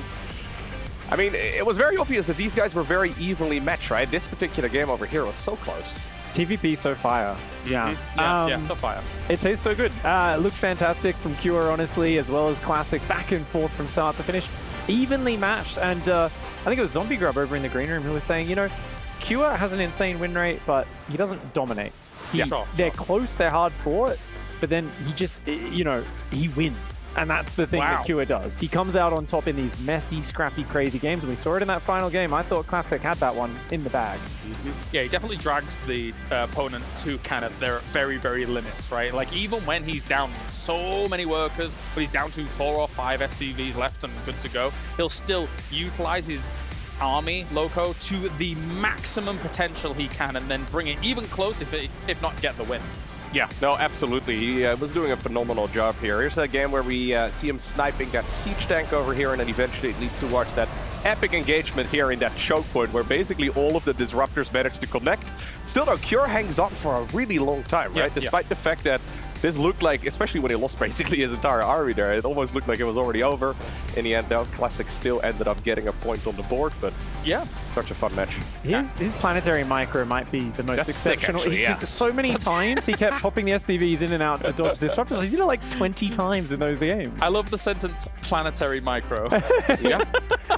I mean, it was very obvious that these guys were very evenly matched, right? This particular game over here was so close. TVP so fire. Yeah. Yeah, so fire. It tastes so good. Looked fantastic from Cure, honestly, as well as Classic. Back and forth from start to finish. Evenly matched. And I think it was Zombie Grub over in the green room who was saying, you know, Cure has an insane win rate, but he doesn't dominate. They're close, they're hard fought, but then he just, you know, he wins. And that's the thing that Cure does. He comes out on top in these messy, scrappy, crazy games. And we saw it in that final game. I thought Classic had that one in the bag. Yeah, he definitely drags the opponent to kind of their very, very limits, right? Like, even when he's down so many workers, but he's down to 4 or 5 SCVs left and good to go, he'll still utilize his army, Loco, to the maximum potential he can and then bring it even close, if not get the win. Yeah, no, absolutely. He was doing a phenomenal job here. Here's a game where we see him sniping that siege tank over here, and then eventually it leads towards that epic engagement here in that choke point where basically all of the disruptors manage to connect. Still, though, Cure hangs on for a really long time, right? Despite the fact that this looked like, especially when he lost basically his entire army there, it almost looked like it was already over. In the end, though, Classic still ended up getting a point on the board, but yeah, such a fun match. His planetary micro might be the most exceptional. Sick, actually, So many times he kept popping the SCVs in and out to dodge disruptors. He did it like 20 times in those games. I love the sentence, planetary micro.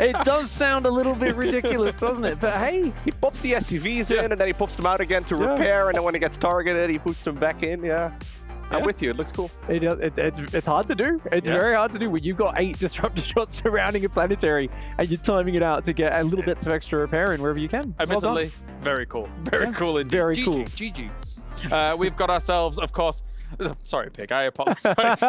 It does sound a little bit ridiculous, doesn't it? But hey, he pops the SCVs in and then he pops them out again to repair, and then when he gets targeted, he puts them back in, I'm with you. It looks cool. It's hard to do. It's very hard to do when you've got 8 disruptor shots surrounding a planetary and you're timing it out to get a little bits of extra repair in wherever you can. Admittedly, very cool. Very cool indeed. Very cool. GG. We've got ourselves, of course... Sorry, Pig, I apologize.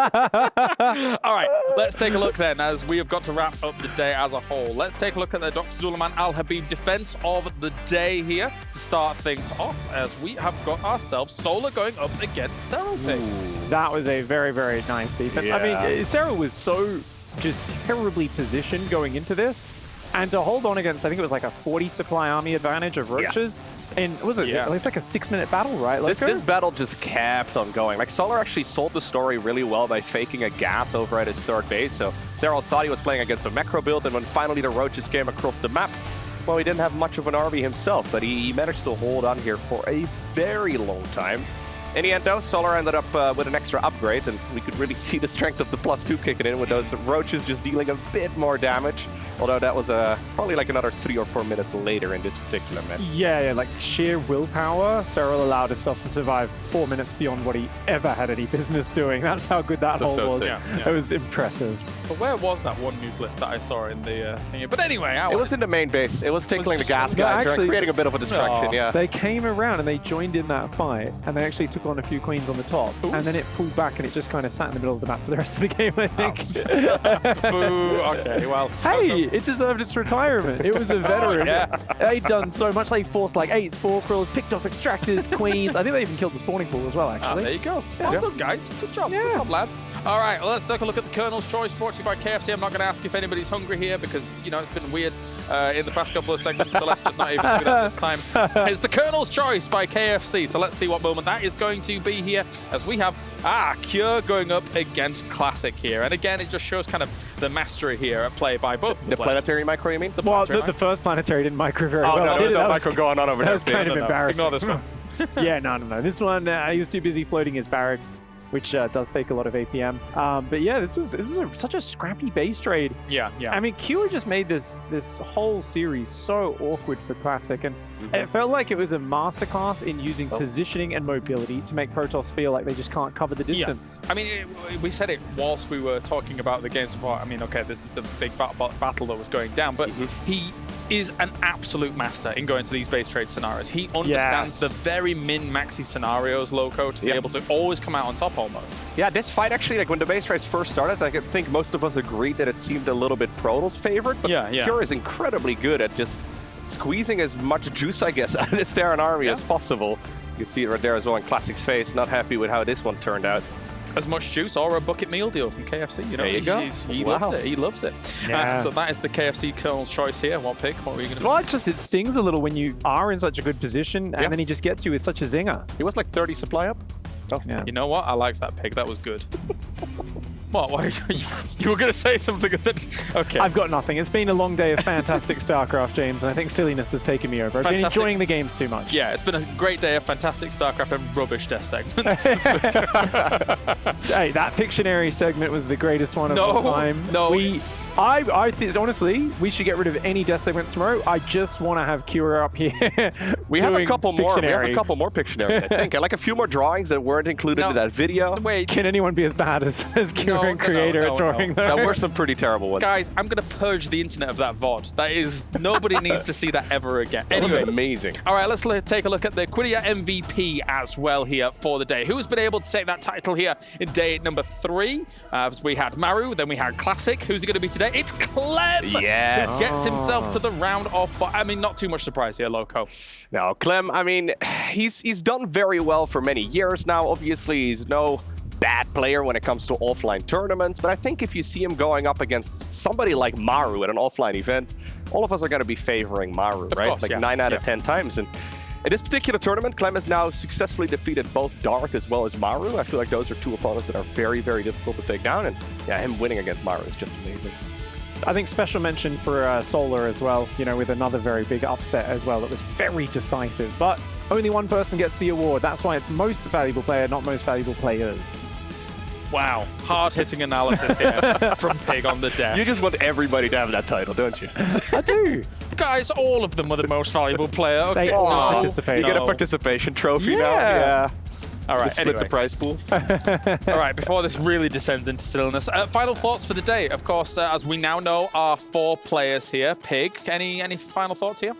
All right, let's take a look then, as we have got to wrap up the day as a whole. Let's take a look at the Dr. Zulaman Al Habib defense of the day here to start things off, as we have got ourselves Solar going up against Cero Pig. That was a very, very nice defense. I mean, Cero was so just terribly positioned going into this, and to hold on against, I think it was like a 40 supply army advantage of Roaches. And was it? It's like a 6-minute battle, right? This battle just kept on going. Like, Solar actually sold the story really well by faking a gas over at his third base. So Cero thought he was playing against a macro build, and when finally the Roaches came across the map, well, he didn't have much of an army himself, but he managed to hold on here for a very long time. In the end, though, Solar ended up with an extra upgrade, and we could really see the strength of the +2 kicking in with those roaches just dealing a bit more damage. Although that was probably like another 3 or 4 minutes later in this particular match. Yeah, like sheer willpower, Cyril allowed himself to survive 4 minutes beyond what he ever had any business doing. That's how good that hole was. Yeah. It was impressive. But where was that one nucleus that I saw in the thing? But anyway, it was in the main base. It was tickling the gas guys, actually, creating a bit of a distraction, yeah. They came around and they joined in that fight, and they actually took on a few queens on the top. Ooh. And then it pulled back and it just kind of sat in the middle of the map for the rest of the game, I think. Boo. Okay, well. Hey, it deserved its retirement. It was a veteran. They'd done so much. They forced like 8 spore crawls, picked off extractors, queens. I think they even killed the spawning pool as well, actually. There you go. Well done, guys. Good job. Good job, lads. All right, well, let's take a look at the Colonel's Choice, brought to you by KFC. I'm not going to ask if anybody's hungry here because, you know, it's been weird in the past couple of segments, so let's just not even do that this time. It's the Colonel's Choice by KFC, so let's see what moment that is going to be here as we have, Cure going up against Classic here. And again, it just shows kind of the mastery here at play by both the planetary micro, you mean? The first planetary didn't micro very well. No, there's no micro going on over there. That was kind of embarrassing. Ignore this one. Yeah, no. This one, he was too busy floating his barracks, which does take a lot of APM. But yeah, this is such a scrappy base trade. Yeah. I mean, Q just made this whole series so awkward for Classic, and it felt like it was a masterclass in using positioning and mobility to make Protoss feel like they just can't cover the distance. Yeah. I mean, we said it whilst we were talking about the games before. I mean, okay, this is the big battle that was going down, but he is an absolute master in going to these base trade scenarios. He understands the very min-maxi scenarios, Loco, to be able to always come out on top almost. Yeah, this fight actually, like when the base trades first started, I think most of us agreed that it seemed a little bit Protoss favored, but Pure is incredibly good at just squeezing as much juice, I guess, out of this Terran army as possible. You can see it right there as well in Classic's face, not happy with how this one turned out. As much juice or a bucket meal deal from KFC, you know. There you go. He loves it. He loves it. Yeah. So that is the KFC Colonel's Choice here. What pick? What were you going to say? Well, it stings a little when you are in such a good position, and then he just gets you with such a zinger. He was like 30 supply up. Oh, yeah. You know what? I liked that pick. That was good. What? Why? You were going to say something? Okay. I've got nothing. It's been a long day of fantastic StarCraft, James, and I think silliness has taken me over. I've been enjoying the games too much. Yeah, it's been a great day of fantastic StarCraft and rubbish death segments. Hey, that Pictionary segment was the greatest one of all time. No. I think, honestly, we should get rid of any death segments tomorrow. I just want to have Cure up here. We have a couple more. We have a couple more Pictionary, I think. I like a few more drawings that weren't included in that video. Wait. Can anyone be as bad as Cure and Creator at drawing them? There were some pretty terrible ones. Guys, I'm going to purge the internet of that VOD. That is, nobody needs to see that ever again. Anyway, that was amazing. All right, let's take a look at the Quidia MVP as well here for the day. Who's been able to take that title here in day number 3? As we had Maru, then we had Classic. Who's it going to be today? It's Clem! Yes! Gets himself to the round of... I mean, not too much surprise here, Loco. No, Clem, I mean, he's done very well for many years now. Obviously, he's no bad player when it comes to offline tournaments, but I think if you see him going up against somebody like Maru at an offline event, all of us are going to be favoring Maru, right? Course, like 9 out of 10 times. And in this particular tournament, Clem has now successfully defeated both Dark as well as Maru. I feel like those are two opponents that are very, very difficult to take down, and yeah, him winning against Maru is just amazing. I think special mention for Solar as well, you know, with another very big upset as well that was very decisive. But only one person gets the award. That's why it's most valuable player, not most valuable players. Wow. Hard-hitting analysis here from Pig on the desk. You just want everybody to have that title, don't you? I do. Guys, all of them were the most valuable player. Okay. They all participate. You get a participation trophy now? Yeah. All right, split the prize pool. All right, before this really descends into stillness, final thoughts for the day. Of course, as we now know, are 4 players here. Pig, any final thoughts here?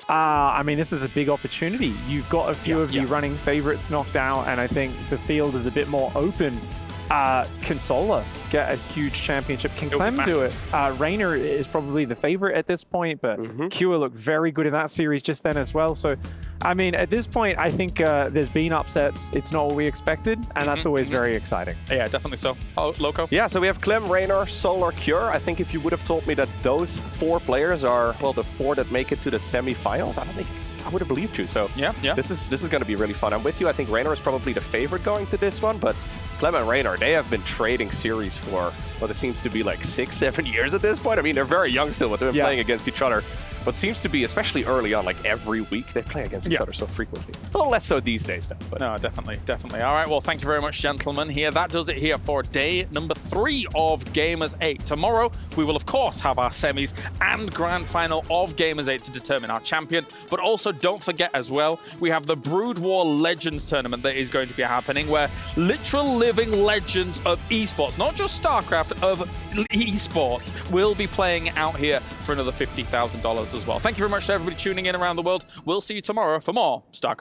I mean, this is a big opportunity. You've got a few of you running favorites knocked out, and I think the field is a bit more open. Can Solar get a huge championship? Can Clem do it? Raynor is probably the favorite at this point, but Cure looked very good in that series just then as well. So, I mean, at this point, I think there's been upsets. It's not what we expected, and that's always very exciting. Yeah, definitely so. Oh, Loco? Yeah, so we have Clem, Raynor, Solar, Cure. I think if you would have told me that those 4 players are, well, the 4 that make it to the semifinals, I don't think I would have believed you. So yeah. This is going to be really fun. I'm with you. I think Raynor is probably the favorite going to this one, but Clem and Raynor, they have been trading series for, well, it seems to be like 6-7 years at this point. I mean, they're very young still, but they've been playing against each other what seems to be, especially early on, like every week, they play against each other so frequently. A little less so these days, though. But no, definitely. All right, well, thank you very much, gentlemen. Here, that does it here for day number 3 of Gamers 8. Tomorrow, we will, of course, have our semis and grand final of Gamers 8 to determine our champion. But also, don't forget as well, we have the Brood War Legends tournament that is going to be happening, where literal living legends of esports, not just StarCraft, of esports, will be playing out here for another $50,000 as well. Thank you very much to everybody tuning in around the world. We'll see you tomorrow for more StarCraft.